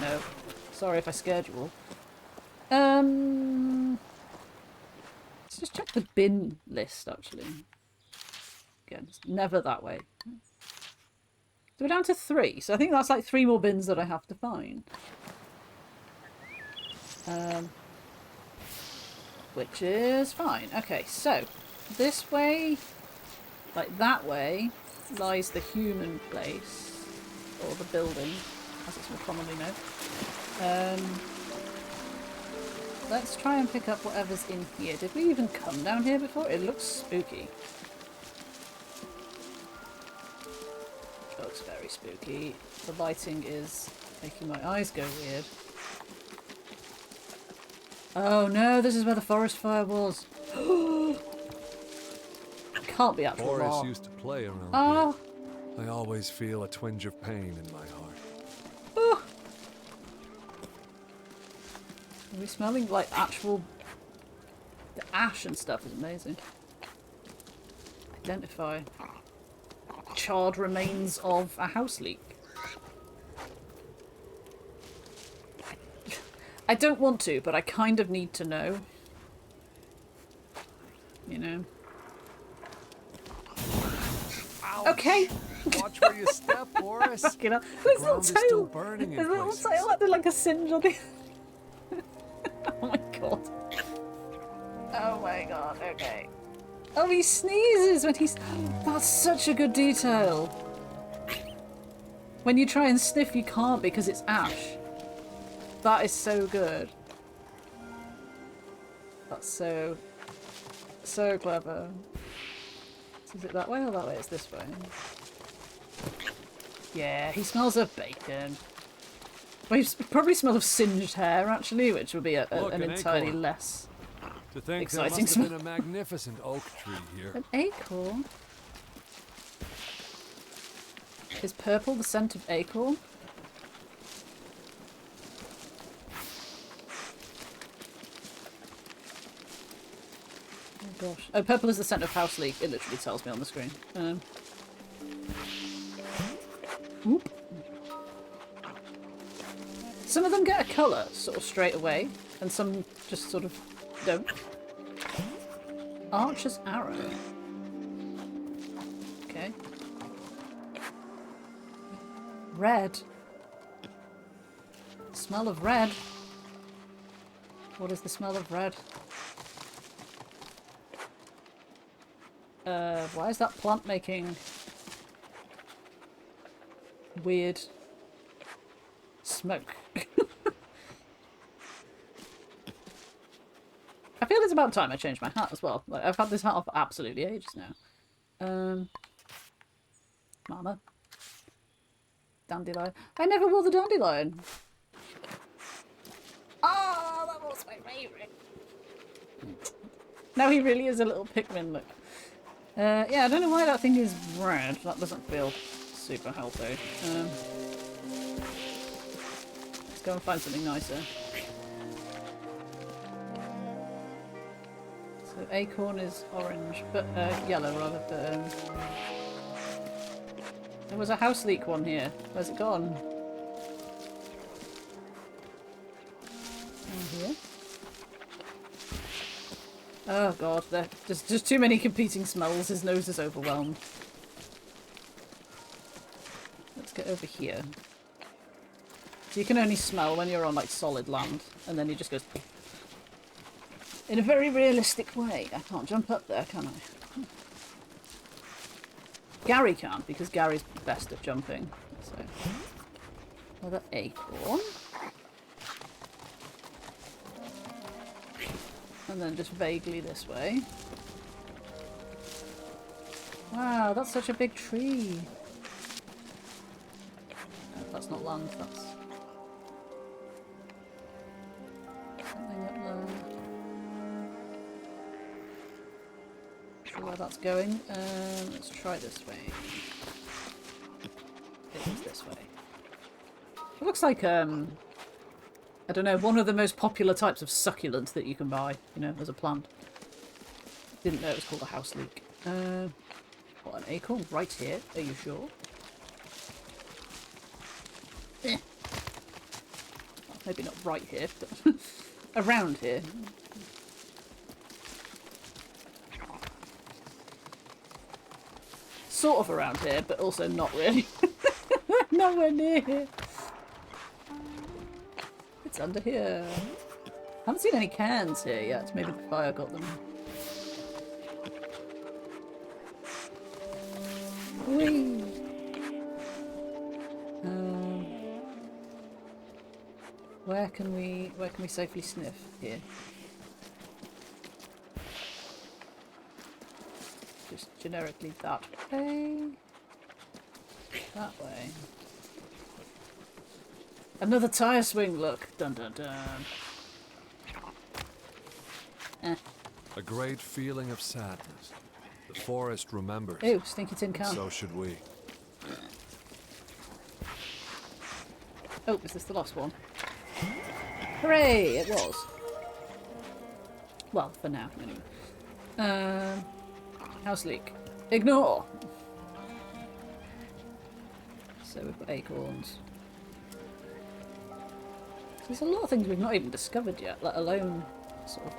No. Sorry if I scared you all. Let's just check the bin list, actually. Again, it's never that way. So we're down to 3, so I think that's like 3 more bins that I have to find. Which is fine. Okay, so this way, like that way, lies the human place, or the building, as it's more commonly known. Let's try and pick up whatever's in here. Did we even come down here before? It looks spooky. Looks very spooky. The lighting is Making my eyes go weird. Oh no, this is where the forest fire was. Can't be actual Boris lava. used to play around Oh. here. I always feel a twinge of pain in my heart. Oh. Are we smelling like actual... The ash and stuff is amazing. Identify. Charred remains of a house leak. I don't want to, but I kind of need to know. You know. Ouch. Okay. Watch where you step, Boris. Fucking hell. The His little ground is still tail. burning in His little places. tail acted like a singe on the... Oh my god. Oh my god, okay. Oh, he sneezes when he's... That's such a good detail. When you try and sniff, you can't because it's ash. That is so good. That's so clever. Is it that way or that way? It's this way. Yeah, he smells of bacon. Well, he probably smells of singed hair, actually, which would be Look, an an entirely acorn. less To think exciting there must smell. have been a magnificent oak tree here. An acorn? Is purple the scent of acorn? Oh gosh. Oh, purple is the scent of house leek. It literally tells me on the screen. Whoop. Some of them get a colour sort of straight away, and some just sort of don't. Archer's arrow. Okay. Red. Smell of red. What is the smell of red? Why is that plant making weird smoke? I feel it's about time I changed my hat as well. Like, I've had this hat on for absolutely ages now. Mama. Dandelion. I never wore the dandelion. Oh, that was my favourite. Now he really is a little Pikmin, look. Yeah, I don't know why that thing is red. That doesn't feel super healthy. Let's go and find something nicer. So acorn is orange, but yellow rather. But there was a house leek one here. Where's it gone? Here. Oh god, there's just too many competing smells. His nose is overwhelmed. Let's get over here. So you can only smell when you're on like solid land, and then he just goes in a very realistic way. I can't jump up there, can I? Gary can, because Gary's best at jumping. So another acorn. And then just vaguely this way. Wow, that's such a big tree. No, that's not land, that's something up there. Not sure where that's going. Let's try this way. It is this way. It looks like I don't know, one of the most popular types of succulent that you can buy, you know, as a plant. Didn't know it was called a house leek. What, an acorn right here? Are you sure? Well, maybe not right here, but around here. Sort of around here, but also not really. Nowhere near here. It's under here. Haven't seen any cans here yet. Maybe the fire got them. Whee! Where can we safely sniff here? Just generically that way. That way. Another tire swing, look. Dun dun dun. A great feeling of sadness. The forest remembers. Ew, stinky tin can. So should we. Oh, is this the last one? Hooray! It was. Well, for now, anyway. House leak. Ignore! So we've got acorns. There's a lot of things we've not even discovered yet, let alone sort of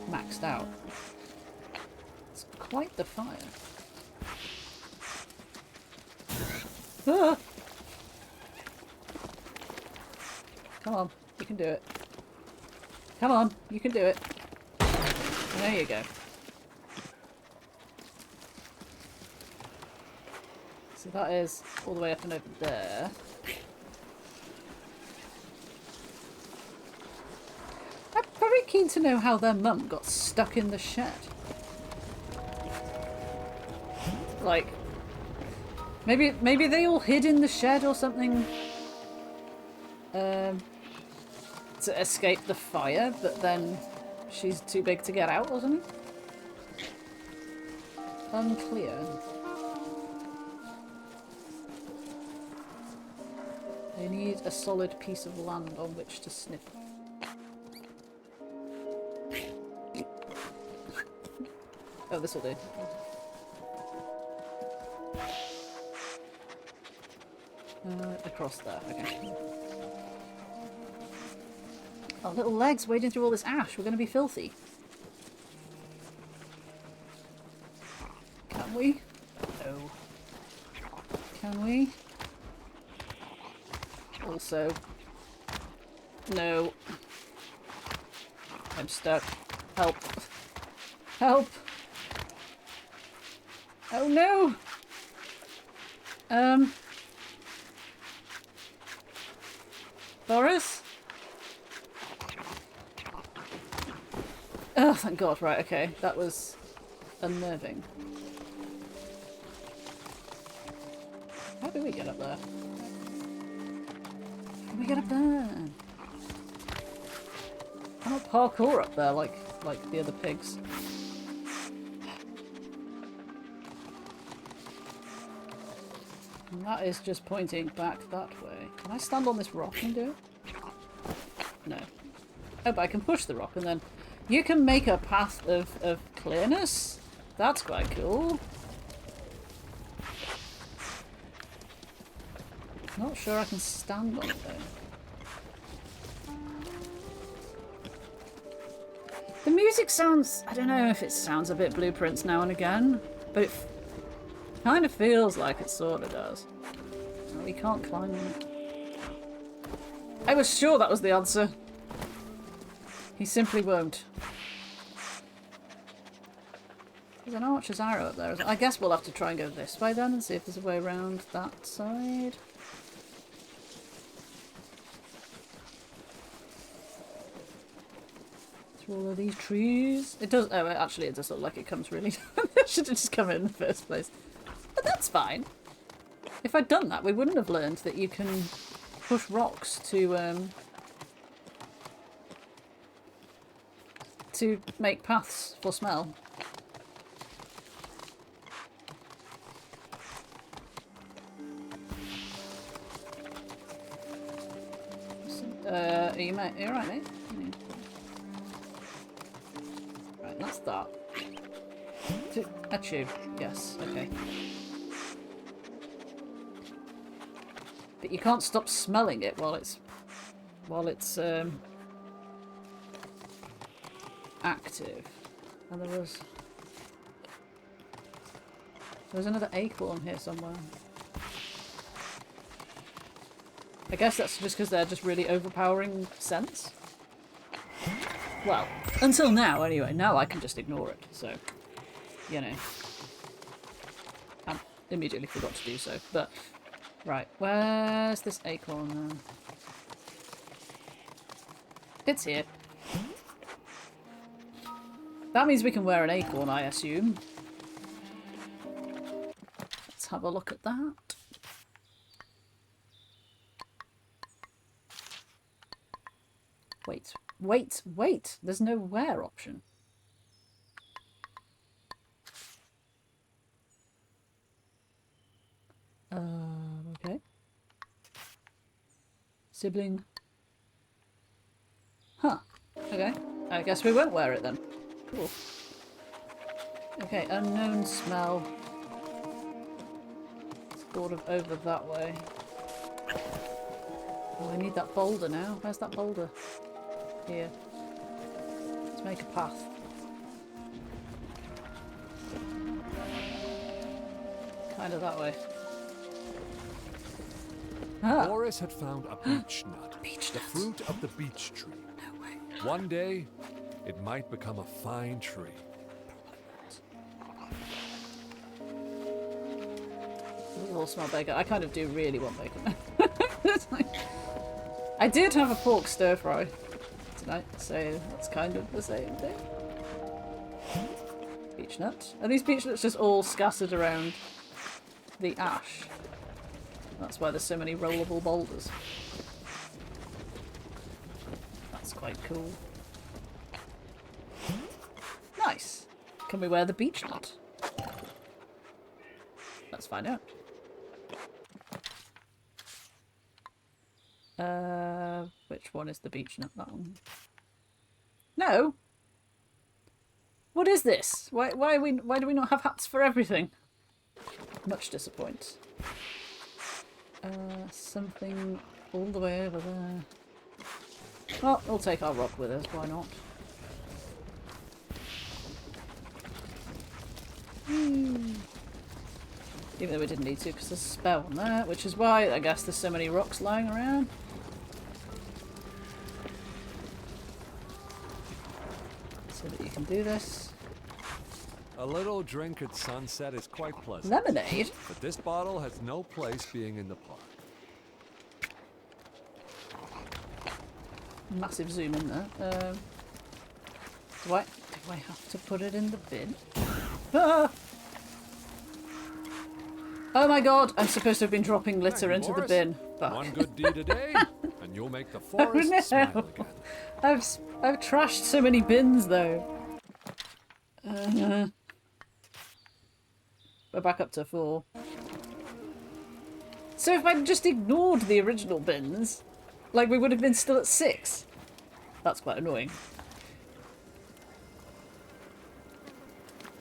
maxed out. It's quite the fire. Ah! Come on, you can do it. Come on, you can do it. There you go. So that is all the way up and over there. I'm very keen to know how their mum got stuck in the shed. Like, maybe they all hid in the shed or something to escape the fire, but then she's too big to get out or something? Unclear. They need a solid piece of land on which to snip. Oh, this will do. Across there, okay. Our little legs wading through all this ash. We're going to be filthy. Can we? No. Can we? Also. No. I'm stuck. Help. Help! Oh no! Boris? Oh, thank God. Right, okay. That was unnerving. How do we get up there? How do we get up there? I don't parkour up there like the other pigs. And that is just pointing back that way. Can I stand on this rock and do it? No. Oh, but I can push the rock and then... You can make a path of clearness? That's quite cool. Not sure I can stand on it though. The music sounds... I don't know if it sounds a bit Blueprints now and again, but it kind of feels like it sort of does. Oh, we can't climb it. I was sure that was the answer. He simply won't. There's an archer's arrow up there. I guess we'll have to try and go this way then and see if there's a way around that side. Through all of these trees. It does... Oh, actually it does look like it comes really down. It should have just come in the first place. But that's fine. If I'd done that, we wouldn't have learned that you can push rocks to make paths for smell. Are you alright, mate? Yeah. Right, that's that. Achoo. Yes, okay. But you can't stop smelling it while it's active. And there was another acorn here somewhere. I guess that's just because they're just really overpowering scents. Well, until now anyway. Now I can just ignore it, so, you know. I immediately forgot to do so, but... Right, where's this acorn then? It's here. That means we can wear an acorn, I assume. Let's have a look at that. Wait. There's no where option. Okay. Sibling. Huh. Okay. I guess we won't wear it then. Cool. Okay, unknown smell. Sort of over that way. Oh, I need that boulder now. Where's that boulder? Here. Let's make a path. Kind of that way. Ah. Boris had found a beech nut. The fruit of the beech tree. No way. One day, it might become a fine tree. These all smell bacon. I kind of do really want bacon. I did have a pork stir fry tonight, so that's kind of the same thing. Beech nut. Are these beech nuts just all scattered around the ash? That's why there's so many rollable boulders. That's quite cool. Nice. Can we wear the beech nut? Let's find out. Which one is the beech nut? That one. No. What is this? Why do we not have hats for everything? Much disappoint. Something all the way over there. Well, we'll take our rock with us. Why not? Even though we didn't need to, because there's a spell on there, which is why I guess there's so many rocks lying around. So that you can do this. A little drink at sunset is quite pleasant. Lemonade? But this bottle has no place being in the park. Massive zoom in there. Do I have to put it in the bin? Ah! Oh my god, I'm supposed to have been dropping litter into the bin. Fuck. One good deed a day, and you'll make the forest smile again. I've trashed so many bins though. We're back up to 4. So if I'd just ignored the original bins, like we would have been still at 6. That's quite annoying.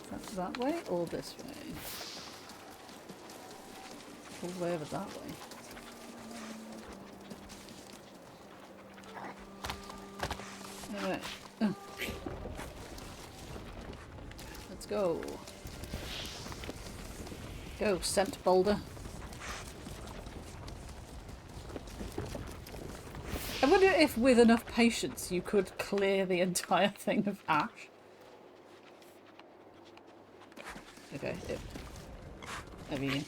Is that that way or this way? All the way over that way. Alright. Let's go. Go, scent boulder. I wonder if with enough patience you could clear the entire thing of ash. Okay, I mean,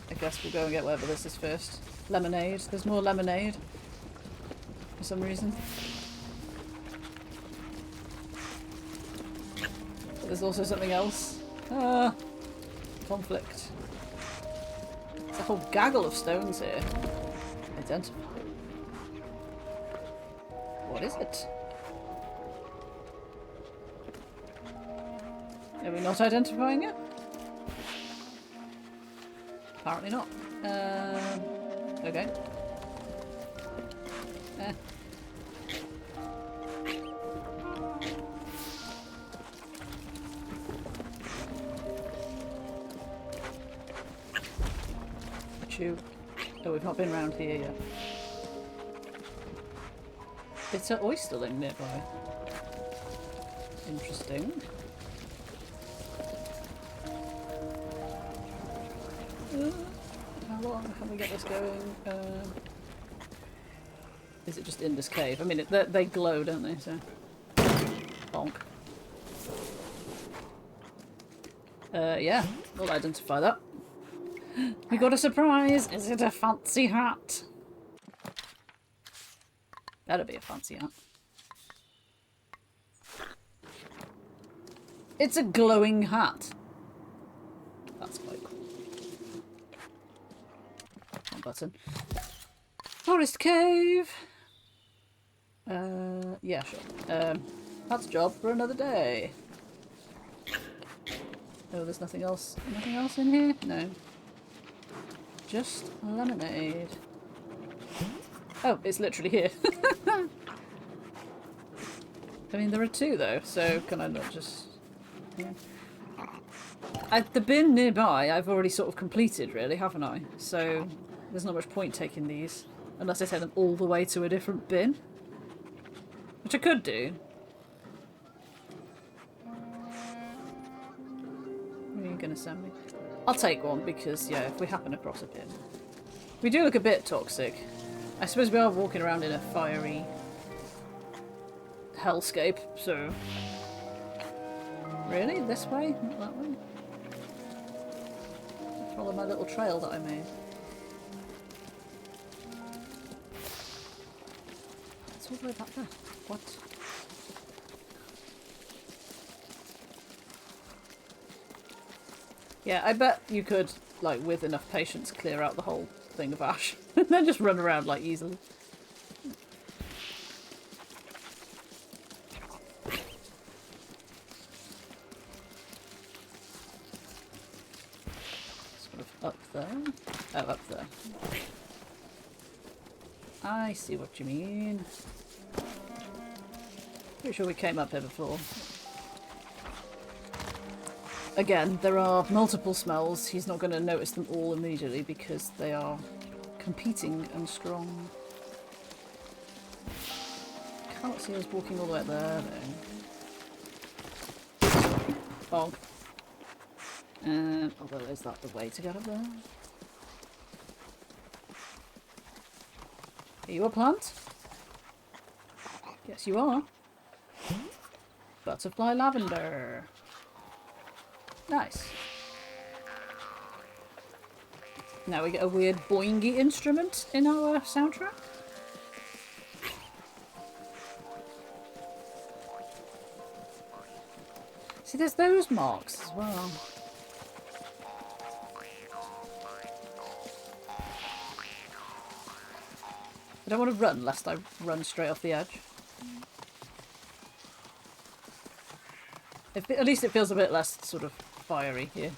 I guess we'll go and get whatever this is first. Lemonade. There's more lemonade. For some reason. But there's also something else. Ah! Conflict. There's a whole gaggle of stones here. Identify. What is it? Are we not identifying it? Apparently not. Okay. Chew. Oh, we've not been round here yet. It's an oysterling nearby. Interesting. How long can we get this going? Is it just in this cave? I mean, they glow, don't they? So, bonk. Yeah, we'll identify that. We got a surprise! Is it a fancy hat? Better be a fancy hat. It's a glowing hat. That's quite cool. One button. Forest cave! Yeah, sure. That's a job for another day. Oh, there's nothing else. Nothing else in here? No. Just lemonade. Oh, it's literally here. I mean, there are two though, so can I not just... Yeah. The bin nearby I've already sort of completed, really, haven't I? So there's not much point taking these. Unless I take them all the way to a different bin. Which I could do. What are you going to send me? I'll take one because, yeah, if we happen across a bin. We do look a bit toxic. I suppose we are walking around in a fiery hellscape, so... Really? This way? Not that way? Follow my little trail that I made. It's all the way back there. What? Yeah, I bet you could, like, with enough patience, clear out the whole thing of ash. And then just run around, like, easily. Sort of up there. Oh, up there. I see what you mean. Pretty sure we came up here before. Again, there are multiple smells. He's not going to notice them all immediately because they are competing and strong. Can't see us walking all the way up there, though. Bog. Although, is that the way to get up there? Are you a plant? Yes, you are. Butterfly lavender. Nice. Now we get a weird boingy instrument in our soundtrack. See, there's those marks as well. I don't want to run lest I run straight off the edge. At least it feels a bit less sort of fiery here.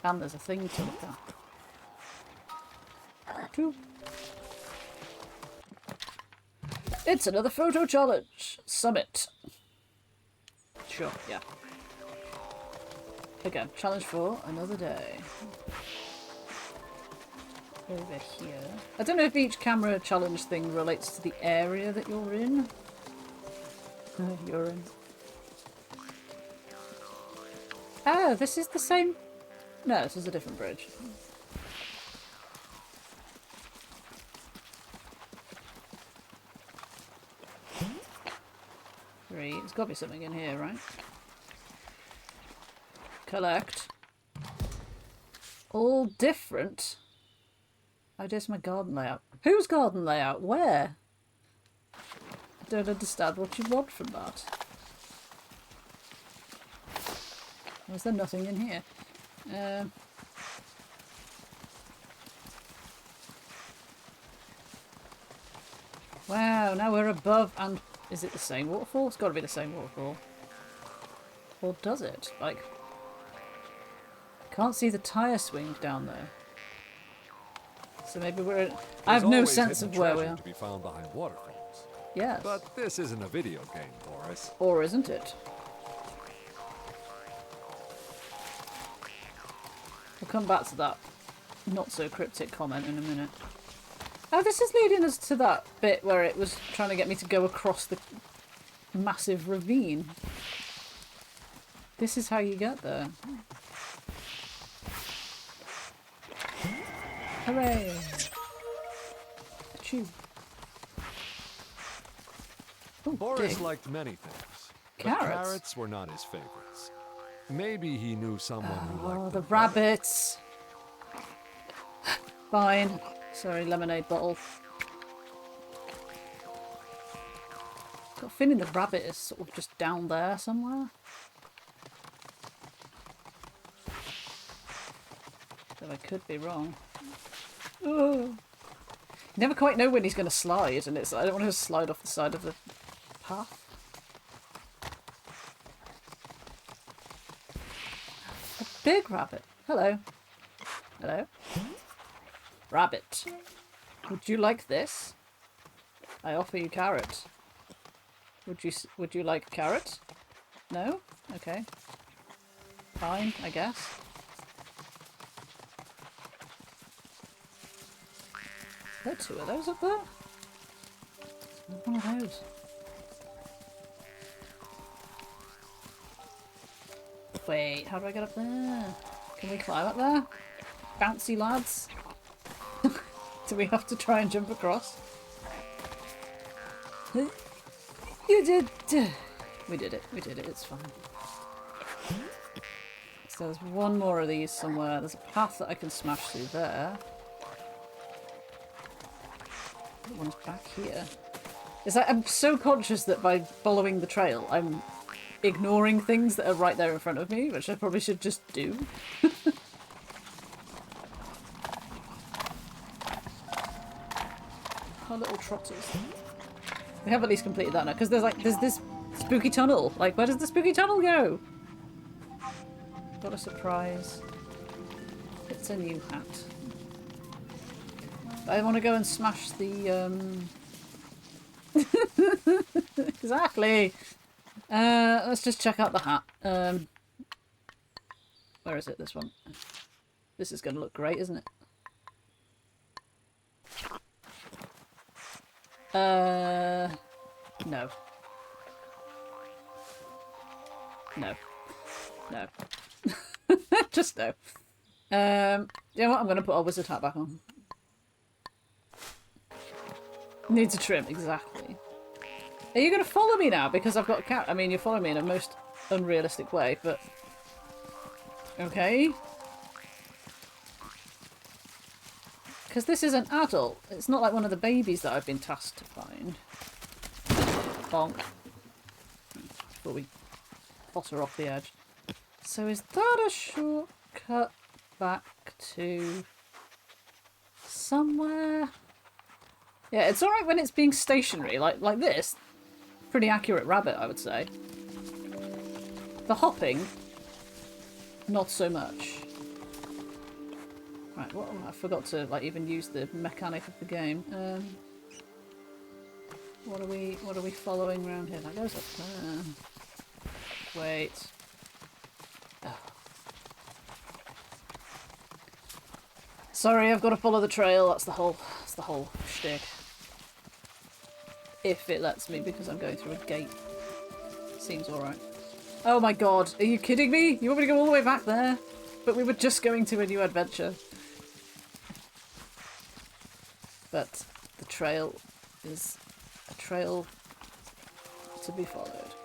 And there's a thing to look at. Cool. It's another photo challenge! Summit. Sure, yeah. Again, challenge for another day. Over here. I don't know if each camera challenge thing relates to the area that you're in. You're in. Oh, this is the same... No, this is a different bridge. Three. There's got to be something in here, right? Collect. All different. Oh, there's my garden layout. Whose garden layout? Where? I don't understand what you want from that. Or is there nothing in here? Wow, now we're above and... Is it the same waterfall? It's got to be the same waterfall. Or does it? Like... Can't see the tyre swing down there. So maybe we're... I have no sense of where we are. To be found behind waterfalls. Yes. But this isn't a video game, Boris. Or isn't it? We'll come back to that not so cryptic comment in a minute. Oh, this is leading us to that bit where it was trying to get me to go across the massive ravine. This is how you get there. Hooray! Achoo. Ooh, Boris dig. liked many things. Carrots? But carrots were not his favorites. Maybe he knew someone who liked Oh, them the rabbits. Fine. Sorry, lemonade bottle. Got a feeling the rabbit is sort of just down there somewhere. Though I could be wrong. Oh. You never quite know when he's going to slide, and I don't want to slide off the side of the path. A big rabbit. Hello. Hello. Rabbit. Would you like this? I offer you carrot. Would you like a carrot? No? Okay. Fine, I guess. There are two of those up there? One of those. Wait, how do I get up there? Can we climb up there? Bouncy lads? Do we have to try and jump across? You did! We did it, it's fine. So there's one more of these somewhere. There's a path that I can smash through there. The one's back here. It's like I'm so conscious that by following the trail, I'm ignoring things that are right there in front of me, which I probably should just do. Our little trotters. We have at least completed that now, because there's this spooky tunnel. Like, where does the spooky tunnel go? What a surprise. It's a new hat. I want to go and smash the, Exactly! Let's just check out the hat. Where is it? This one. This is going to look great, isn't it? No. No. No. Just no. You know what? I'm going to put our wizard hat back on. Needs a trim, exactly. Are you going to follow me now? Because I've got a cat. I mean, you're following me in a most unrealistic way, but... Okay. Because this is an adult. It's not like one of the babies that I've been tasked to find. Bonk. Before we potter off the edge. So is that a shortcut back to... somewhere? Yeah, it's alright when it's being stationary, like this. Pretty accurate rabbit, I would say. The hopping, not so much. Right, well, I forgot to even use the mechanic of the game. What are we following around here? That goes up there. Wait. Oh. Sorry, I've got to follow the trail. That's the whole shtick. If it lets me, because I'm going through a gate. Seems alright. Oh my god, are you kidding me? You want me to go all the way back there? But we were just going to a new adventure. But the trail is a trail to be followed.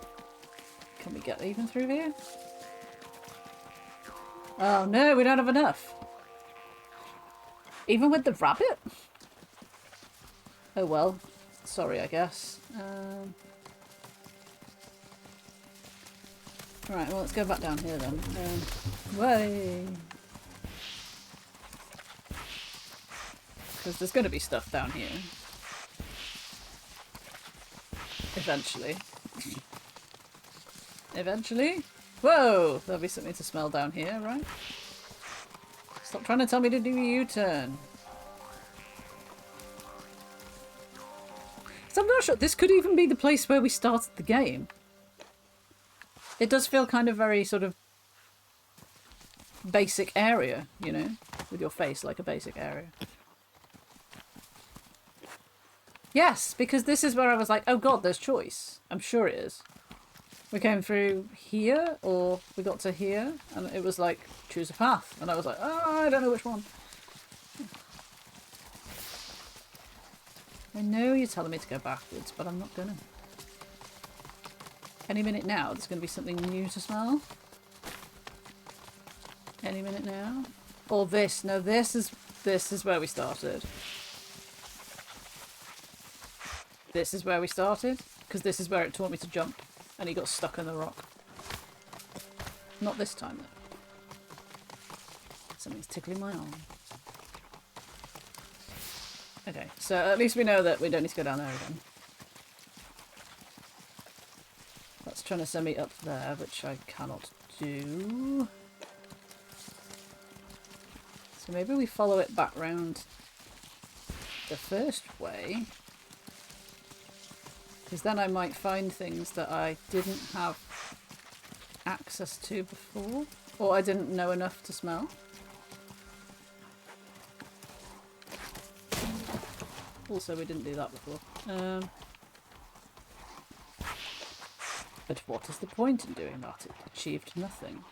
Can we get even through here? Oh no, we don't have enough. Even with the rabbit? Oh well. Sorry, I guess. Right, well, let's go back down here then. Way! Because there's going to be stuff down here. Eventually. Eventually? Whoa! There'll be something to smell down here, right? Stop trying to tell me to do a U-turn. So I'm not sure. This could even be the place where we started the game. It does feel kind of very sort of basic area, you know? With your face like a basic area. Yes, because this is where I was like, oh god, there's choice. I'm sure it is. We came through here, or we got to here, and it was like, choose a path. And I was like, oh, I don't know which one. I know you're telling me to go backwards, but I'm not gonna. Any minute now, there's gonna be something new to smell. Any minute now. Or this. No, this is where we started. This is where we started, because this is where it taught me to jump, and he got stuck in the rock. Not this time, though. Something's tickling my arm. Okay, so at least we know that we don't need to go down there again. That's trying to send me up there, which I cannot do. So maybe we follow it back round the first way. Because then I might find things that I didn't have access to before. Or I didn't know enough to smell. Also, we didn't do that before. But what is the point in doing that? It achieved nothing.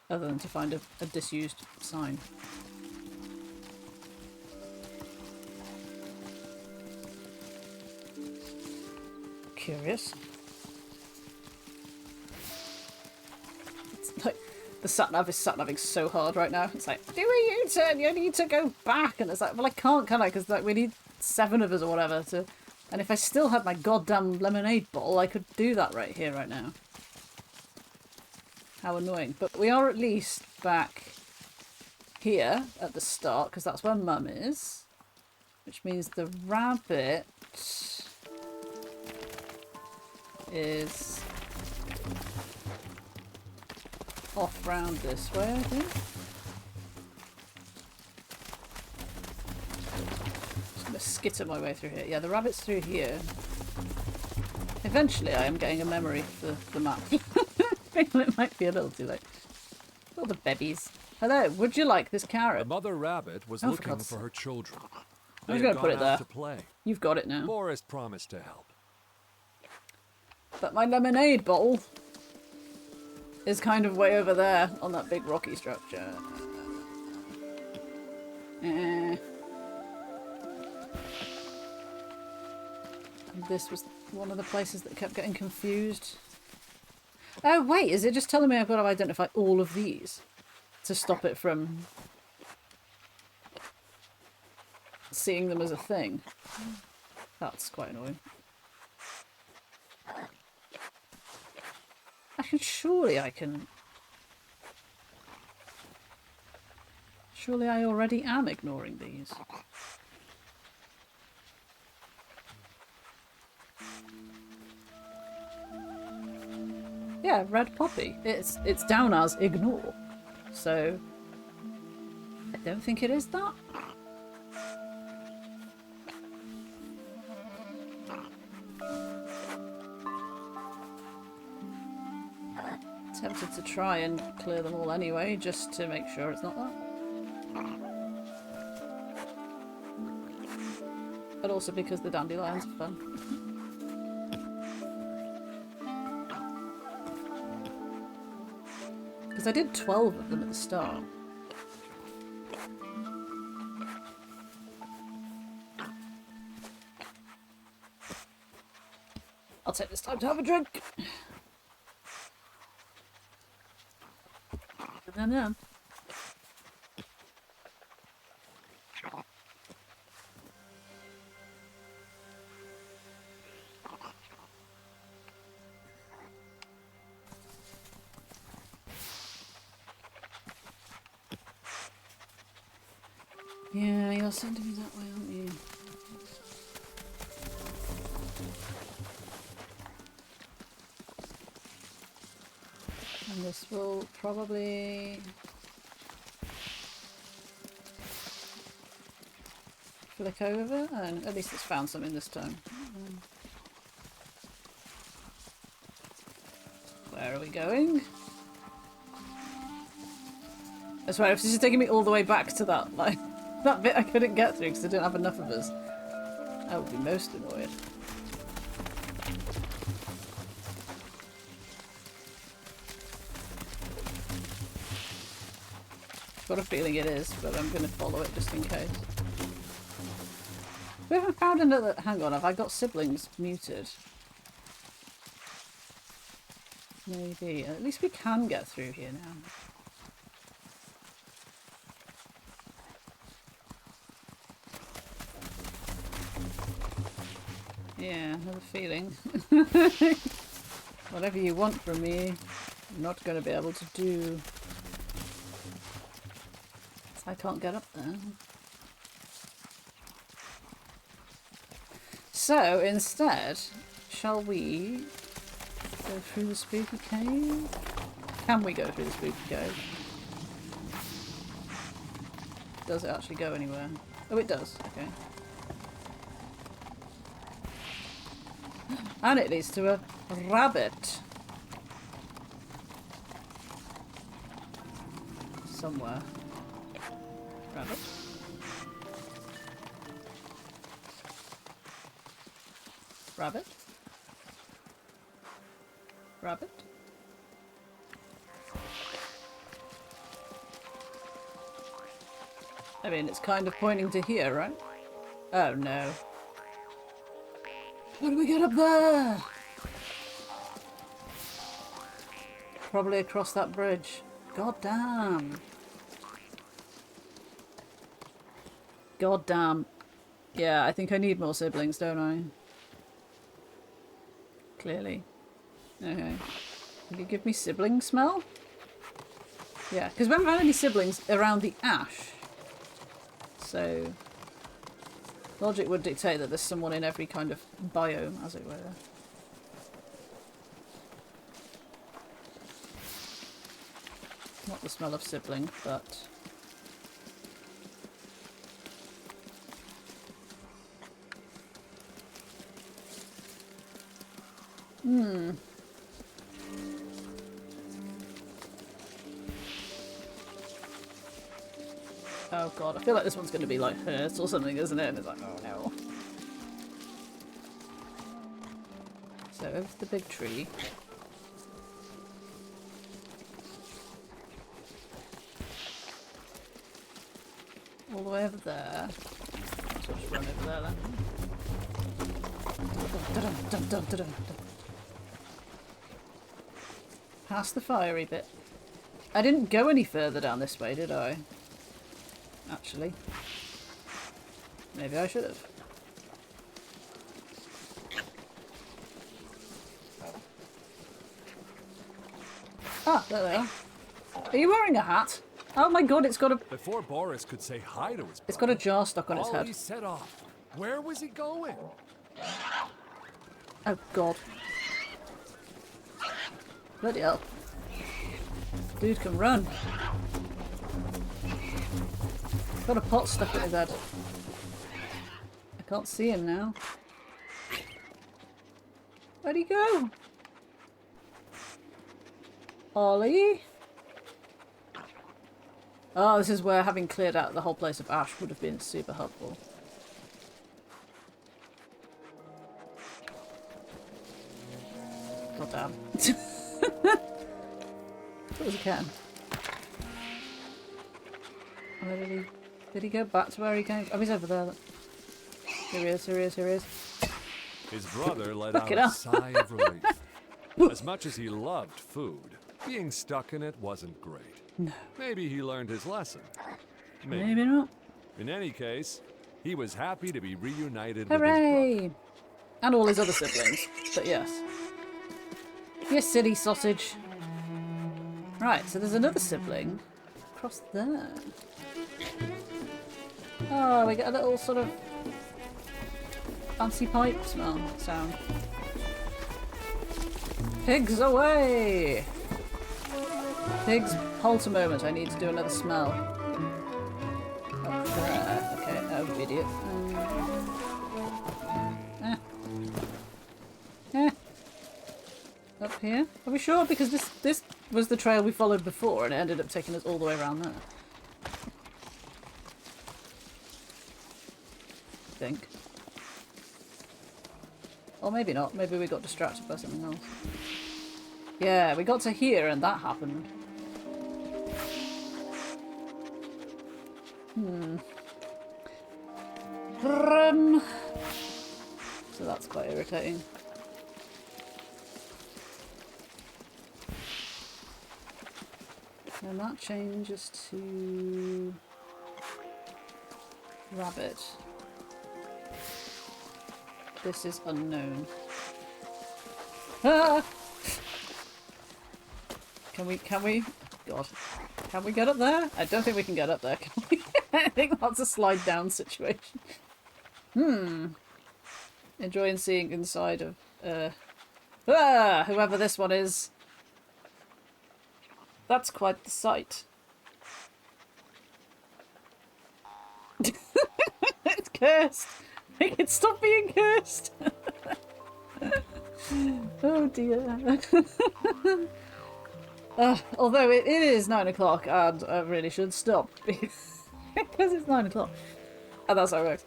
Other than to find a disused sign. Curious. It's like the sat-nav is sat-naving so hard right now. It's like, do a U-turn, you need to go back. And it's like, well, I can't, can I? Because like, we need 7 of us or whatever to... And if I still had my goddamn lemonade bottle, I could do that right here, right now. How annoying. But we are at least back here at the start, because that's where Mum is. Which means the rabbit is off round this way, I think. Just gonna skitter my way through here. Yeah, the rabbit's through here. Eventually I am getting a memory for the map. It might be a little too late. All the babies. Hello, would you like this carrot? The mother rabbit was looking for her children. I was going to put it there. To play. You've got it now. Forrest promised to help. But my lemonade bottle is kind of way over there on that big rocky structure. And this was one of the places that kept getting confused. Oh wait, is it just telling me I've got to identify all of these to stop it from seeing them as a thing? That's quite annoying. Surely I can... Surely I already am ignoring these. Yeah, red poppy. It's down as ignore. So I don't think it is that. Tempted to try and clear them all anyway, just to make sure it's not that. But also because the dandelions are fun. Because I did 12 of them at the start. I'll take this time to have a drink. And then, yeah, you're sending me that way, aren't you? And this will probably flick over, and at least it's found something this time. Where are we going? I swear, if this is taking me all the way back to that, like, that bit I couldn't get through because I didn't have enough of us, I would be most annoyed. Got a feeling it is, but I'm going to follow it just in case. We haven't found another... Hang on, have I got siblings muted? Maybe. At least we can get through here now. Yeah, I have a feeling. Whatever you want from me, I'm not going to be able to do. I can't get up there. So, instead, shall we go through the spooky cave? Can we go through the spooky cave? Does it actually go anywhere? Oh, it does. Okay. And it leads to a rabbit. Somewhere. Rabbit. Rabbit. Rabbit. I mean, it's kind of pointing to here, right? Oh no. How do we get up there? Probably across that bridge. God damn. God damn. Yeah, I think I need more siblings, don't I? Clearly. Okay. Can you give me sibling smell? Yeah, because we haven't had any siblings around the ash. So logic would dictate that there's someone in every kind of biome, as it were. Not the smell of sibling, but... Oh god, I feel like this one's going to be like hurt or something, isn't it? And it's like, oh no. So, over to the big tree. All the way over there. Let's just run over there then. Dun, dun, dun, dun, dun, dun. Past the fiery bit. I didn't go any further down this way, did I? Actually. Maybe I should have. Ah, there they are. Are you wearing a hat? Oh my god, it's got a... Before Boris could say hi to his brother, It's got a jar stuck on its head. he set off. Where was he going? Oh god. Bloody hell. Dude can run. Got a pot stuck in his head. I can't see him now. Where'd he go? Ollie? Oh, this is where having cleared out the whole place of ash would have been super helpful. God damn. That was a can. Where did he go back to where he came from? Oh, he's over there. Here he is, here he is, here he is. His brother let Look out it a up. sigh of relief. As much as he loved food, being stuck in it wasn't great. No. Maybe he learned his lesson. Maybe not. In any case, he was happy to be reunited with his Hooray! brother. And all his other siblings. But yes. You silly sausage. Right, so there's another sibling across there. Oh, we get a little sort of fancy pipe smell sound. Pigs away! Pigs, halt a moment, I need to do another smell. Up there. Okay, oh idiot. Up here? Are we sure? Because this was the trail we followed before and it ended up taking us all the way around there. I think. Or maybe not. Maybe we got distracted by something else. Yeah, we got to here and that happened. So that's quite irritating. And that changes to rabbit. This is unknown. Ah! Can we God. Can we get up there? I don't think we can get up there, can we? I think that's a slide down situation. Enjoying seeing inside of whoever this one is. That's quite the sight. It's cursed. Make it stop being cursed. Oh dear. Although it is 9 o'clock and I really should stop because it's 9 o'clock. And that's how it works.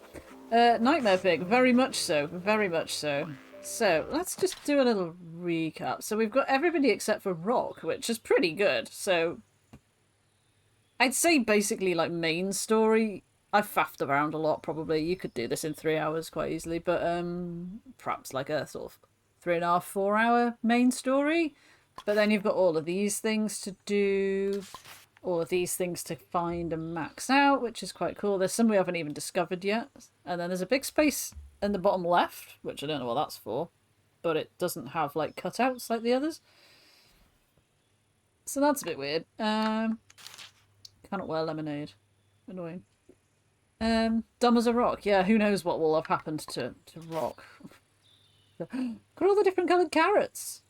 Nightmare Pig, very much so. Very much so. So, let's just do a little recap. So we've got everybody except for Rock, which is pretty good. So, I'd say basically like main story. I've faffed around a lot probably. You could do this in 3 hours quite easily. But perhaps like a sort of 3.5, 4 hour main story. But then you've got all of these things to do. All of these things to find and max out, which is quite cool. There's some we haven't even discovered yet. And then there's a big space in the bottom left, which I don't know what that's for. But it doesn't have, like, cutouts like the others. So that's a bit weird. Cannot wear lemonade. Annoying. Dumb as a rock. Yeah, who knows what will have happened to Rock. Got all the different coloured carrots.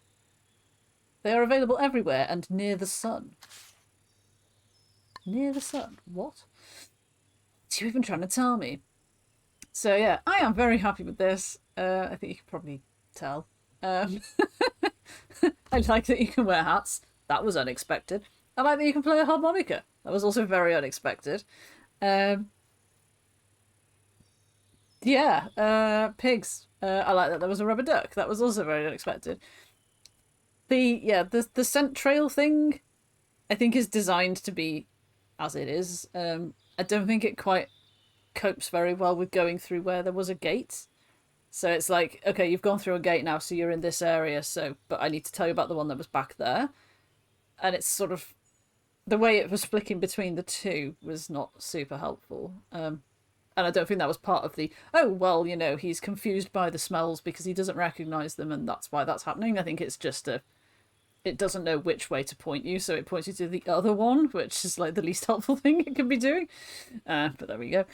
They are available everywhere and near the sun. Near the sun? What? What are you even trying to tell me? So yeah, I am very happy with this. I think you can probably tell. I like that you can wear hats. That was unexpected. I like that you can play a harmonica. That was also very unexpected. Yeah, pigs. I like that there was a rubber duck. That was also very unexpected. The scent trail thing, I think, is designed to be as it is. I don't think it quite copes very well with going through where there was a gate. So it's like, okay, you've gone through a gate now, so you're in this area, but I need to tell you about the one that was back there. And it's sort of, the way it was flicking between the two was not super helpful. And I don't think that was part of the, oh, well, you know, he's confused by the smells because he doesn't recognise them and that's why that's happening. I think it's just it doesn't know which way to point you, so it points you to the other one, which is like the least helpful thing it can be doing. But there we go.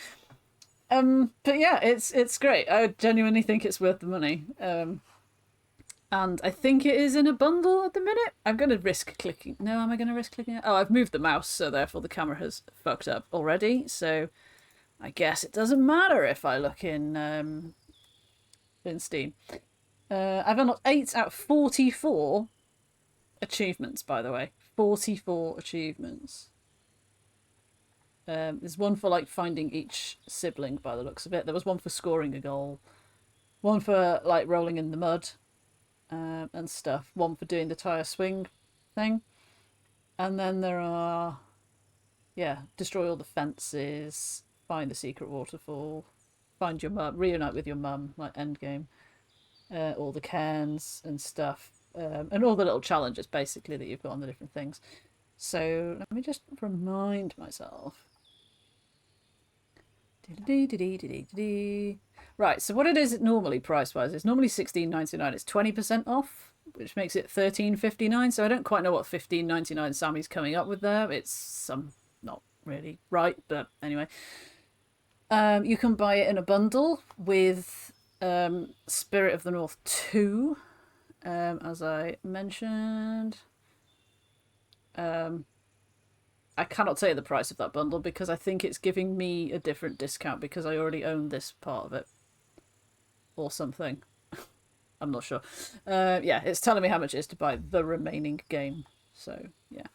But yeah, it's great. I genuinely think it's worth the money. And I think it is in a bundle at the minute. I'm going to risk clicking. No, am I going to risk clicking it? Oh, I've moved the mouse, so therefore the camera has fucked up already. So I guess it doesn't matter if I look in Steam. I've unlocked 8 out of 44 achievements, by the way. 44 achievements. There's one for like finding each sibling by the looks of it. There was one for scoring a goal. One for like rolling in the mud and stuff. One for doing the tire swing thing. And then there are, yeah, destroy all the fences, find the secret waterfall, find your mum, reunite with your mum, like end game. All the cairns and stuff. And all the little challenges basically that you've got on the different things. So let me just remind myself. Right, so what it is normally price-wise, it's normally $16.99. It's 20% off, which makes it $13.59. So I don't quite know what $15.99 Sammy's coming up with there. It's not really right, but anyway. You can buy it in a bundle with Spirit of the North 2, as I mentioned. I cannot tell you the price of that bundle because I think it's giving me a different discount because I already own this part of it. Or something. I'm not sure. Yeah, it's telling me how much it is to buy the remaining game. So, yeah.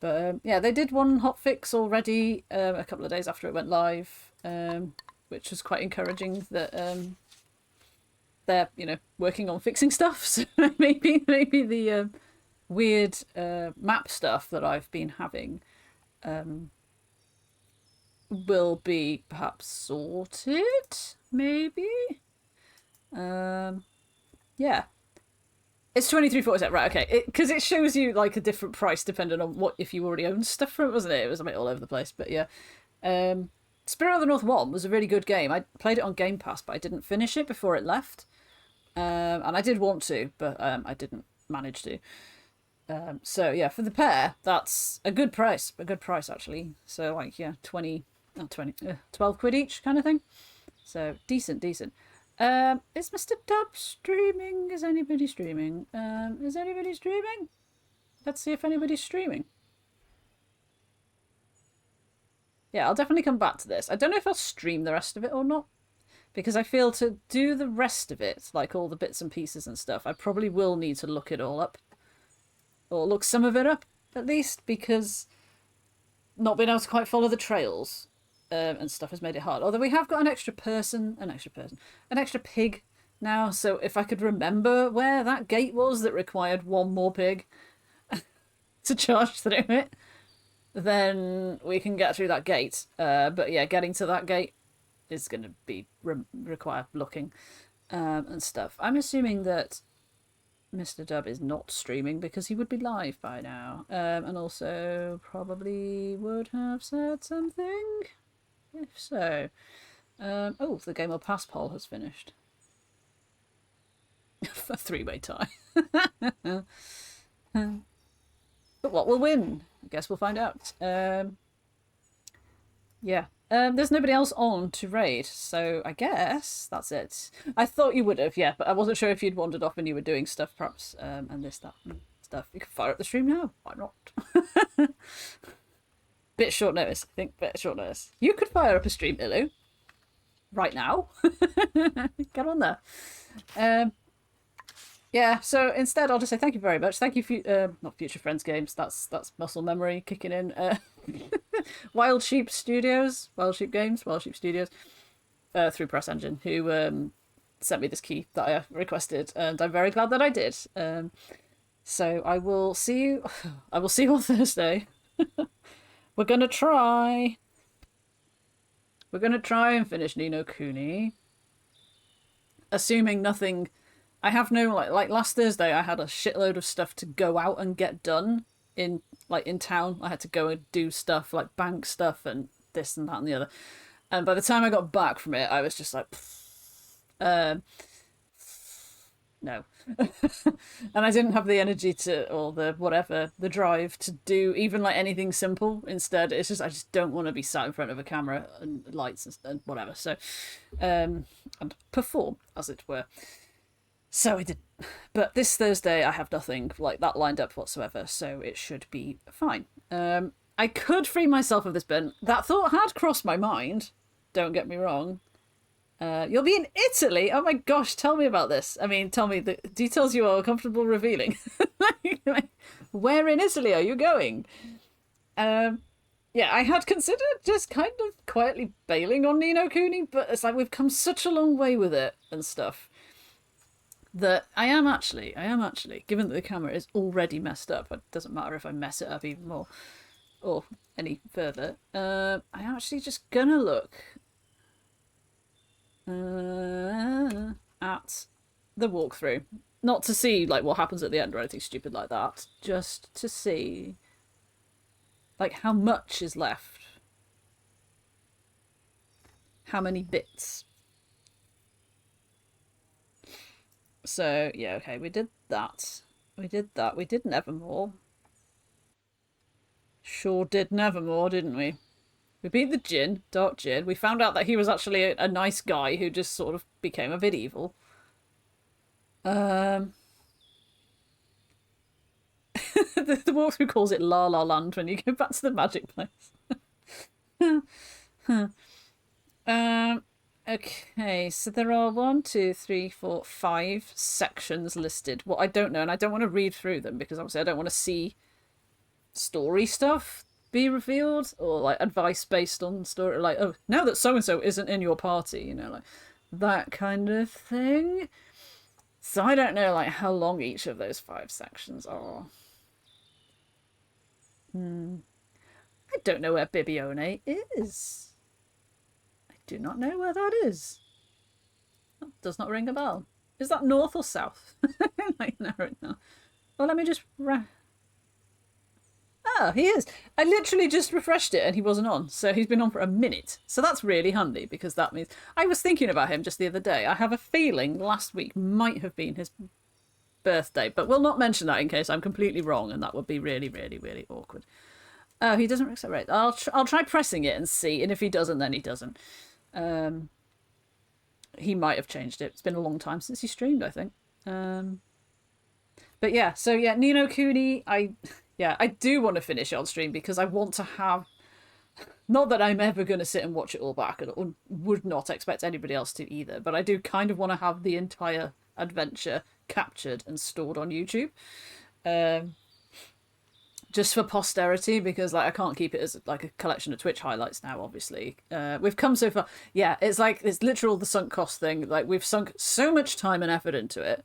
But, yeah, they did one hotfix already a couple of days after it went live, which was quite encouraging that they're, you know, working on fixing stuff. So maybe the weird map stuff that I've been having will be perhaps sorted, maybe. Yeah, it's 23.47, right? Okay, because it shows you like a different price depending on what if you already owned stuff from it, wasn't it? It was a bit all over the place, but yeah. Spirit of the North 1 was a really good game. I played it on Game Pass, but I didn't finish it before it left. And I did want to, but I didn't manage to. So yeah, for the pair, that's a good price. A good price actually. So like yeah, 12 quid each kind of thing. So decent, decent. Is Mr. Dub streaming? Is anybody streaming? Is anybody streaming? Let's see if anybody's streaming. Yeah, I'll definitely come back to this. I don't know if I'll stream the rest of it or not, because I feel to do the rest of it, like all the bits and pieces and stuff, I probably will need to look it all up. Or look some of it up, at least, because not being able to quite follow the trails and stuff has made it hard. Although we have got an extra pig now, so if I could remember where that gate was that required one more pig to charge through it, then we can get through that gate. But yeah, getting to that gate is going to be require looking and stuff. I'm assuming that Mr. Dub is not streaming because he would be live by now, and also probably would have said something. If so, oh, the Game of Pass poll has finished. A three-way tie. But what will win? I guess we'll find out. Yeah. There's nobody else on to raid, so I guess that's it. I thought you would have, yeah, but I wasn't sure if you'd wandered off and you were doing stuff, perhaps, and this, that, and stuff. You can fire up the stream now. Why not? Bit short notice, I think. Bit short notice. You could fire up a stream, Ilu. Right now. Get on there. Yeah, so instead I'll just say thank you very much. Thank you, not Future Friends Games, that's muscle memory kicking in. Wild Sheep Studios, Wild Sheep Games, Wild Sheep Studios, through Press Engine, who sent me this key that I requested, and I'm very glad that I did. So I will see you on Thursday. We're gonna try and finish Ni no Kuni. Assuming nothing. I have no like last Thursday I had a shitload of stuff to go out and get done in town. I had to go and do stuff like bank stuff and this and that and the other. And by the time I got back from it, I was just like no. And I didn't have the energy to, or the drive to do even like anything simple. Instead, it's just I just don't want to be sat in front of a camera and lights and whatever. So and perform, as it were. So I did, but this Thursday I have nothing like that lined up whatsoever, so it should be fine. I could free myself of this bin. That thought had crossed my mind, don't get me wrong. You'll be in Italy? Oh my gosh, tell me about this. I mean, tell me the details you are comfortable revealing. Where in Italy are you going? Yeah, I had considered just kind of quietly bailing on Ni no Kuni, but it's like we've come such a long way with it and stuff. That I am actually, given that the camera is already messed up, it doesn't matter if I mess it up even more or any further, I'm actually just gonna look at the walkthrough. Not to see like what happens at the end or anything stupid like that, just to see like how much is left. How many bits. So, yeah, okay, we did that. We did Nevermore. Sure did Nevermore, didn't we? We beat the Djinn, Dark Djinn. We found out that he was actually a nice guy who just sort of became a bit evil. The walkthrough calls it La La Land when you go back to the magic place. Okay, so there are 1, 2, 3, 4, 5 sections listed. What I don't know, and I don't want to read through them because obviously I don't want to see story stuff be revealed or like advice based on story, like, oh, now that so and so isn't in your party, you know, like that kind of thing. So I don't know like how long each of those 5 sections are. I don't know where Bibione is. Do not know where that is. That does not ring a bell. Is that north or south? Like, no, no. Well, let me just... Ah, he is. I literally just refreshed it and he wasn't on. So he's been on for a minute. So that's really handy because that means... I was thinking about him just the other day. I have a feeling last week might have been his birthday, but we'll not mention that in case I'm completely wrong, and that would be really, really, really awkward. Oh, he doesn't accept. I'll try pressing it and see, and if he doesn't, then he doesn't. He might have changed it. It's been a long time since he streamed, I think. But yeah, so yeah, Ni no Kuni, I do want to finish it on stream because I want to have. Not that I'm ever going to sit and watch it all back, and would not expect anybody else to either, but I do kind of want to have the entire adventure captured and stored on YouTube. Just for posterity, because like I can't keep it as like a collection of Twitch highlights now, obviously. We've come so far. Yeah, it's literal the sunk cost thing. Like we've sunk so much time and effort into it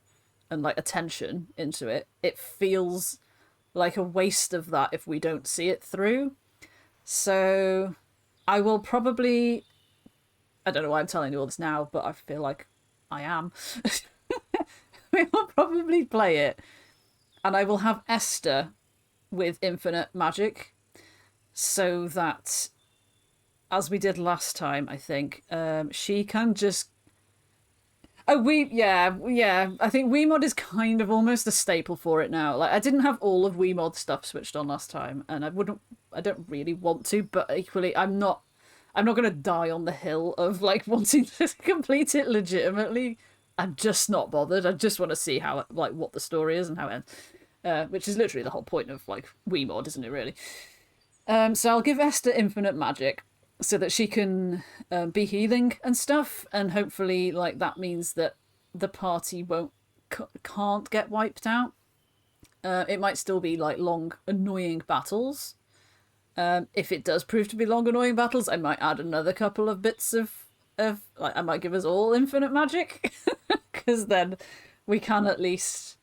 and like attention into it. It feels like a waste of that if we don't see it through. So I will probably, I don't know why I'm telling you all this now, but I feel like I am. We will probably play it, and I will have Esther with infinite magic, so that, as we did last time, I think, she can just. Oh, I think Wiimod is kind of almost a staple for it now. Like I didn't have all of Wiimod stuff switched on last time, and I don't really want to, but equally I'm not gonna die on the hill of like wanting to complete it legitimately. I'm just not bothered. I just want to see how like what the story is and how it ends, which is literally the whole point of like Wiimod, isn't it? Really. So I'll give Esther infinite magic so that she can be healing and stuff, and hopefully like that means that the party can't get wiped out. It might still be like long annoying battles. If it does prove to be long annoying battles, I might add another couple of bits of like I might give us all infinite magic, because then we can at least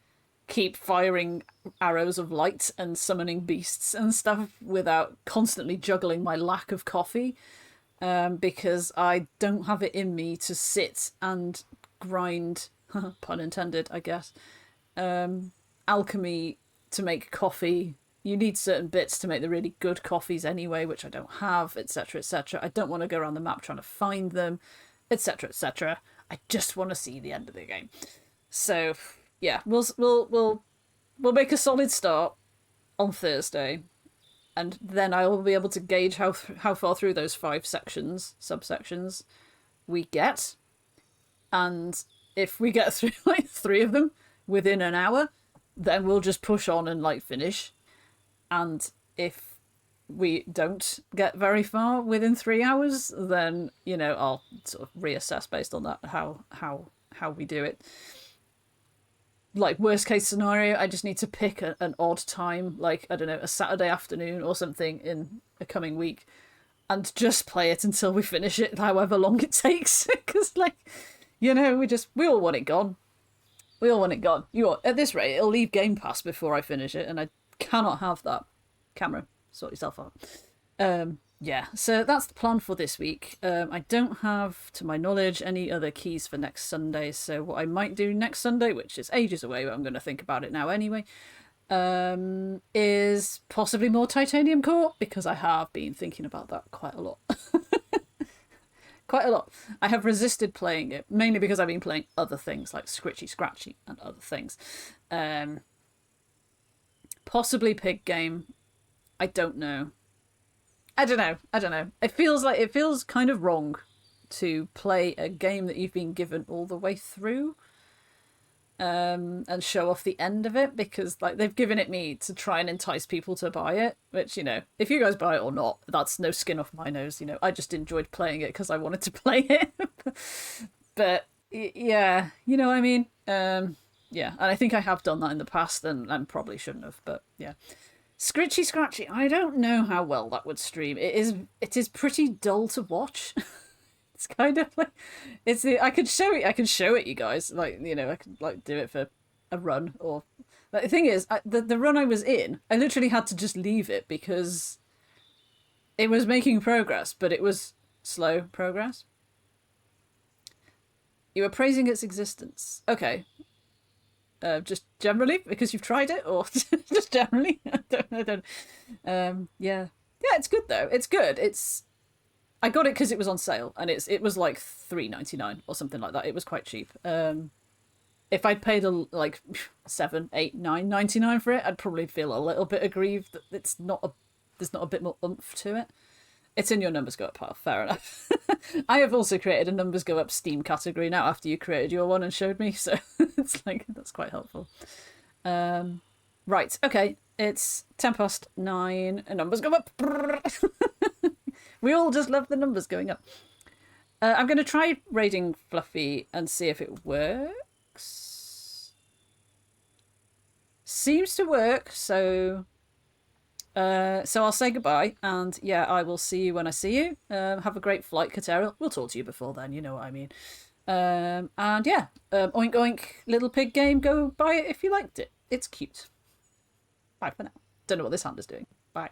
keep firing arrows of light and summoning beasts and stuff without constantly juggling my lack of coffee, because I don't have it in me to sit and grind, pun intended, I guess, alchemy to make coffee. You need certain bits to make the really good coffees anyway, which I don't have, etc., etc. I don't want to go around the map trying to find them, etc., etc. I just want to see the end of the game. So yeah, we'll make a solid start on Thursday, and then I will be able to gauge how far through those 5 subsections we get, and if we get through like 3 of them within an hour, then we'll just push on and like finish. And if we don't get very far within 3 hours, then I'll sort of reassess based on that how we do it. Like worst case scenario, I just need to pick an odd time, like I don't know, a Saturday afternoon or something in a coming week, and just play it until we finish it, however long it takes. Because we all want it gone. We all want it gone. At this rate, it'll leave Game Pass before I finish it, and I cannot have that. Camera, sort yourself out. Yeah, so that's the plan for this week. I don't have, to my knowledge, any other keys for next Sunday, so what I might do next Sunday, which is ages away, but I'm going to think about it now anyway, is possibly more Titanium Core, because I have been thinking about that quite a lot. Quite a lot. I have resisted playing it, mainly because I've been playing other things, like Scritchy Scratchy and other things. Possibly Pig Game. I don't know. It feels kind of wrong to play a game that you've been given all the way through, and show off the end of it, because like they've given it me to try and entice people to buy it, which, if you guys buy it or not, that's no skin off my nose. I just enjoyed playing it because I wanted to play it. But yeah, you know what I mean? Yeah, and I think I have done that in the past, and probably shouldn't have, but yeah. Scritchy Scratchy, I don't know how well that would stream. It is pretty dull to watch. It's kind of like I could show it you guys, I could like do it for a run, or the thing is, the run I was in, I literally had to just leave it because it was making progress, but it was slow progress. You were praising its existence. Okay. Just generally because you've tried it, or just generally? I don't. Yeah, it's good though. It's good. I got it because it was on sale, and it was like $3.99 or something like that. It was quite cheap. And if I'd paid like 7, 8, 9.99 for it, I'd probably feel a little bit aggrieved that there's not a bit more oomph to it. It's in your numbers go up pile. Fair enough. I have also created a numbers go up Steam category now after you created your one and showed me, so it's like that's quite helpful. Right, okay. It's 9:10 and numbers go up. We all just love the numbers going up. I'm going to try raiding Fluffy and see if it works. Seems to work, so I'll say goodbye, and yeah, I will see you when I see you. Have a great flight, Kateriel. We'll talk to you before then, you know what I mean. And yeah, oink oink, little pig game. Go buy it if you liked it. It's cute. Bye for now. Don't know what this hand is doing. Bye.